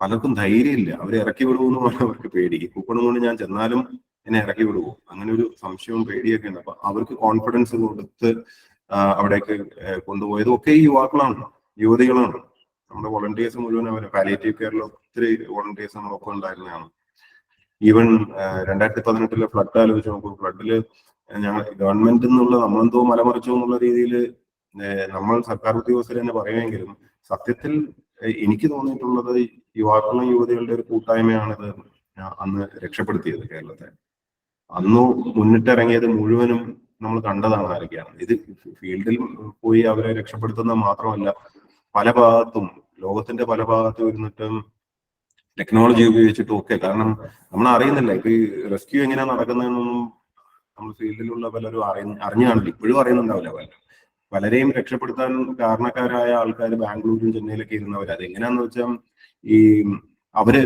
പലർക്കും ധൈര്യമില്ല. അവരെ ഇറക്കി വിടുമെന്ന് പറഞ്ഞാൽ അവർക്ക് പേടി. കൂപ്പണും കൊണ്ട് ഞാൻ ചെന്നാലും എന്നെ ഇറക്കി വിടുവോ, അങ്ങനെ ഒരു സംശയവും പേടിയൊക്കെ ഉണ്ട്. അപ്പൊ അവർക്ക് കോൺഫിഡൻസ് കൊടുത്ത് അവിടേക്ക് കൊണ്ടുപോയതും ഒക്കെ ഈ യുവാക്കളാണ്, യുവതികളാണ്. നമ്മുടെ വോളണ്ടിയേഴ്സ് മുഴുവൻ അവർ പാലിയേറ്റീവ് കെയറിൽ ഒത്തിരി വോളണ്ടിയേഴ്സ് നമ്മളൊപ്പം ഉണ്ടായിരുന്നതാണ്. ഈവൻ 2018 ഫ്ലഡ് ആലോചിച്ച് നോക്കും. ഫ്ലഡില് ഞങ്ങൾ ഗവൺമെന്റ് എന്നുള്ള നമ്മളെന്തോ മലമറിച്ചു എന്നുള്ള രീതിയിൽ നമ്മൾ സർക്കാർ ഉദ്യോഗസ്ഥർ തന്നെ പറയുമെങ്കിലും സത്യത്തിൽ എനിക്ക് തോന്നിയിട്ടുള്ളത് യുവാക്കളും യുവതികളുടെ ഒരു കൂട്ടായ്മയാണിത് അന്ന് രക്ഷപ്പെടുത്തിയത് കേരളത്തെ. അന്ന് മുന്നിട്ടിറങ്ങിയത് മുഴുവനും നമ്മൾ കണ്ടതാണ് ആരൊക്കെയാണ്. ഇത് ഫീൽഡിൽ പോയി അവരെ രക്ഷപ്പെടുത്തുന്നത് മാത്രമല്ല, പല ഭാഗത്തും ലോകത്തിന്റെ പല ഭാഗത്തും ഇരുന്നിട്ട് ടെക്നോളജി ഉപയോഗിച്ചിട്ടും ഒക്കെ. കാരണം നമ്മൾ അറിയുന്നില്ല ഇപ്പൊ ഈ റെസ്ക്യൂ എങ്ങനെയാണ് നടക്കുന്നതെന്നൊന്നും നമ്മൾ ഫീൽഡിലുള്ള പലരും അറിഞ്ഞു കാണില്ല, ഇപ്പോഴും അറിയുന്നുണ്ടാവില്ല. പലരെയും രക്ഷപ്പെടുത്താൻ കാരണക്കാരായ ആൾക്കാർ ബാംഗ്ലൂരും ചെന്നൈയിലൊക്കെ ഇരുന്നവർ. അതെങ്ങനെയാന്ന് വെച്ചാൽ ഈ അവര്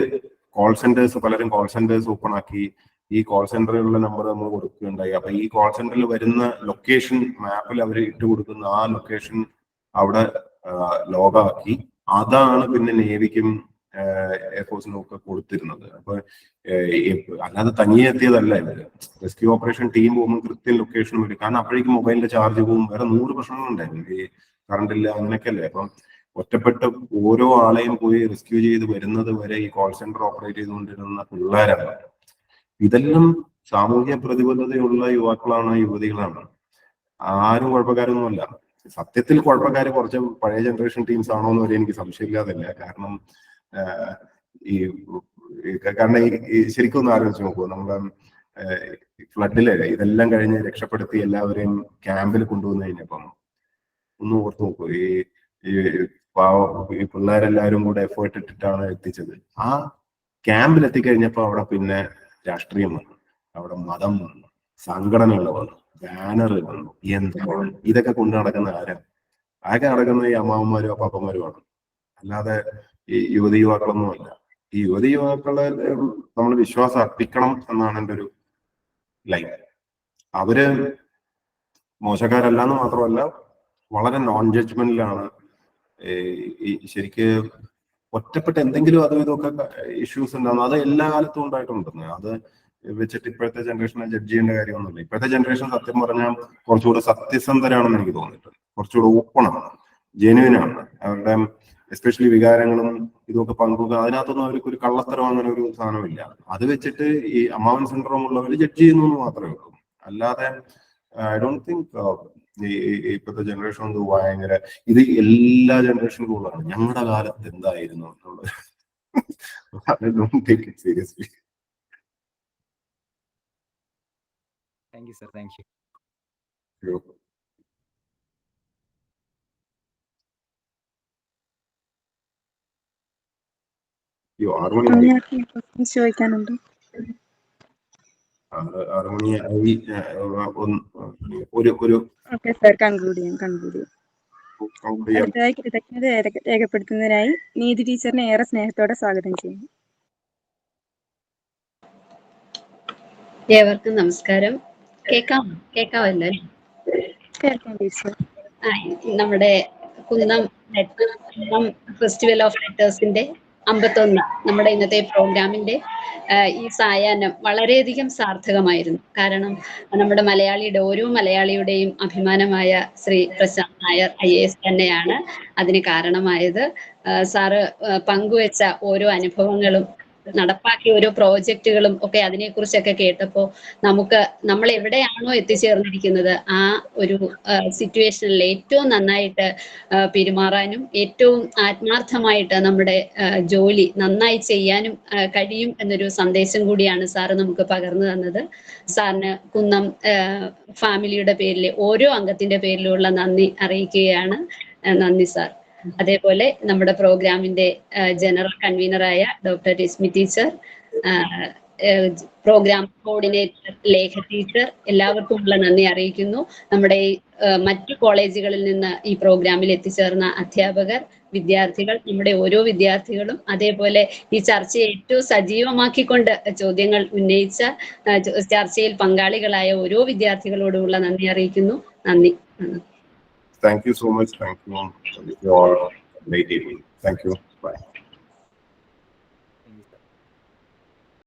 കോൾ സെന്റേഴ്സ്, പലരും കോൾ സെന്റേഴ്സ് ഓപ്പൺ ആക്കി ഈ കോൾ സെന്ററുകളുടെ നമ്പർ നമ്മൾ കൊടുക്കുകയുണ്ടായി. അപ്പൊ ഈ കോൾ സെന്ററിൽ വരുന്ന ലൊക്കേഷൻ മാപ്പിൽ അവർ ഇട്ട് കൊടുക്കുന്ന ആ ലൊക്കേഷൻ അവിടെ ലോഗാക്കി അതാണ് പിന്നെ നേവിക്കും എയർഫോഴ്സിനും ഒക്കെ കൊടുത്തിരുന്നത്. അപ്പൊ അല്ലാതെ തനിയെ എത്തിയതല്ല ഇവര്. റെസ്ക്യൂ ഓപ്പറേഷൻ ടീം പോകുമ്പോൾ കൃത്യം ലൊക്കേഷൻ വരും. കാരണം അപ്പോഴേക്കും മൊബൈലിന്റെ ചാർജ് പോകും, വേറെ 100 പ്രശ്നങ്ങളുണ്ടായിരുന്നു. ഈ കറണ്ട് ഇല്ല അങ്ങനെയൊക്കെ അല്ലേ. അപ്പം ഒറ്റപ്പെട്ട് ഓരോ ആളെയും പോയി റെസ്ക്യൂ ചെയ്ത് വരുന്നത് വരെ ഈ കോൾ സെന്റർ ഓപ്പറേറ്റ് ചെയ്തുകൊണ്ടിരുന്ന പിള്ളേരാണ്. ഇതെല്ലാം സാമൂഹ്യ പ്രതിബദ്ധതയുള്ള യുവാക്കളാണ്, യുവതികളാണ്. ആരും കുഴപ്പക്കാരൊന്നുമല്ല. സത്യത്തിൽ കുഴപ്പക്കാര് കുറച്ച് പഴയ ജനറേഷൻ ടീംസ് ആണോ എന്ന് വരെ എനിക്ക് സംശയമില്ലാതില്ല. കാരണം ശരിക്കും ഒന്ന് ആലോചിച്ച് നോക്കൂ, നമ്മുടെ ഫ്ലഡില് ഇതെല്ലാം കഴിഞ്ഞ് രക്ഷപ്പെടുത്തി എല്ലാവരെയും ക്യാമ്പിൽ കൊണ്ടുവന്നു കഴിഞ്ഞപ്പം ഒന്ന് ഓർത്ത് നോക്കൂ. ഈ പിള്ളേരെല്ലാവരും കൂടെ എഫേർട്ട് ഇട്ടിട്ടാണ് എത്തിച്ചത്. ആ ക്യാമ്പിൽ എത്തിക്കഴിഞ്ഞപ്പോ അവിടെ പിന്നെ രാഷ്ട്രീയം വന്നു, അവിടെ മതം വന്നു, സംഘടനകൾ വന്നു, ബാനർ വന്നു, എന്താ വന്നു. ഇതൊക്കെ കൊണ്ടു നടക്കുന്ന ആകെ നടക്കുന്ന ഈ അമ്മാവന്മാരും അപ്പാപ്പന്മാരുമാണ്. അല്ലാതെ ഈ യുവതി യുവാക്കളൊന്നും അല്ല. ഈ യുവതി യുവാക്കളെ നമ്മൾ വിശ്വാസം അർപ്പിക്കണം എന്നാണ് എൻ്റെ ഒരു ലൈൻ. അവര് മോശക്കാരല്ലാന്ന് മാത്രമല്ല, വളരെ നോൺ ജഡ്ജ്മെന്റിലാണ്. ശരിക്ക് ഒറ്റപ്പെട്ട എന്തെങ്കിലും അതും ഇതൊക്കെ ഇഷ്യൂസ് ഉണ്ടാകുന്നു, അത് എല്ലാ കാലത്തും ഉണ്ടായിട്ടുണ്ടെന്ന്. അത് വെച്ചിട്ട് ഇപ്പോഴത്തെ ജനറേഷനെ ജഡ്ജ് ചെയ്യേണ്ട കാര്യമൊന്നുമില്ല. ഇപ്പോഴത്തെ ജനറേഷൻ സത്യം പറഞ്ഞാൽ കുറച്ചുകൂടെ സത്യസന്ധരാണെന്ന് എനിക്ക് തോന്നിയിട്ടുണ്ട്. കുറച്ചുകൂടെ ഓപ്പണാണ്, ജെന്യുവിനാണ്. അവരുടെ എസ്പെഷ്യലി വികാരങ്ങളും ഇതൊക്കെ പങ്കുവെക്കുക. അതിനകത്തൊന്നും അവർക്ക് ഒരു കള്ളത്തരം അങ്ങനെ ഒരു സാധനമില്ല. അത് വെച്ചിട്ട് ഈ അമ്മാവൻ സിൻഡ്രോം ഉള്ളവർ ജഡ്ജ് ചെയ്യുന്നു എന്ന് മാത്രമേ ഉള്ളൂ. അല്ലാതെ ഐ ഡോണ്ട് തിങ്ക് ഇപ്പോഴത്തെ ജനറേഷൻ ഒന്ന് ഭയങ്കര ഇത് എല്ലാ ജനറേഷനും ഉള്ളതാണ്. ഞങ്ങളുടെ കാലത്ത് എന്തായിരുന്നു എന്നുള്ളത് I don't take it seriously. Thank you sir, thank you. ചോദിക്കാനുണ്ട്. 6 മണിയായി. ഒരു ഓക്കെ സാർ, കൺക്ലൂഡ് ചെയ്യാം. അടുത്തതായി കൃതജ്ഞത രേഖപ്പെടുത്തുന്നതിനായി നീതി ടീച്ചറിനെ ഏറെ സ്നേഹത്തോടെ സ്വാഗതം ചെയ്യുന്നു. ഏവർക്കും നമസ്കാരം. കേൾക്കാമല്ലോ? കേൾക്കാം ടീച്ചർ. നമ്മുടെ കുന്നം ഫെസ്റ്റിവൽ ഓഫ് ലെറ്റേഴ്സിന്റെ 51 നമ്മുടെ ഇന്നത്തെ പ്രോഗ്രാമിന്റെ ഈ സായാഹ്നം വളരെയധികം സാർത്ഥകമായിരുന്നു. കാരണം നമ്മുടെ ഓരോ മലയാളിയുടെയും അഭിമാനമായ ശ്രീ പ്രശാന്ത് നായർ IAS തന്നെയാണ് അതിന് കാരണമായത്. സാറ് പങ്കുവെച്ച ഓരോ അനുഭവങ്ങളും, നടപ്പാക്കിയ ഓരോ പ്രോജക്റ്റുകളും ഒക്കെ അതിനെക്കുറിച്ചൊക്കെ കേട്ടപ്പോൾ നമ്മൾ എവിടെയാണോ എത്തിച്ചേർന്നിരിക്കുന്നത് ആ ഒരു സിറ്റുവേഷനിൽ ഏറ്റവും നന്നായിട്ട് പെരുമാറാനും ഏറ്റവും ആത്മാർത്ഥമായിട്ട് നമ്മുടെ ജോലി നന്നായി ചെയ്യാനും കഴിയും എന്നൊരു സന്ദേശം കൂടിയാണ് സാറ് നമുക്ക് പകർന്നു തന്നത്. സാറിന് കുന്നം ഫാമിലിയുടെ പേരിൽ ഓരോ അംഗത്തിന്റെ പേരിലുള്ള നന്ദി അറിയിക്കുകയാണ്. നന്ദി സാർ. അതേപോലെ നമ്മുടെ പ്രോഗ്രാമിന്റെ ജനറൽ കൺവീനറായ doctor Reshmi teacher, programme coordinator Lekha teacher, എല്ലാവർക്കും ഉള്ള നന്ദി അറിയിക്കുന്നു. നമ്മുടെ മറ്റു കോളേജുകളിൽ നിന്ന് ഈ പ്രോഗ്രാമിൽ എത്തിച്ചേർന്ന അധ്യാപകർ, വിദ്യാർത്ഥികൾ, നമ്മുടെ ഓരോ വിദ്യാർത്ഥികളും, അതേപോലെ ഈ ചർച്ചയെ ഏറ്റവും സജീവമാക്കിക്കൊണ്ട് ചോദ്യങ്ങൾ ഉന്നയിച്ച ചർച്ചയിൽ പങ്കാളികളായ ഓരോ വിദ്യാർത്ഥികളോടുമുള്ള നന്ദി അറിയിക്കുന്നു. നന്ദി. Thank you so much. Thank you all. Late evening. Thank you. Bye.